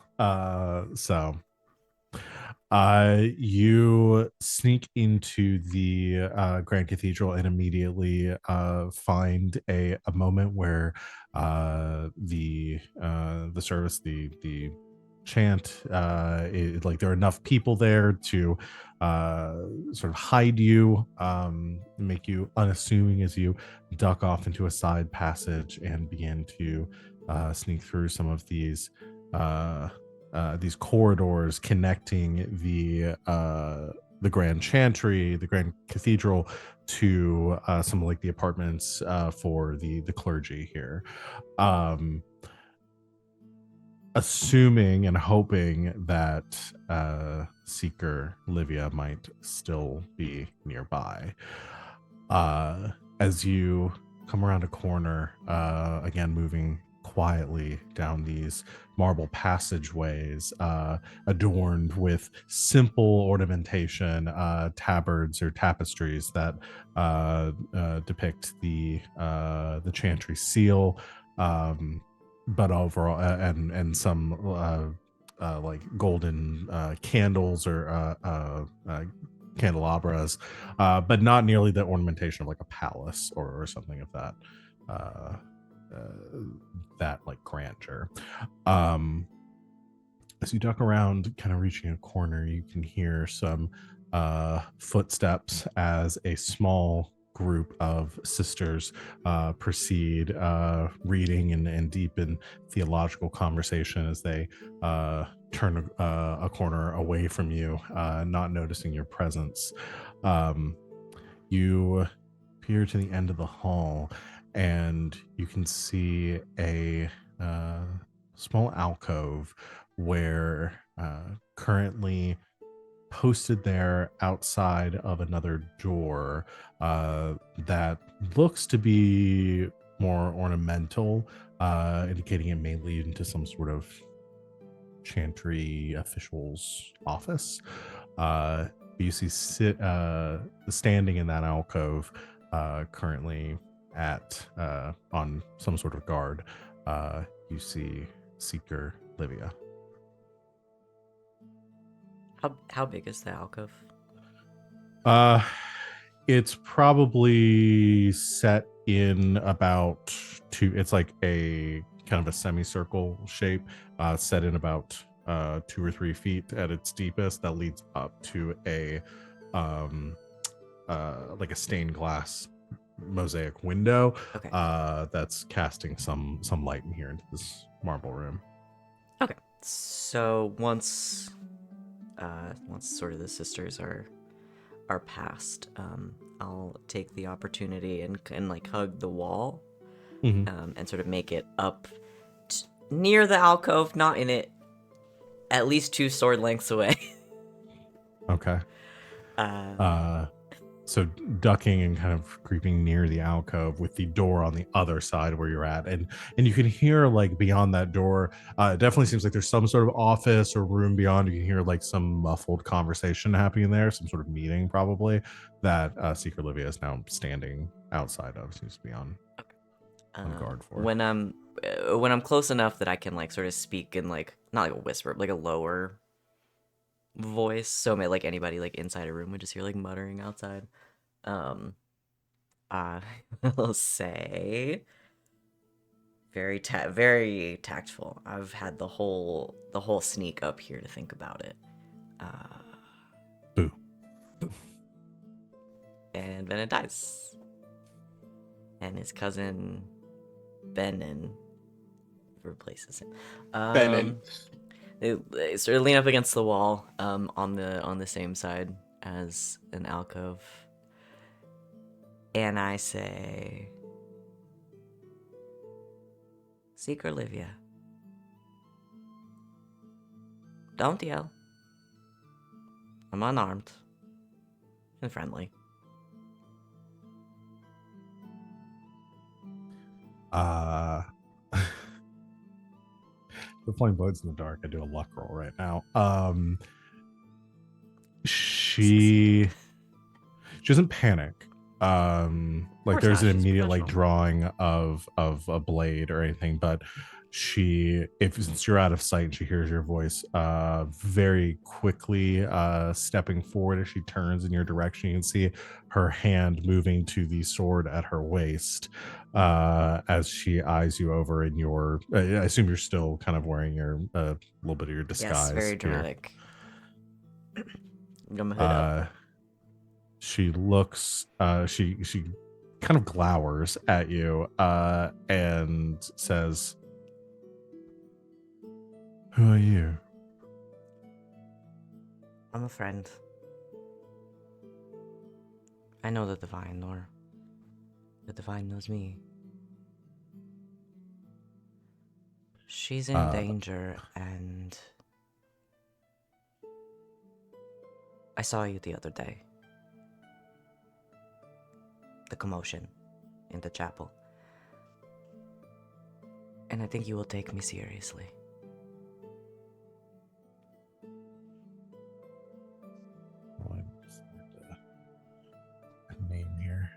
So you sneak into the Grand Cathedral and immediately find a moment where the service, the chant, like there are enough people there to sort of hide you, make you unassuming as you duck off into a side passage and begin to sneak through some of these corridors connecting the Grand Chantry, the Grand Cathedral, to some of like the apartments for the clergy here. Assuming and hoping that Seeker Livia might still be nearby. As you come around a corner, again moving quietly down these marble passageways, adorned with simple ornamentation, tabards or tapestries that depict the chantry seal, but overall, and some like golden candles or candelabras, but not nearly the ornamentation of like a palace or something of that uh, that like grandeur. As you duck around, kind of reaching a corner, you can hear some footsteps as a small group of sisters proceed reading and deep in theological conversation as they turn a corner away from you, not noticing your presence. You peer to the end of the hall, and you can see a small alcove where currently posted there outside of another door that looks to be more ornamental, indicating it may lead into some sort of chantry official's office. You see standing in that alcove currently at on some sort of guard. You see Seeker Livia. How big is the alcove? It's probably set in about it's like a kind of a semicircle shape, set in about 2 or 3 feet at its deepest. That leads up to a like a stained glass mosaic window. Okay. That's casting some light in here into this marble room. Okay. So once sort of the sisters are past, I'll take the opportunity and like hug the wall, and sort of make it up near the alcove, not in it, at least 2 sword lengths away. Okay. So ducking and kind of creeping near the alcove with the door on the other side where you're at, and you can hear like beyond that door, it definitely seems like there's some sort of office or room beyond. You can hear like some muffled conversation happening there, some sort of meeting probably that Seeker Livia is now standing outside of, seems to be on guard for. When I'm close enough that I can like sort of speak in like not like a whisper, but like a lower voice, so like anybody like inside a room would just hear like muttering outside. I will say very tactful. I've had the whole sneak up here to think about it. Boo. And Venehn dies, and his cousin Venehn replaces him. Venehn. They sort of lean up against the wall, on the same side as an alcove, and I say, "Seeker Livia, don't yell. I'm unarmed and friendly." We're playing Blades in the Dark. I do a luck roll right now. She doesn't panic. Like there's an immediate like drawing of a blade or anything, but since you're out of sight and she hears your voice, very quickly stepping forward as she turns in your direction, you can see her hand moving to the sword at her waist, as she eyes you over in your I assume you're still kind of wearing your little bit of your disguise. Yes, very here. dramatic. I'm gonna hood up. She looks she kind of glowers at you and says, "Who are you?" I'm a friend. I know the Divine, or the Divine knows me. She's in danger, and I saw you the other day. The commotion in the chapel. And I think you will take me seriously. Well, I just need a name here.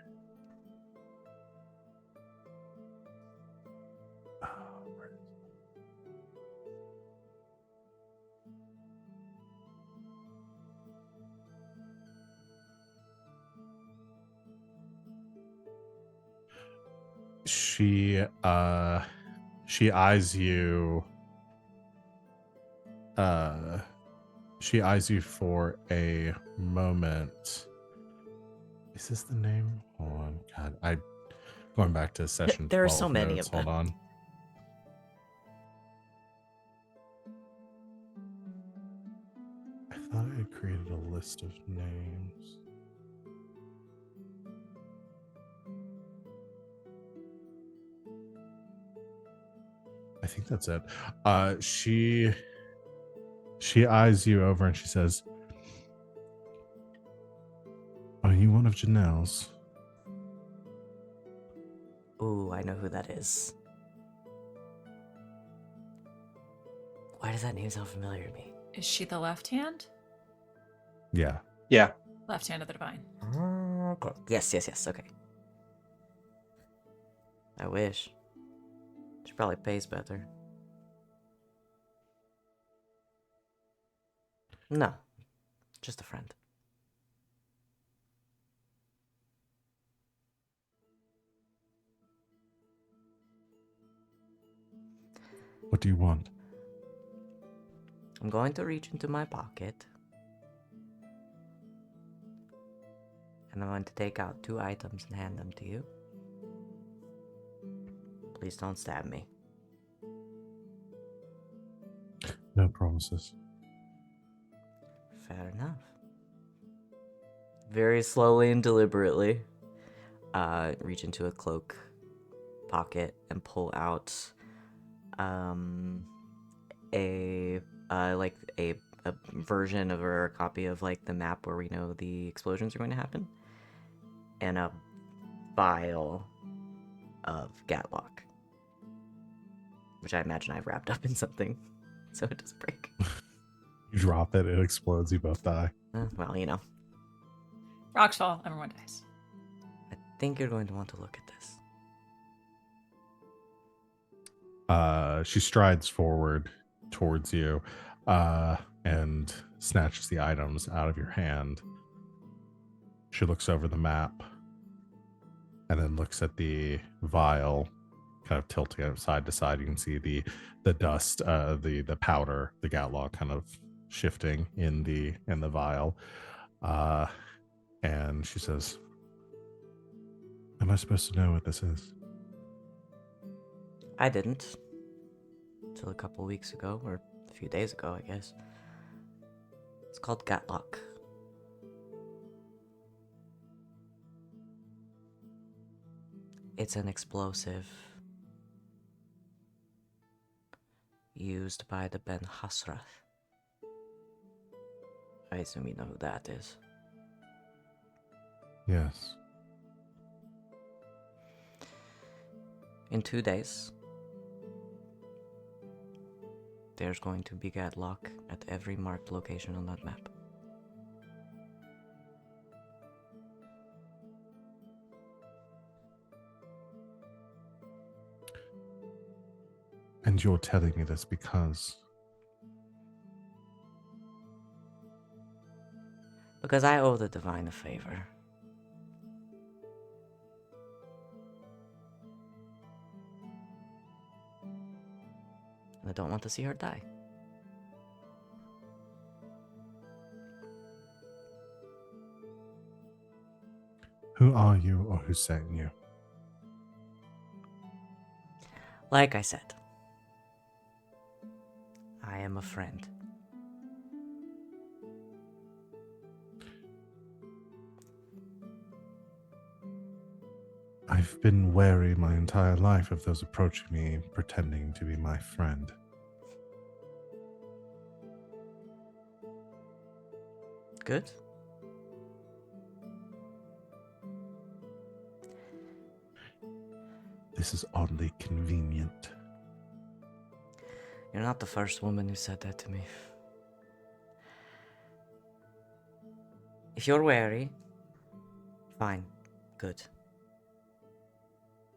she eyes you. She eyes you for a moment. Is this the name? Hold on, God, I'm going back to session 12 There are so many notes. of them. Hold on. I thought I had created a list of names. I think that's it. She eyes you over and she says, "Are you one of Janelle's?" Ooh, I know who that is. Why does that name sound familiar to me? Is she the left hand? Yeah. Yeah. Left hand of the divine. Okay. Yes. Okay. I wish. She probably pays better. No, just a friend. What do you want? I'm going to reach into my pocket. And I'm going to take out 2 items and hand them to you. Please don't stab me. No promises. Fair enough. Very slowly and deliberately, reach into a cloak pocket and pull out a version of or a copy of like the map where we know the explosions are going to happen, and a vial of Gatlock, which I imagine I've wrapped up in something so it doesn't break. You drop it, it explodes, you both die. Well, you know. Rocks fall, everyone dies. I think you're going to want to look at this. She strides forward towards you and snatches the items out of your hand. She looks over the map and then looks at the vial, kind of tilting it side to side. You can see the dust, the powder, the Gatlock kind of shifting in the vial. And she says, "Am I supposed to know what this is?" I didn't. Until a couple weeks ago, or a few days ago, I guess. It's called Gatlock. It's an explosive used by the Ben Hasrath. I assume you know who that is. Yes. In 2 days, there's going to be Gatlock at every marked location on that map. And you're telling me this because... Because I owe the Divine a favor. And I don't want to see her die. Who are you, or who sent you? Like I said, I am a friend. I've been wary my entire life of those approaching me pretending to be my friend. Good? This is oddly convenient. You're not the first woman who said that to me. If you're wary, fine, good.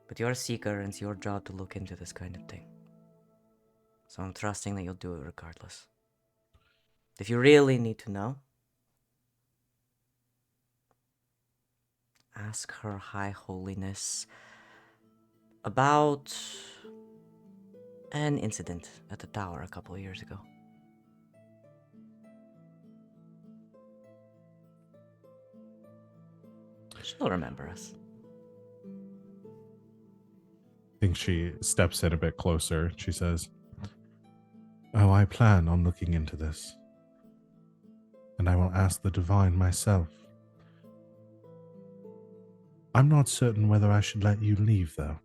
But you're a seeker and it's your job to look into this kind of thing. So I'm trusting that you'll do it regardless. If you really need to know, ask Her High Holiness About an incident at the tower a couple of years ago. She'll remember us. I think she steps in a bit closer. She says, "Oh, I plan on looking into this. And I will ask the divine myself. I'm not certain whether I should let you leave, though."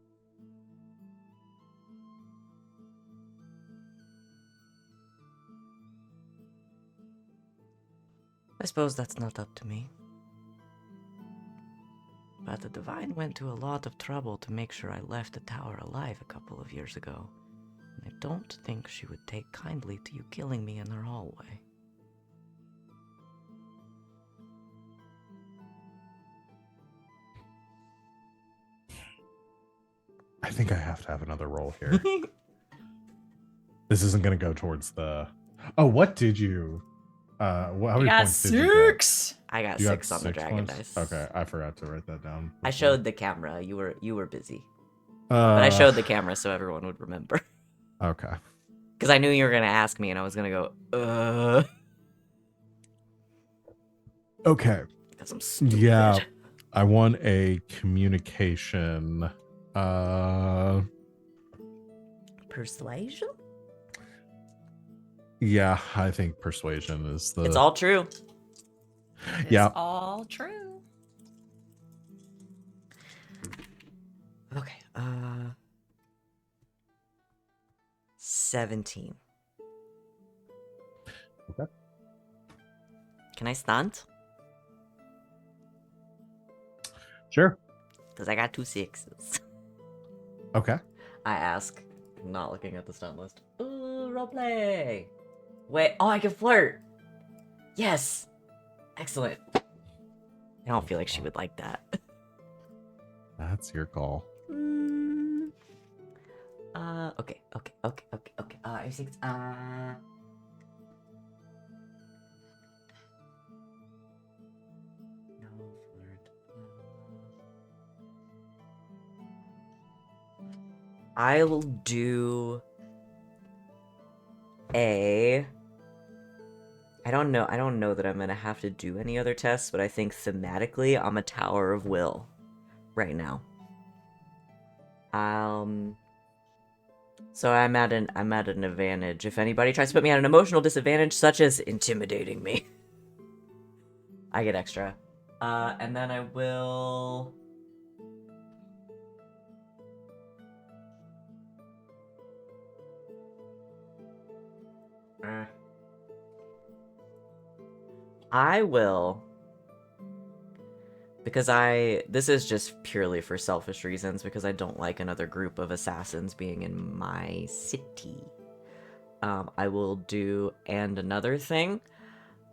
I suppose that's not up to me. But the divine went to a lot of trouble to make sure I left the tower alive a couple of years ago. And I don't think she would take kindly to you killing me in her hallway. I think I have to have another roll here. This isn't going to go towards the... Oh, what did you... how many got points did you get? 6. I got You got 6 on the 6 dragon points? dice. Okay, I forgot to write that down. I showed the camera. You were busy. But But I showed the camera so everyone would remember. Okay. Because I knew you were going to ask me and I was going to go, Okay. Because I'm stupid. Yeah. I want a communication. Persuasion? Yeah, I think persuasion is the... It's all true. It's Yeah. all true. Okay, 17. Okay. Can I stunt? Sure. Because I got 2 6s. Okay. I ask, not looking at the stunt list. Ooh, roleplay! Wait, oh, I can flirt! Yes! Excellent. I don't feel like she would like that. That's your call. Okay. I6, no flirt. I'll do a... I don't know that I'm gonna have to do any other tests, but I think thematically I'm a Tower of Will right now. So I'm at an advantage. If anybody tries to put me at an emotional disadvantage, such as intimidating me, I get extra. And then I will... I will... Because this is just purely for selfish reasons, because I don't like another group of assassins being in my city. I will do and another thing,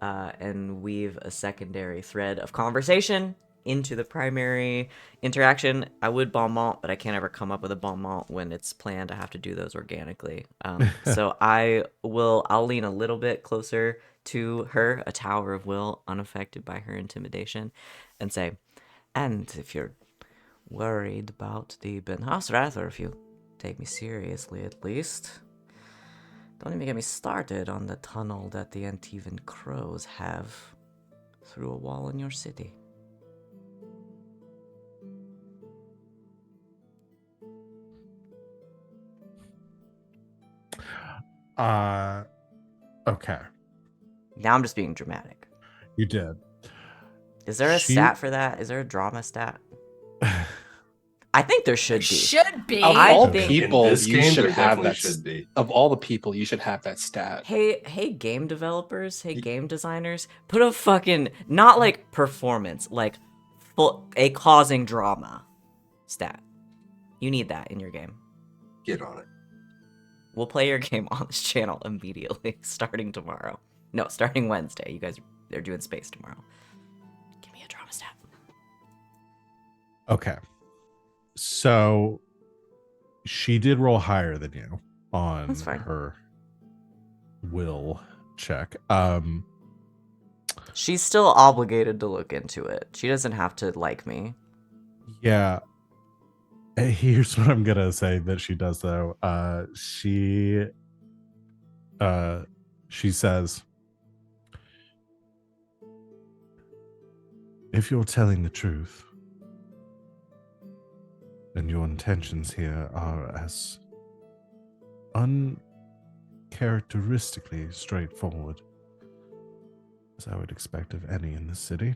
and weave a secondary thread of conversation into the primary interaction. I would bon mot, but I can't ever come up with a bon mot when it's planned. I have to do those organically. So I'll lean a little bit closer to her, a Tower of Will, unaffected by her intimidation, and say, and if you're worried about the Ben Hasrat, or if you take me seriously at least, don't even get me started on the tunnel that the Antivan crows have through a wall in your city. Okay. Now I'm just being dramatic. You did. Is there a stat for that? Is there a drama stat? I think there should be. Should be. Of I all think- people, In this you game, should there have definitely that. should be. Of all the people, you should have that stat. Hey, game developers, hey, game designers, put a fucking, not like performance, like a causing drama stat. You need that in your game. Get on it. We'll play your game on this channel immediately, starting tomorrow. No, starting Wednesday. You guys, they're doing space tomorrow. Give me a drama stat. Okay. So she did roll higher than you on That's fine. her will check. She's still obligated to look into it. She doesn't have to like me. Yeah. Here's what I'm gonna say that she does though. She says, if you're telling the truth, and your intentions here are as uncharacteristically straightforward as I would expect of any in this city,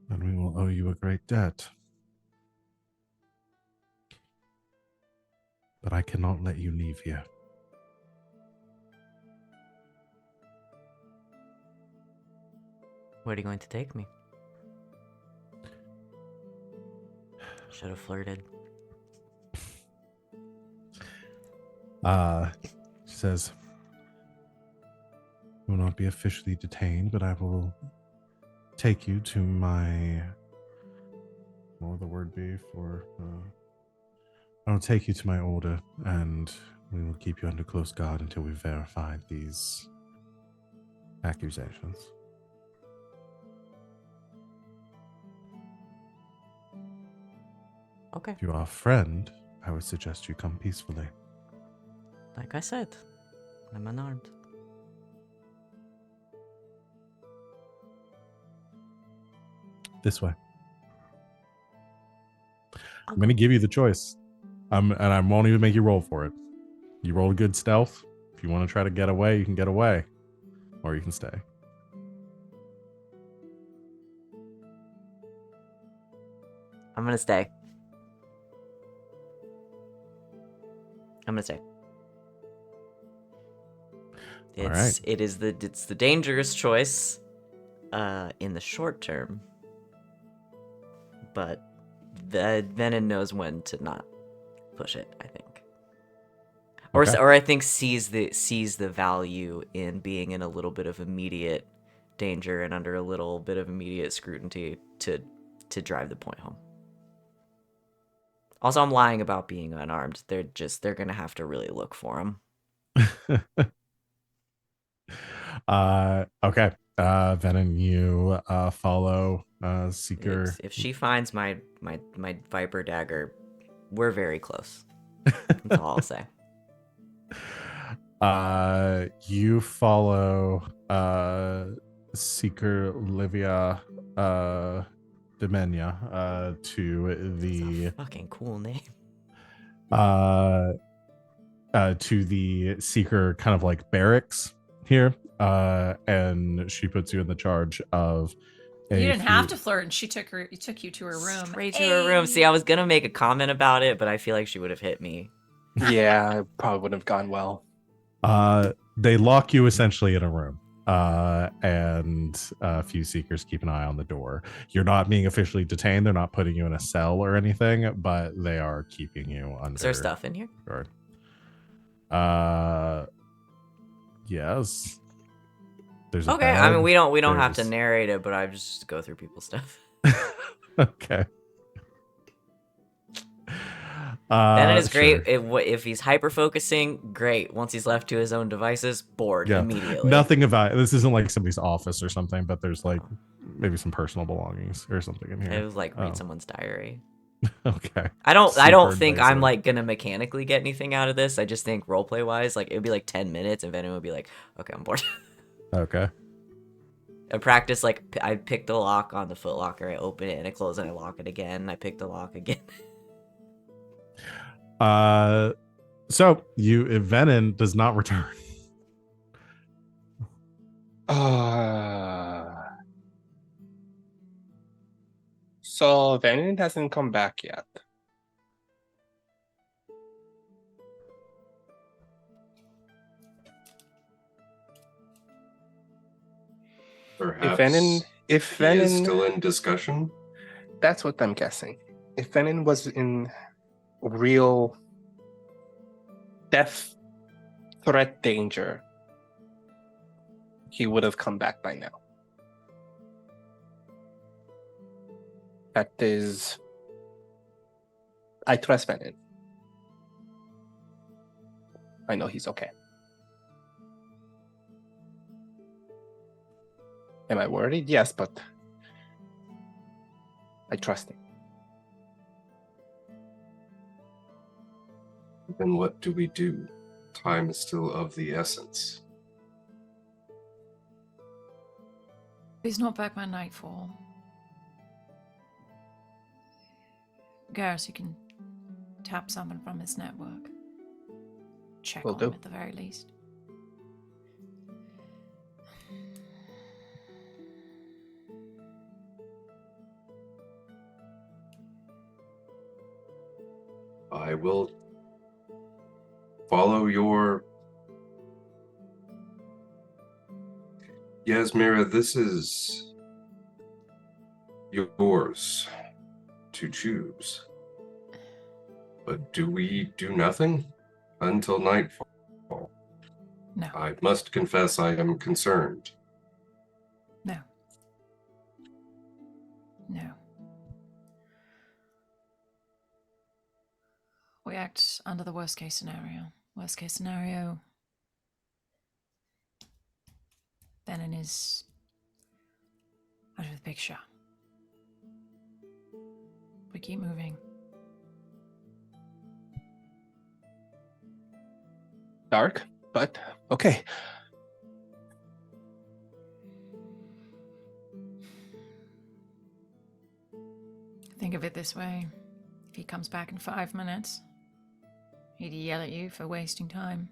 then we will owe you a great debt. But I cannot let you leave here. Where are you going to take me? Should have flirted. She says, you will not be officially detained, but I will take you to my... What would the word be for... I will take you to my order, and we will keep you under close guard until we've verified these accusations. Okay. If you are a friend, I would suggest you come peacefully. Like I said, I'm unarmed. This way. I'm going to give you the choice. And I won't even make you roll for it. You roll good stealth. If you want to try to get away, you can get away. Or you can stay. I'm gonna stay. I'm gonna stay. right. It's the dangerous choice in the short term. But Venehn knows when to not push it, I think. Okay. Or I think sees the value in being in a little bit of immediate danger and under a little bit of immediate scrutiny to drive the point home. Also, I'm lying about being unarmed. They're gonna have to really look for him. Okay. Venehn, you follow Seeker. If she finds my viper dagger, we're very close. That's all I'll say. You follow Seeker Livia Demenya to the That's a fucking cool name. To the Seeker kind of like barracks here, and she puts you in the charge of. You didn't have to flirt, and she took you to her room. Straight to her room. See, I was gonna make a comment about it, but I feel like she would have hit me. Yeah, it probably wouldn't have gone well. They lock you essentially in a room, and a few Seekers keep an eye on the door. You're not being officially detained. They're not putting you in a cell or anything, but they are keeping you under. Is there stuff in here? Guard. Yes. There's a Okay. bed. I mean, we don't have to narrate it, but I just go through people's stuff. Okay. Then it is great sure. if he's hyper focusing. Great. Once he's left to his own devices, bored immediately. Nothing about this isn't like somebody's office or something, but there's like maybe some personal belongings or something in here. It was like read someone's diary. Okay. I don't think invasive. I'm like gonna mechanically get anything out of this. I just think roleplay wise, like it'd be like 10 minutes, and Venehn would be like, okay, I'm bored. Okay. I practice like I pick the lock on the footlocker, I open it and I close it, and I lock it again. I pick the lock again. So Venehn does not return. So Venehn hasn't come back yet. Perhaps If he is Venehn, still in discussion. that's what I'm guessing. If Venehn was in real death threat danger, he would have come back by now. That is, I trust Venehn. I know he's okay. Am I worried? Yes, but I trust him. Then what do we do? Time is still of the essence. He's not back by nightfall. Garas, you can tap someone from his network. Check Will on him do. at the very least. I will follow your... Yasmera, this is yours to choose. But do we do nothing until nightfall? No. I must confess I am concerned. No. No. We act under the worst case scenario. Worst case scenario, Venehn is out of the picture. We keep moving. Dark, but okay. Think of it this way. If he comes back in 5 minutes, he'd yell at you for wasting time.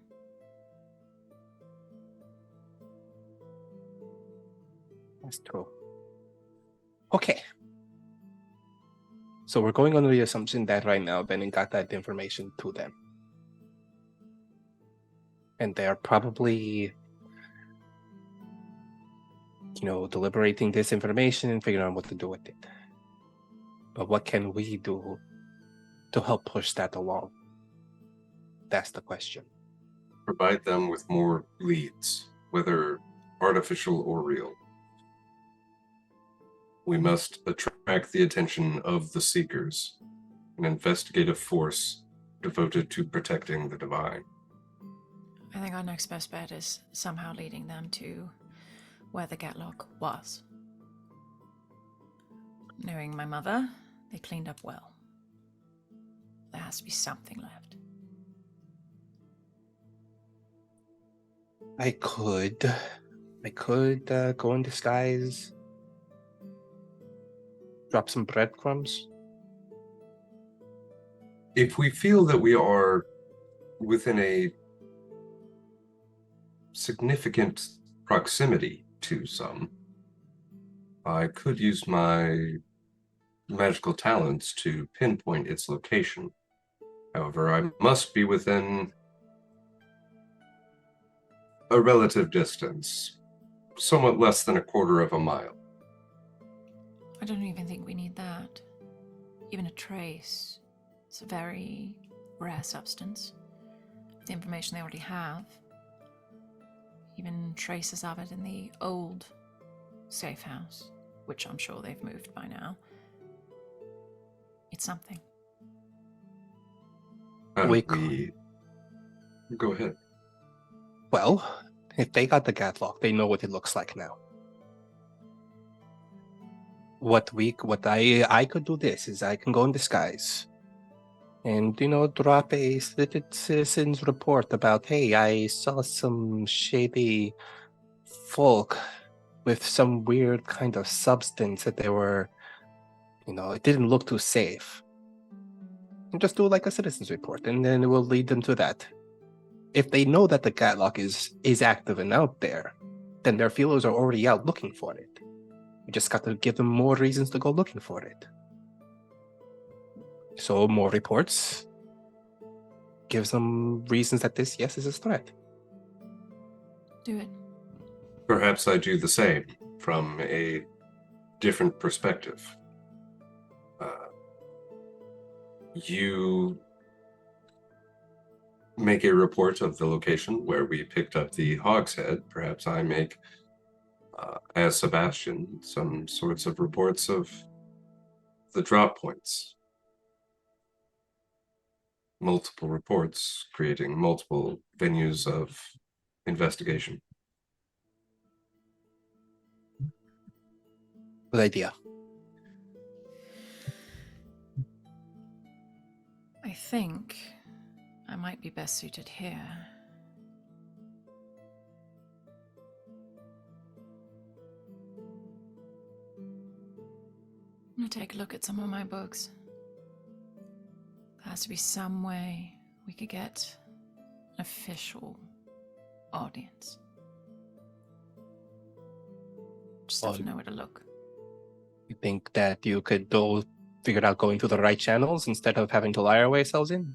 That's true. Okay. So we're going under the assumption that right now Venehn got that information to them. And they're probably, deliberating this information and figuring out what to do with it. But what can we do to help push that along? That's the question. Provide them with more leads, whether artificial or real. We must attract the attention of the Seekers, an investigative force devoted to protecting the divine. I think our next best bet is somehow leading them to where the Gatlock was. Knowing my mother, they cleaned up well. There has to be something left. I could go in disguise, drop some breadcrumbs. If we feel that we are within a significant proximity to some, I could use my magical talents to pinpoint its location. However, I must be within a relative distance, somewhat less than a quarter of a mile. I don't even think we need that. Even a trace. It's a very rare substance. The information they already have. Even traces of it in the old safe house, which I'm sure they've moved by now. It's something. How do We we... Go ahead. Well, if they got the Gatlock, they know what it looks like now. What I could do this is I can go in disguise and drop a slitted citizen's report about, hey, I saw some shady folk with some weird kind of substance that they were, it didn't look too safe. And just do like a citizen's report, and then it will lead them to that. If they know that the Gatlock is active and out there, then their feelers are already out looking for it. We just got to give them more reasons to go looking for it. So more reports gives them reasons that this is a threat. Do it. Perhaps I do the same from a different perspective. You make a report of the location where we picked up the hogshead. Perhaps I make, as Sebastian, some sorts of reports of the drop points. Multiple reports, creating multiple venues of investigation. Good idea. I think I might be best suited here. I'm gonna take a look at some of my books. There has to be some way we could get an official audience. Just have to know where to look. You think that you could figure out going through the right channels instead of having to lie our ourselves in?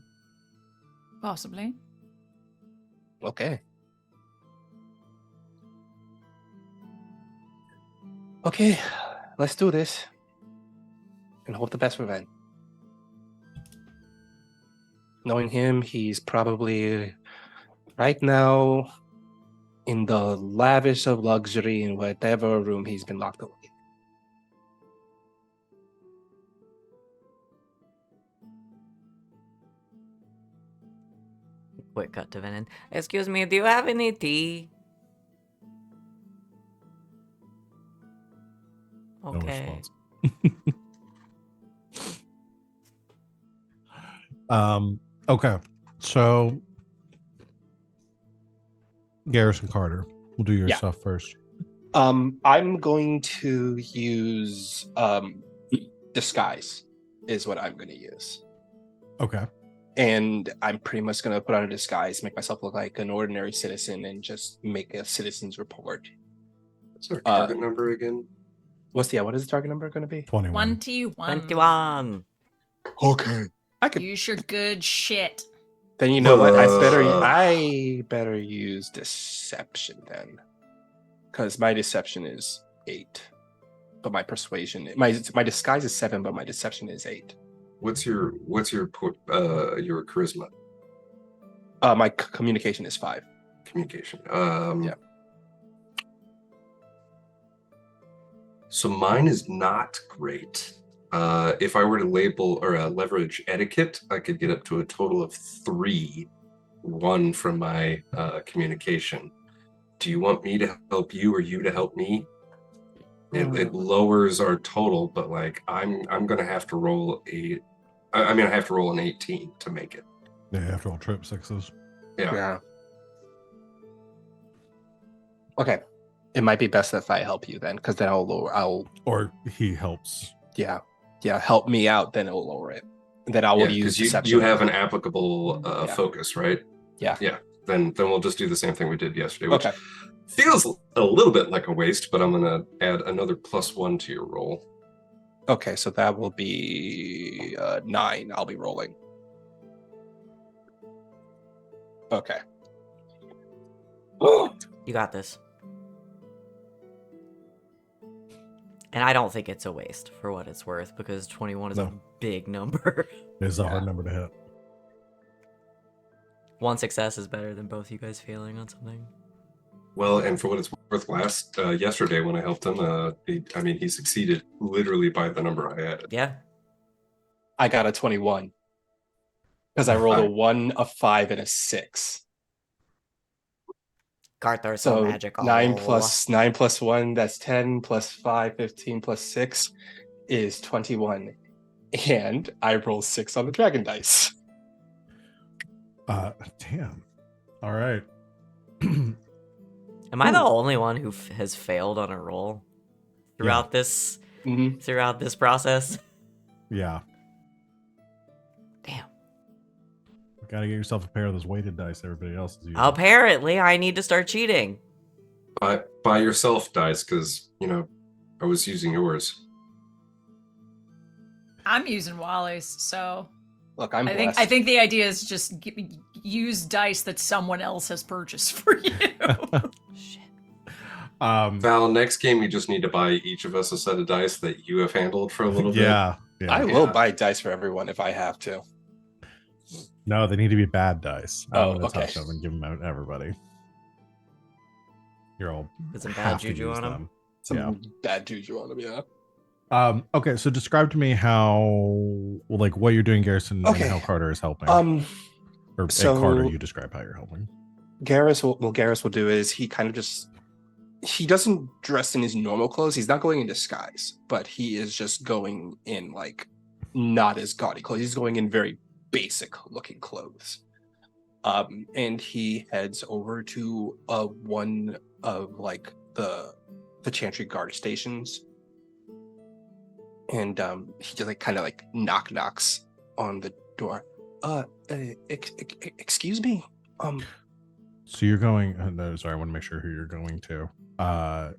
Possibly. Okay. Okay, let's do this. And hope the best for Venn. Knowing him, he's probably right now in the lavish of luxury in whatever room he's been locked away. Quick cut to Venehn. Excuse me, do you have any tea? No Okay. response. Okay. So Garrison Carter, we'll do your Yeah. stuff first. I'm going to use disguise is what I'm going to use. Okay. And I'm pretty much going to put on a disguise, make myself look like an ordinary citizen, and just make a citizen's report. What's our target number again? What is the target number going to be? 21. 21. Okay. I could. Use your good shit. Then you know what? I better use deception then, because my deception is 8, but my persuasion, my disguise is 7, but my deception is 8. What's your charisma? My communication is 5. Communication. Yeah. So mine is not great. If I were to label or leverage etiquette, I could get up to a total of 3, 1 from my communication. Do you want me to help you or you to help me? It lowers our total, but like I'm gonna have to roll I have to roll an 18 to make it. Yeah, you have to roll trip 6s. Yeah. Okay. It might be best if I help you then, because then Or he helps. Yeah, help me out, then it'll lower it. And then I will use deception. You have an applicable focus, right? Yeah. Yeah. Then we'll just do the same thing we did yesterday, which Okay. feels a little bit like a waste, but I'm gonna add another +1 to your roll. Okay, so that will be 9. I'll be rolling. Okay. You got this. And I don't think it's a waste for what it's worth, because 21 is a big number. It's a hard number to hit. 1 success is better than both you guys failing on something. Well, and for what it's worth, yesterday when I helped him, he succeeded literally by the number I added. Yeah. I got a 21 because I rolled a 1, a 5, and a 6. Carthur's So magical. 9 plus 1, that's 10, plus 5, 15, plus 6 is 21. And I roll 6 on the dragon dice. Damn. All right. Am I the only one who has failed on a roll throughout this process? Yeah. Damn. You gotta get yourself a pair of those weighted dice everybody else is using. Apparently, I need to start cheating. Buy yourself dice, because I was using yours. I'm using Wally's, so Look, I'm I blessed. think the idea is just use dice that someone else has purchased for you. Shit. Val, next game you just need to buy each of us a set of dice that you have handled for a little bit. Yeah. I will buy dice for everyone if I have to. No, they need to be bad dice. I'm gonna okay. touch them and give them out to everybody. You're all Put some have bad to juju use on them. them. Some bad juju on them, yeah. Okay, so describe to me how, what you're doing, Garrison, Okay. and how Carter is helping. Or so- Carter, you describe how you're helping. Garas will do is he kind of he doesn't dress in his normal clothes. He's not going in disguise, but he is just going in not as gaudy clothes. He's going in very basic looking clothes. And he heads over to one of like the Chantry guard stations, and he just like kind of like knocks on the door. Excuse me. So you're going. No, sorry, I want to make sure who you're going to.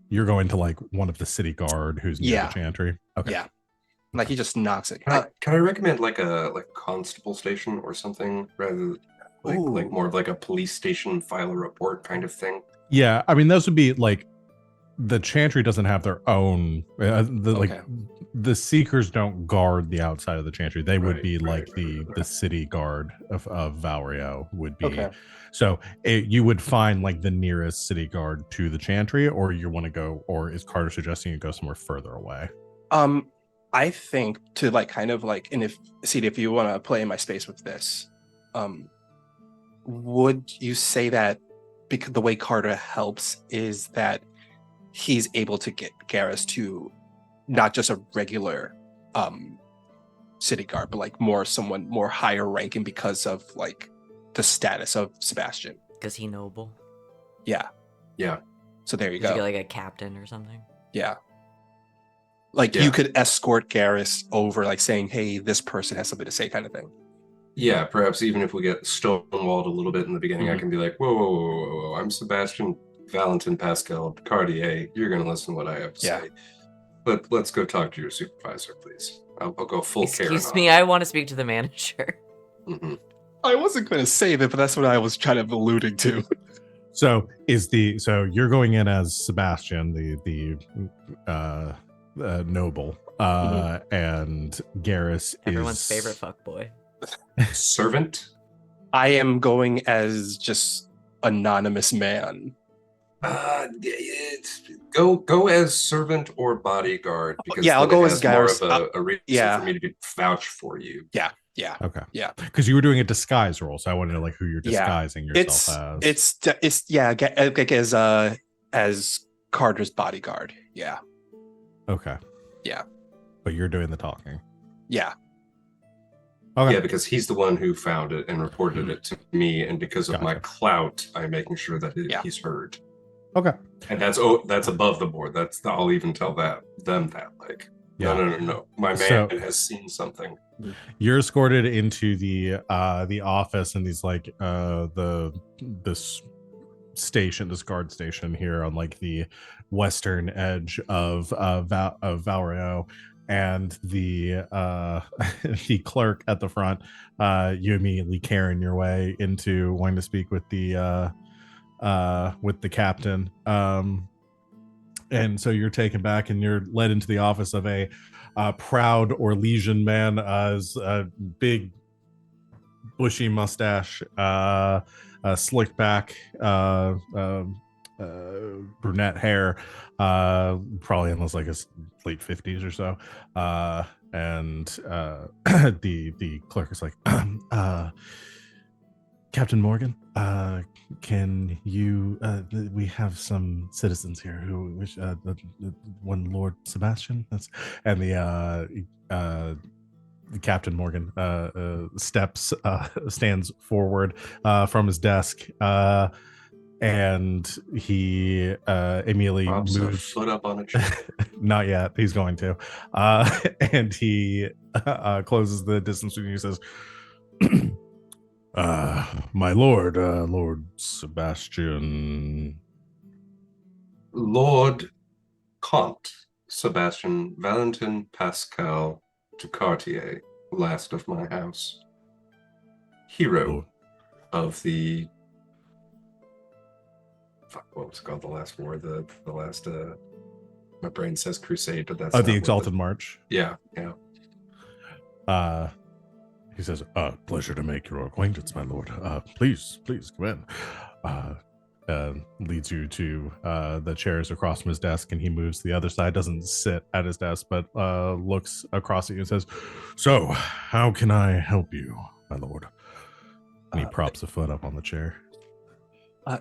You're going to like one of the city guard who's near the chantry. Okay. Yeah. Like he just knocks it. Can I recommend like a constable station or something rather like more of like a police station, file a report kind of thing? Yeah, I mean those would be like the chantry doesn't have their own. The seekers don't guard the outside of the chantry. They would be like the city guard of Valrio would be. Okay. So you would find like the nearest city guard to the chantry, or you want to go, or is Carter suggesting you go somewhere further away? I think to like kind of like, and if you want to play in my space with this, would you say that because the way Carter helps is that he's able to get Garas to not just a regular city guard, but like someone more higher ranking because of like the status of Sebastian. Because he noble. Yeah. So there you go. Get like a captain or something. Yeah. Like you could escort Garas over, like saying, "Hey, this person has something to say," kind of thing. Yeah, perhaps even if we get stonewalled a little bit in the beginning, I can be like, whoa, I'm Sebastian Valentin Pascal Cartier. You're going to listen to what I have to say. Let's go talk to your supervisor, please. I'll go full Excuse me, I want to speak to the manager. I wasn't going to save it, but that's what I was kind of alluding to. So you're going in as Sebastian, the noble, and Garas everyone's favorite fuckboy. Servant? I am going as just anonymous man. Go as servant or bodyguard, because I'll go as Garas. More of a reason for me to vouch for you. Yeah. Okay. Yeah. Because you were doing a disguise role, so I wanted to know like who you're disguising yourself as. It's like as Carter's bodyguard. Yeah. Okay. Yeah. But you're doing the talking. Yeah. Okay. Yeah, because he's the one who found it and reported it to me, and because of my clout, I'm making sure that he's heard. Okay. And that's above the board. I'll even tell them that like no. My man has seen something. You're escorted into the office, and these like this guard station here on like the western edge of Valrio, and the the clerk at the front. You immediately carrying your way into wanting to speak with the captain. And so you're taken back and you're led into the office of a proud Orlesian man, as a big bushy mustache, slicked back, brunette hair, probably in like his late 50s or so. And the clerk is like, Captain Morgan, can you we have some citizens here who wish one Lord Sebastian, and the Captain Morgan stands forward from his desk, and he immediately Props moves a foot up on a chair. Not yet, he's going to, and he closes the distance between you. He says, my lord, Lord Sebastian. Lord Comte Sebastian Valentin Pascal de Cartier, last of my house. Hero of the... what was it called? The last war? The last... my brain says crusade, but that's... the Exalted March. Yeah. He says, pleasure to make your acquaintance, my lord. Please come in. Leads you to the chairs across from his desk, and he moves to the other side, doesn't sit at his desk, but looks across at you and says, so, how can I help you, my lord? And he props a foot up on the chair.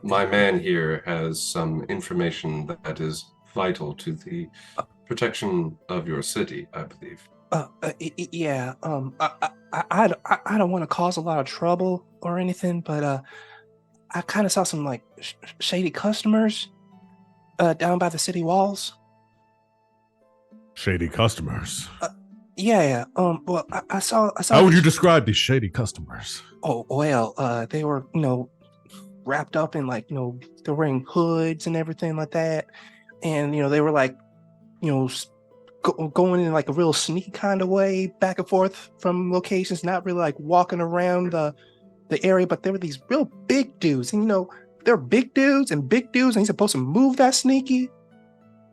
My man here has some information that is vital to the protection of your city, I believe. I don't want to cause a lot of trouble or anything, but I kind of saw some like shady customers down by the city walls. Shady customers. Yeah. Well, I saw. How would you these- describe these shady customers? Oh well. They were wrapped up in like they're wearing hoods and everything like that, and they were like going in like a real sneaky kind of way back and forth from locations, not really like walking around the area, but there were these real big dudes, and they're big dudes, and he's supposed to move that sneaky.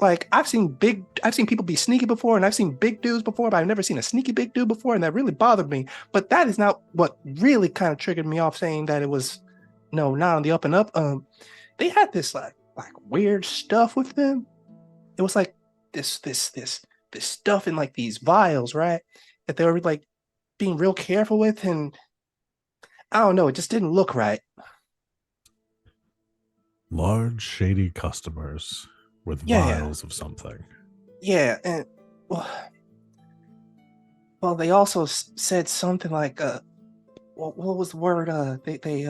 Like I've seen people be sneaky before, and I've seen big dudes before, but I've never seen a sneaky big dude before, and that really bothered me. But that is not what really kind of triggered me off, saying that it was not on the up and up. They had this like weird stuff with them. It was like this stuff in like these vials, right? That they were like being real careful with, and I don't know, it just didn't look right. Large, shady customers with Yeah. vials of something. Yeah, and well, they also said something like what was the word? They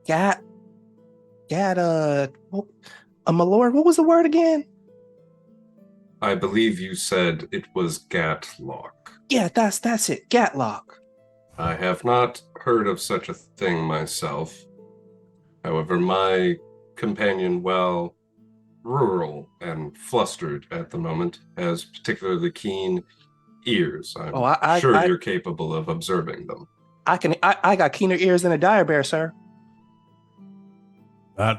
gat my lord, what was the word again? I believe you said it was Gatlock. Yeah, that's it, Gatlock. I have not heard of such a thing myself. However, my companion, while rural and flustered at the moment, has particularly keen ears. I'm sure you're capable of observing them. I got keener ears than a dire bear, sir.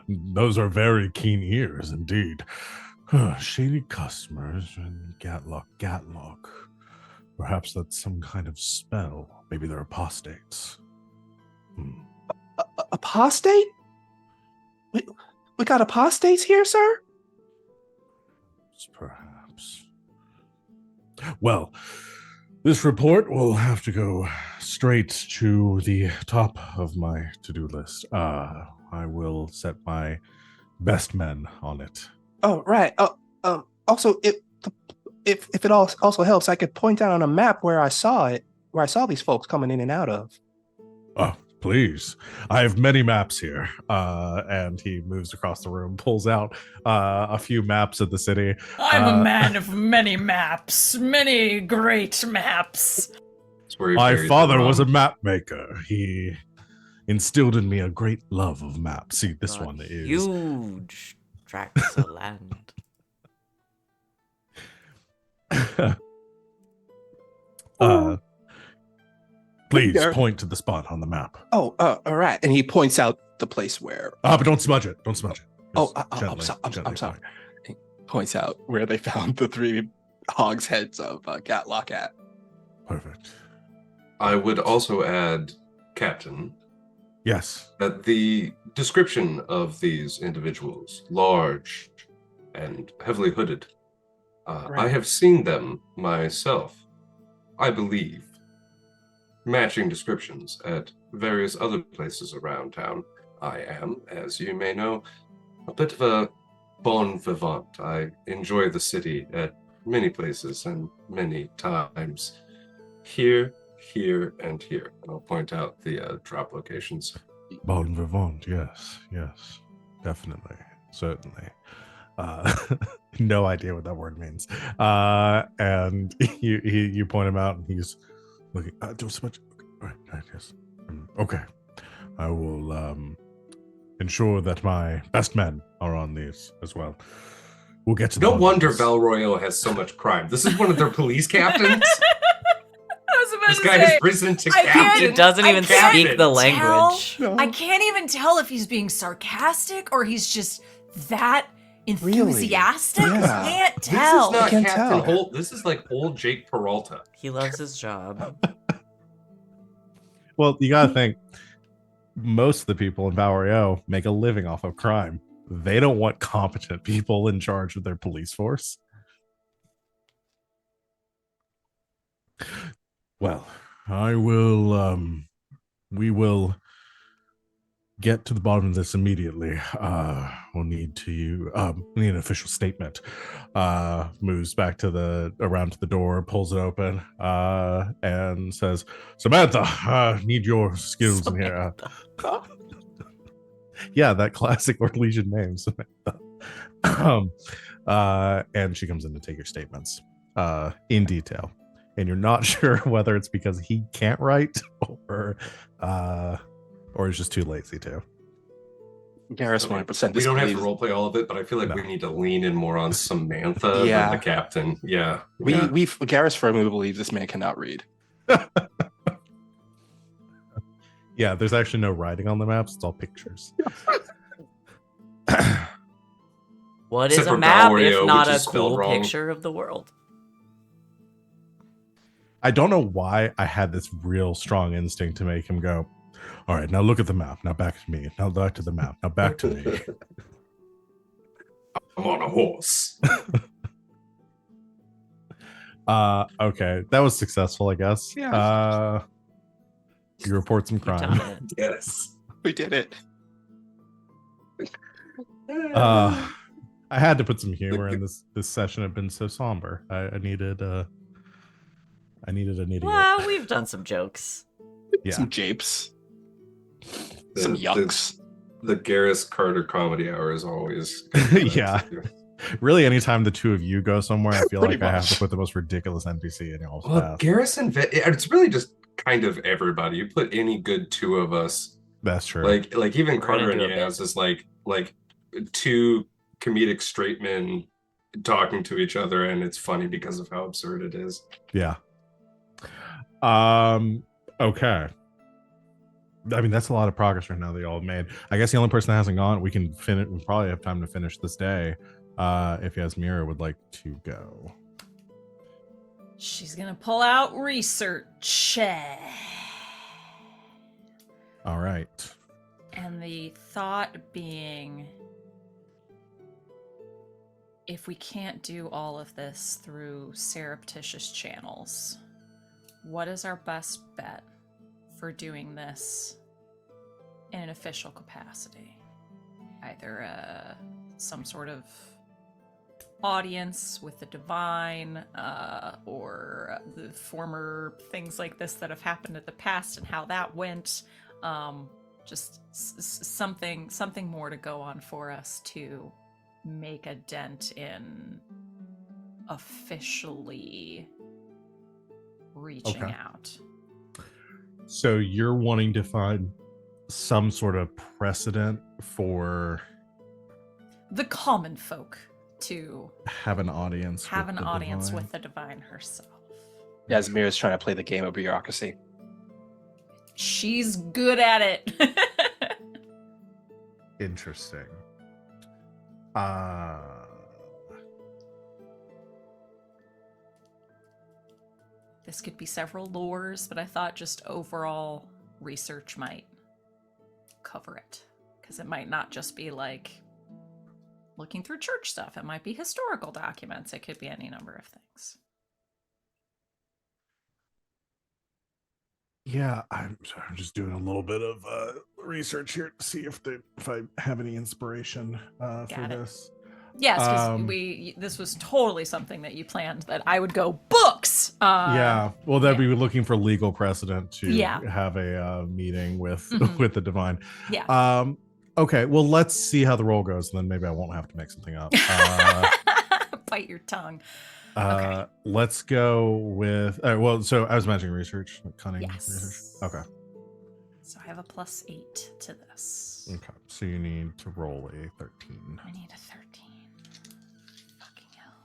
Those are very keen ears indeed. Shady customers and Gatlock. Perhaps that's some kind of spell. Maybe they're apostates. Apostate? We got apostates here, sir? Perhaps. Well, this report will have to go straight to the top of my to-do list. I will set my best men on it. Oh, right. Also, if it also helps, I could point out on a map where I saw these folks coming in and out of. Oh, please. I have many maps here. And he moves across the room, pulls out a few maps of the city. I'm a man of many maps, many great maps. My father was a map maker. He instilled in me a great love of maps. See, this one is huge tracts of land. Please point to the spot on the map. Oh, all right. And he points out the place where. But don't smudge it. Don't smudge it. I'm sorry. He points out where they found the 3 hogsheads of Gatlock at. Perfect. I would also add, Captain. Yes. That the description of these individuals, large and heavily hooded, I have seen them myself, I believe, matching descriptions at various other places around town. I am, as you may know, a bit of a bon vivant. I enjoy the city at many places and many times. Here, and here. And I'll point out the drop locations. Bon vivant, yes, definitely, certainly. No idea what that word means. And you point him out, and he's looking. Don't so much. Right, yes. Okay, I will ensure that my best men are on these as well. We'll get to. No wonder Val Royale has so much crime. This is one of their police captains. This guy has risen to captain. He doesn't even speak the language. I can't even tell if he's being sarcastic or he's just that enthusiastic. Really? I can't tell. This is not Captain Holt. This is like old Jake Peralta. He loves his job. Well, you gotta think, most of the people in Valrio make a living off of crime. They don't want competent people in charge of their police force. Well, we will get to the bottom of this immediately. We'll need an official statement. Moves back around to the door, pulls it open, and says, Samantha, need your skills in here. Yeah, that classic Orlesian name, Samantha. And she comes in to take your statements in detail. And you're not sure whether it's because he can't write or is just too lazy to. Garas 100%. We don't have to roleplay all of it, but I feel like we need to lean in more on Samantha than the captain. Yeah. Garas firmly believes this man cannot read. Yeah, there's actually no writing on the maps. It's all pictures. What Except is a for map Valerio, if not which a is spelled cool wrong. picture of the world? I don't know why I had this real strong instinct to make him go, all right, now look at the map. Now back to me. Now back to the map. Now back to me. I'm on a horse. Okay. That was successful, I guess. Yeah. You report some You've done crime. it. Yes. We did it. I had to put some humor in this session. Had been so somber. I needed an idiot. Well, we've done some jokes. Yeah. Some japes. Some yucks. The Garas Carter comedy hour is always Yeah. Really, anytime the two of you go somewhere, I feel Pretty like I have to much. put the most ridiculous NPC in y'all's Well, path. Garas and it's really just kind of everybody. You put any good two of us, That's true. like even We're Carter gonna and do a Yaz is like two comedic straight men talking to each other, and it's funny because of how absurd it is. Yeah. Okay. I mean, that's a lot of progress right now that y'all have made. I guess the only person that hasn't gone, we can finish. We probably have time to finish this day. If Yasmera would like to go. She's gonna pull out research. All right. And the thought being, if we can't do all of this through surreptitious channels, what is our best bet for doing this in an official capacity? Either some sort of audience with the divine, or the former things like this that have happened in the past and how that went. Just something more to go on for us to make a dent in officially reaching out. So you're wanting to find some sort of precedent for the common folk to have an audience with the divine herself. Yasmera's trying to play the game of bureaucracy. She's good at it. Interesting. This could be several lores, but I thought just overall research might cover it. Because it might not just be like looking through church stuff. It might be historical documents. It could be any number of things. Yeah, I'm just doing a little bit of research here to see if I have any inspiration for this. Yes, because this was totally something that you planned, that I would go books. Yeah, well, that'd be looking for legal precedent to Yeah. have a meeting with Mhm. with the divine. Yeah. Okay, well, let's see how the roll goes, and then maybe I won't have to make something up. Bite your tongue. Let's go with. So I was mentioning research, like cunning Yes. research. Okay. So I have a +8 to this. Okay. So you need to roll a 13. I need a 13. Fucking hell.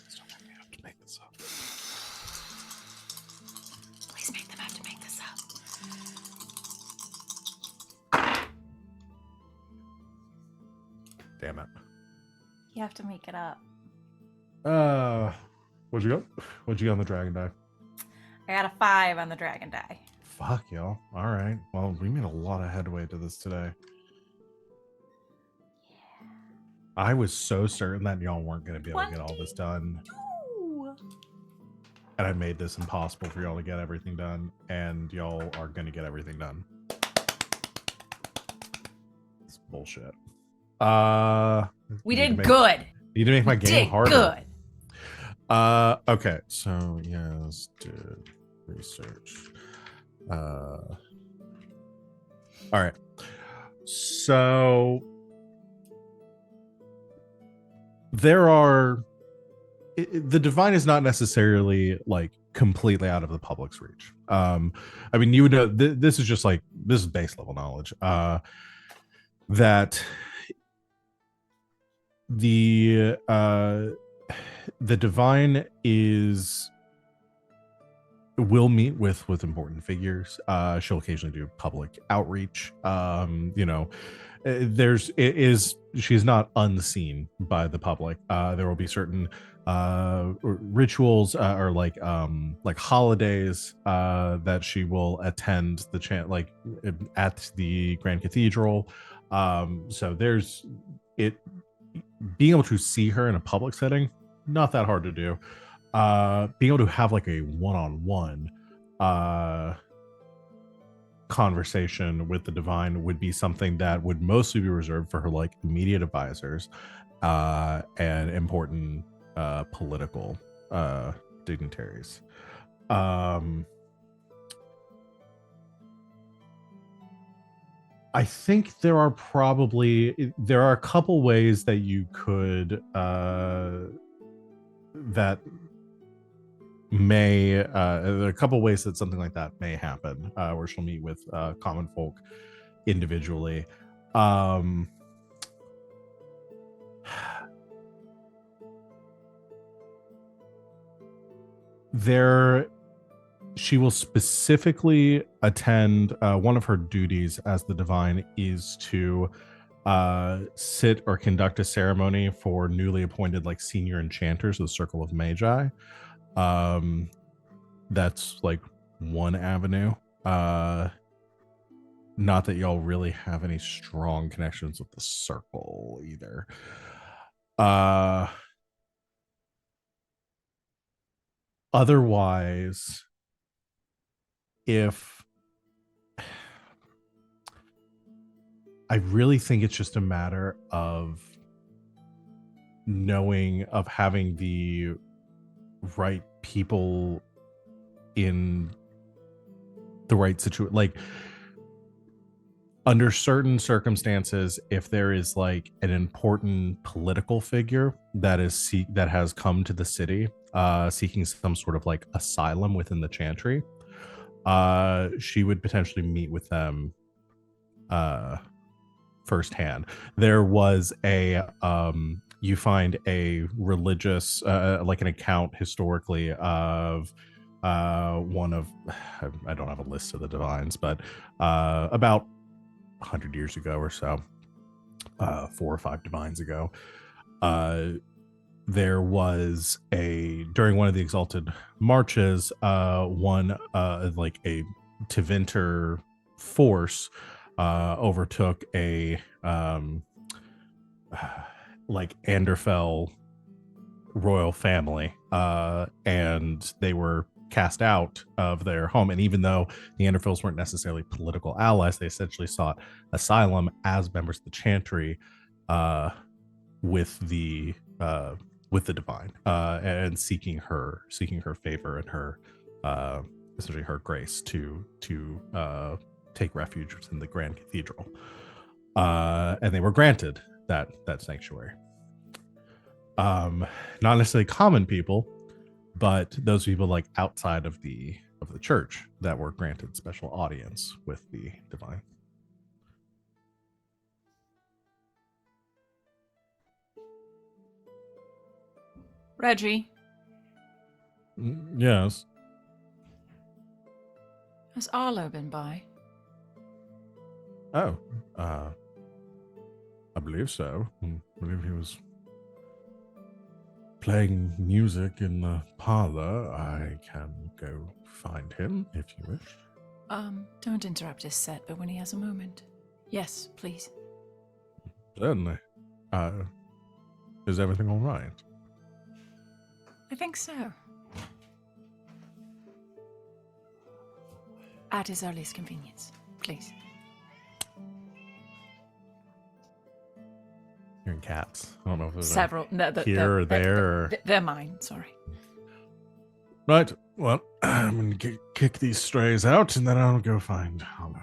Still think we have to make this up. Please make them have to make this up. Damn it. You have to make it up. What'd you go? What'd you get on the dragon die? I got a 5 on the dragon die. Fuck, y'all. All right. Well, we made a lot of headway to this today. I was so certain that y'all weren't going to be able to get all this done. And I made this impossible for y'all to get everything done. And y'all are going to get everything done. bullshit. We Need to did make- good. Need to make my We game did harder. good. Okay. So yes, did research. All right. So there are the divine is not necessarily like completely out of the public's reach. I mean, you would know this is just like this is base level knowledge. That the divine will meet with important figures. She'll occasionally do public outreach. She's not unseen by the public. There will be certain rituals or like holidays that she will attend like at the Grand Cathedral. So there's it being able to see her in a public setting, not that hard to do. Being able to have like a one-on-one conversation with the divine would be something that would mostly be reserved for her like immediate advisors and important political dignitaries. I think there are a couple ways that you could that may there are a couple ways that something like that may happen where she'll meet with common folk individually. She will specifically attend one of her duties as the divine is to sit or conduct a ceremony for newly appointed like senior enchanters of the Circle of Magi. That's like one avenue. Not that y'all really have any strong connections with the circle either. Otherwise, if I really think it's just a matter of having the right people in the right situation. Like under certain circumstances, if there is like an important political figure that has come to the city seeking some sort of like asylum within the chantry, she would potentially meet with them firsthand. There was you find a religious like an account historically of one of I don't have a list of the divines, but about 100 years ago or so, 4 or 5 divines ago, there was during one of the exalted marches, one like a Tevinter force overtook a like Anderfell royal family, and they were cast out of their home. And even though the Anderfells weren't necessarily political allies, they essentially sought asylum as members of the chantry with the divine, and seeking her favor and her essentially her grace to take refuge in the Grand Cathedral. And they were granted that sanctuary. Not necessarily common people, but those people like outside of the church that were granted special audience with the divine. Reggie, Yes. has Arlo been by? Oh, I believe so. I believe he was playing music in the parlor. I can go find him if you wish. Don't interrupt his set, but when he has a moment. Yes, please. Certainly. Is everything all right? I think so. At his earliest convenience, please. Hearing cats. I don't know if it's Several. No, here or there. Or... They're mine. Sorry. Right. Well, I'm gonna kick these strays out, and then I'll go find Hollow.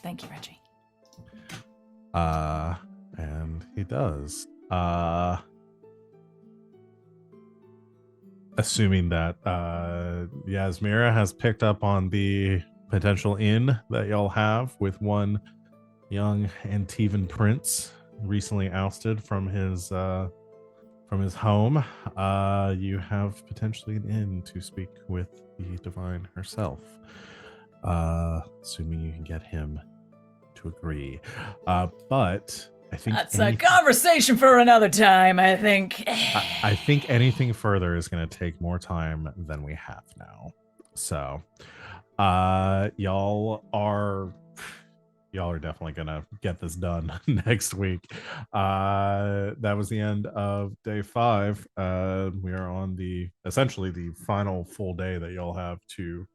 Thank you, Reggie. And he does. Assuming that Yasmera has picked up on the potential inn that y'all have with one young Antivan prince recently ousted from his home, you have potentially an inn to speak with the divine herself. Assuming you can get him to agree. But I think that's a conversation for another time, I think. I think anything further is going to take more time than we have now. So, y'all are definitely going to get this done next week. That was the end of day 5. We are on essentially the final full day that y'all have to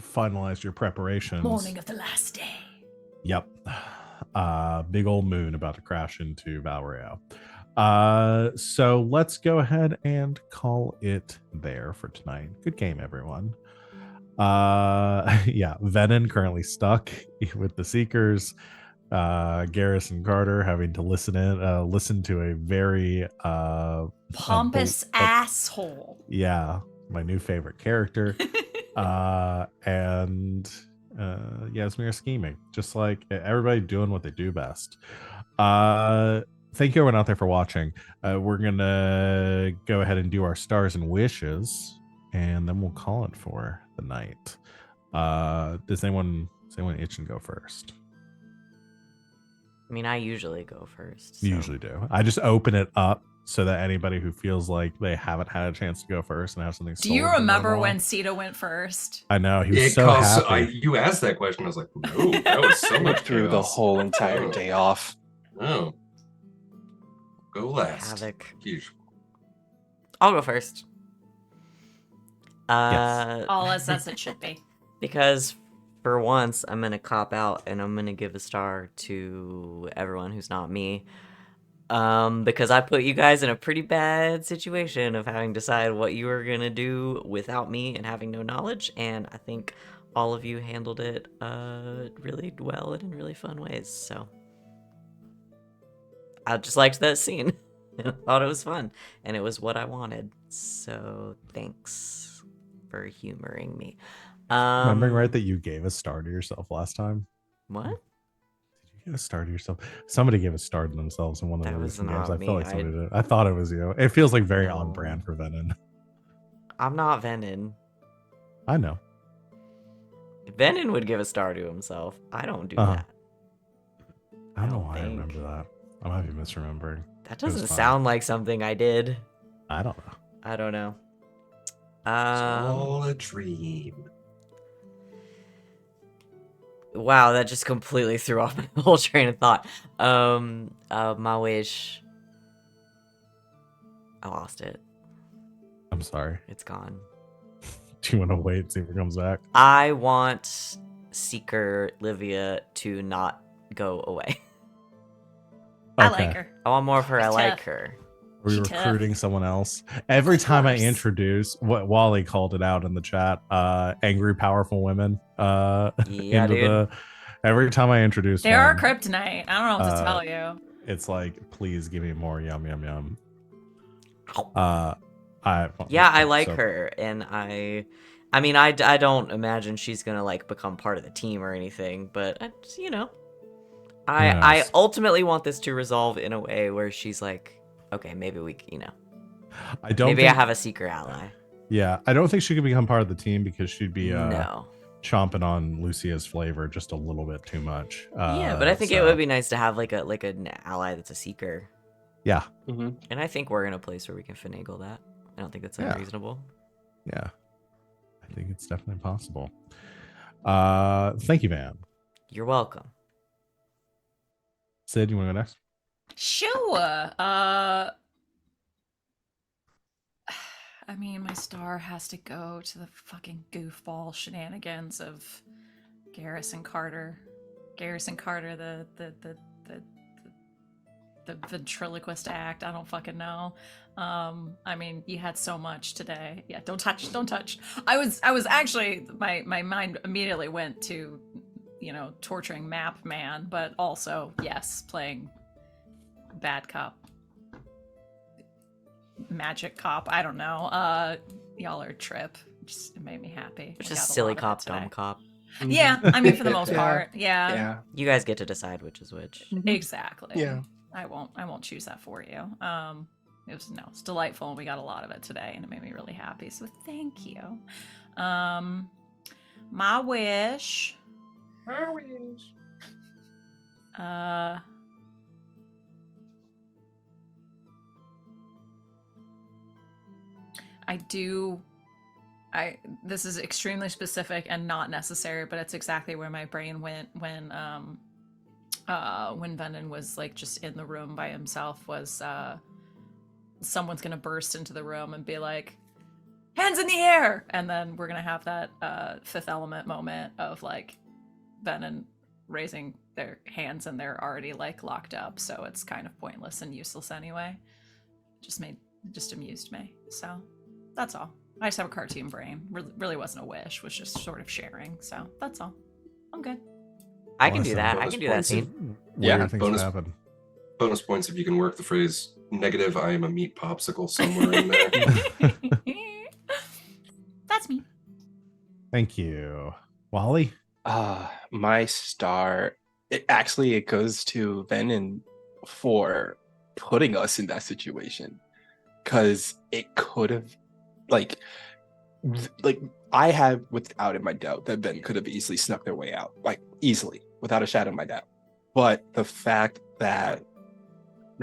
finalize your preparations. Morning of the last day. Yep. Big old moon about to crash into Valrio. So let's go ahead and call it there for tonight. Good game, everyone. Yeah, Venehn currently stuck with the Seekers. Garas and Carter having to listen to a very pompous asshole. Yeah, my new favorite character. And Yasmera scheming, just like everybody doing what they do best. Thank you everyone out there for watching. We're gonna go ahead and do our stars and wishes, and then we'll call it for the night. Does anyone itch and go first? I mean, I usually go first. So. You usually do. I just open it up so that anybody who feels like they haven't had a chance to go first and have something. Do you remember when Sita went first? I know, he was so happy. You asked that question. I was like, no, that was so much through the whole entire day off. Oh, go last. Havoc. Huge. I'll go first. Yes. All as it should be. Because for once, I'm gonna cop out and I'm gonna give a star to everyone who's not me. Because I put you guys in a pretty bad situation of having to decide what you were gonna do without me and having no knowledge, and I think all of you handled it really well and in really fun ways. So I just liked that scene. I thought it was fun, and it was what I wanted. So thanks for humoring me. Remembering right that you gave a star to yourself last time? What? Did you give a star to yourself? Somebody gave a star to themselves in one of That the was recent games. not I feel like me. somebody did. I thought it was you. It feels like very on No. brand for Venehn. I'm not Venehn. I know. Venehn would give a star to himself. I don't do that. I don't know don't why I think. remember that. I might be misremembering. That was doesn't fun. sound like something I did. I don't know. I don't know. It's all a dream. Wow, that just completely threw off my whole train of thought. My wish. I lost it. I'm sorry. It's gone. Do you want to wait and see if it comes back? I want Seeker Livia to not go away. I like her. I want more of her. I She's like tough. her. Are we She tough. recruiting someone else? Every time I course. introduce what Wally called it out in the chat, angry, powerful women. Yeah, into dude. every time I introduce They are one, kryptonite. I don't know what to tell you. it's like, please give me more yum yum yum. Ow. I like so- her, and I mean, I don't imagine she's gonna like become part of the team or anything, but I Yes. ultimately want this to resolve in a way where she's like, okay, maybe we, I don't. maybe think, I have a Seeker ally. Yeah, I don't think she could become part of the team because she'd be No. chomping on Lucia's flavor just a little bit too much. Yeah, but I think it would be nice to have like an ally that's a Seeker. Yeah. Mm-hmm. And I think we're in a place where we can finagle that. I don't think that's Yeah. unreasonable. Yeah, I think it's definitely possible. Thank you, Van. You're welcome. Sid, you want to go next? Sure. I mean, my star has to go to the fucking goofball shenanigans of Garrison Carter. Garrison Carter, the the ventriloquist act. I don't fucking know. I mean, you had so much today. Yeah, don't touch. I was actually, my mind immediately went to, torturing Map Man, but also, yes, playing bad cop, magic cop. I don't know. Y'all are a trip. Just it made me happy. I Just got a silly lot of it cop, today. dumb cop. Yeah, I mean, for the most Yeah. part, yeah. Yeah. You guys get to decide which is which. Exactly. Yeah. I won't choose that for you. It's delightful, and we got a lot of it today, and it made me really happy. So thank you. My wish. This is extremely specific and not necessary, but it's exactly where my brain went when Venehn was like just in the room by himself. Was someone's gonna burst into the room and be like, "Hands in the air!" And then we're gonna have that Fifth Element moment of like Venehn raising their hands and they're already like locked up, so it's kind of pointless and useless anyway. Just amused me. So that's all. I just have a cartoon brain. Really wasn't a wish. Was just sort of sharing. So that's all. I'm good. I can do Awesome. that. I Bonus can do that points if- scene. Yeah, Weird things bonus- happen. Bonus points if you can work the phrase negative I am a meat popsicle somewhere in there. That's me. Thank you, Wally. My star, it goes to Venehn for putting us in that situation, because it could have, like I have without in my doubt that Ben could have easily snuck their way out, like easily, without a shadow of my doubt. But the fact that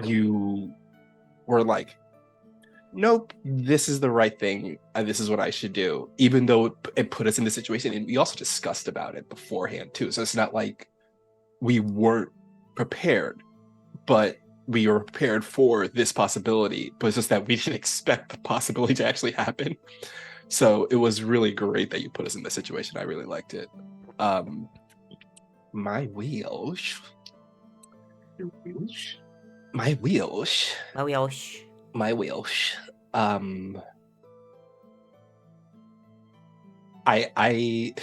you were like, nope, this is the right thing, and this is what I should do, even though it put us in the situation, and we also discussed about it beforehand too. So it's not like we weren't prepared, but we were prepared for this possibility, but it's just that we didn't expect the possibility to actually happen. So it was really great that you put us in this situation. I really liked it. My wheels. Your wheels? My wheels. Oh, yosh. My wheels. I'm trying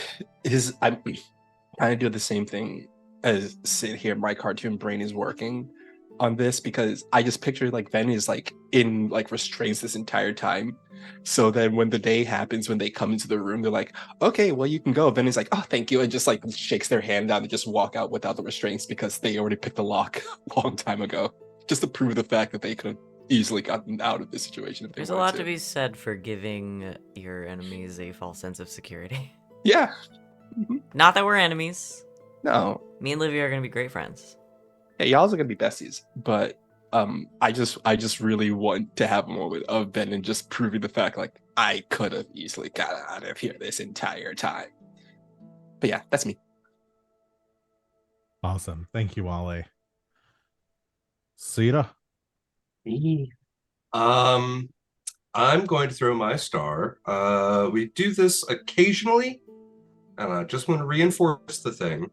to do the same thing as sit here. My cartoon brain is working on this because I just picture like Venehn is like in like restraints this entire time. So then when the day happens, when they come into the room, they're like, okay, well, you can go. Venehn is like, oh, thank you. And just like shakes their hand down and just walk out without the restraints because they already picked the lock a long time ago, just to prove the fact that they could have easily gotten out of this situation if they There's a wanted lot to be said for giving your enemies a false sense of security. Yeah. Not that we're enemies. No. Me and Livia are gonna be great friends. Hey, y'all's are gonna be besties, but I just really want to have a moment of Ben and just proving the fact like I could have easily got out of here this entire time. But yeah, that's me. Awesome. Thank you, Wally. Sita. I'm going to throw my star. We do this occasionally, and I just want to reinforce the thing.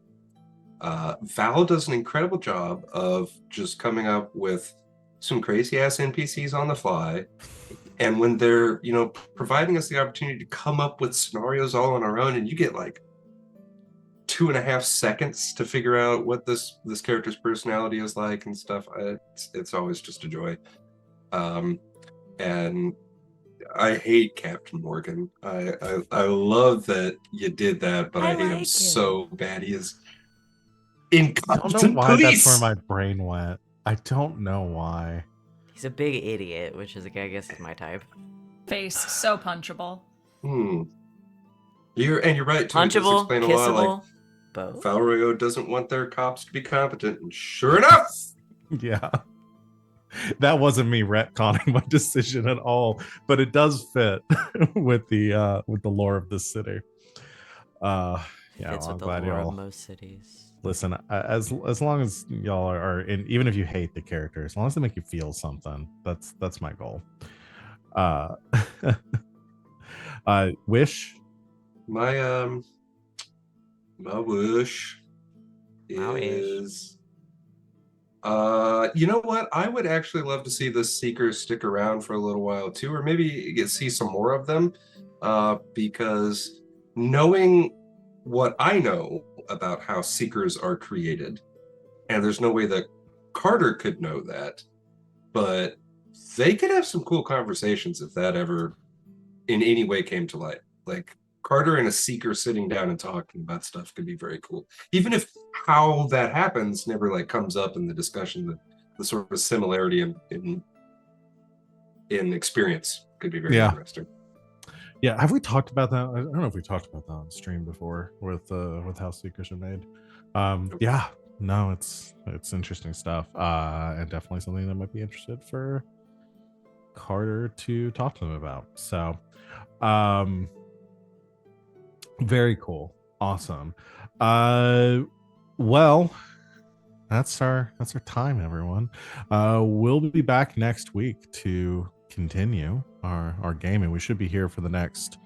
Val does an incredible job of just coming up with some crazy ass NPCs on the fly. And when they're, providing us the opportunity to come up with scenarios all on our own, and you get like 2.5 seconds to figure out what this character's personality is like and stuff. It's always just a joy. And I hate Captain Morgan. I love that you did that, but I hate him like so bad. He is I don't know incompetent why police. that's where my brain went. I don't know why. He's a big idiot, which is, I guess, is my type. Face so punchable. You're right too. It does Punchable, explain a lot. Like kissable, both. Valrio doesn't want their cops to be competent, and sure enough, Yeah. That wasn't me retconning my decision at all, but it does fit with the lore of this city. Yeah, Fits well, I'm with the glad lore y'all of most cities. listen. As long as y'all are in, even if you hate the character, as long as they make you feel something, that's my goal. Wish. my wish My wish. is You know what? I would actually love to see the Seekers stick around for a little while too, or maybe see some more of them. Because knowing what I know about how Seekers are created, and there's no way that Carter could know that, but they could have some cool conversations if that ever in any way came to light. Like Carter and a Seeker sitting down and talking about stuff could be very cool. Even if how that happens never like comes up in the discussion, the sort of similarity in experience could be very interesting. Yeah, have we talked about that? I don't know if we talked about that on stream before with how Seekers are made. Yeah, no, it's interesting stuff, and definitely something that might be interested for Carter to talk to them about. So, very cool, awesome. Well, that's our time, everyone. We'll be back next week to continue our game, and we should be here for the next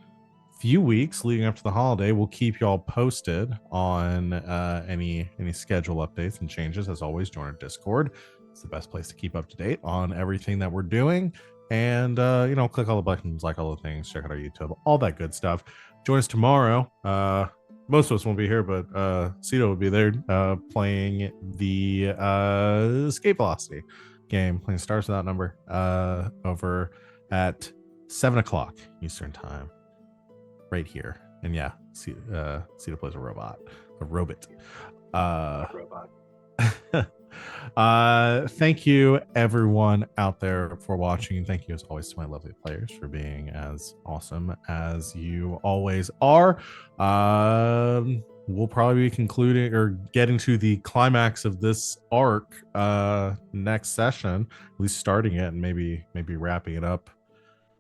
few weeks leading up to the holiday. We'll keep y'all posted on any schedule updates and changes. As always, join our Discord. It's the best place to keep up to date on everything that we're doing. And click all the buttons, like all the things, check out our YouTube, all that good stuff. Join us tomorrow. Most of us won't be here, but Cito will be there playing the Escape Velocity game, playing Stars Without Number over at 7:00 Eastern Time, right here. And yeah, Cito plays a robot. Thank you everyone out there for watching. Thank you as always to my lovely players for being as awesome as you always are. We'll probably be concluding or getting to the climax of this arc next session, at least starting it, and maybe wrapping it up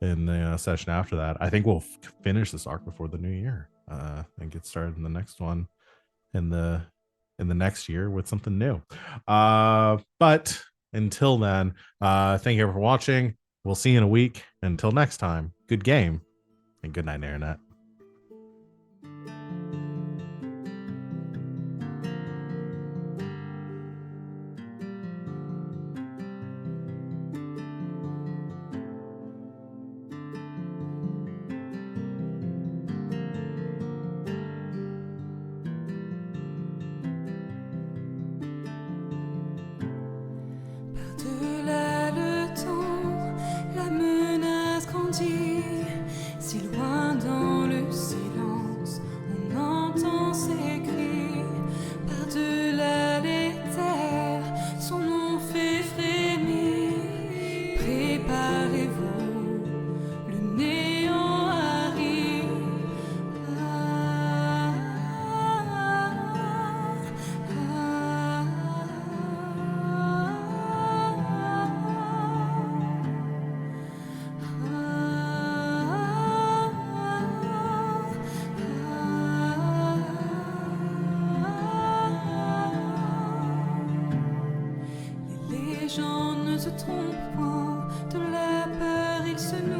in the session after that. I think we'll finish this arc before the new year and get started in the next one in the next year with something new. But until then, thank you for watching. We'll see you in a week. Until next time, good game and good night, Internet. Par-delà le temps, la menace grandit. Si loin dans le silence, on entend ses cris. Par-delà les terres, son nom fait frémir. Préparez-vous, le néant arrive. Les gens ne se trompent point, de la peur ils se noient.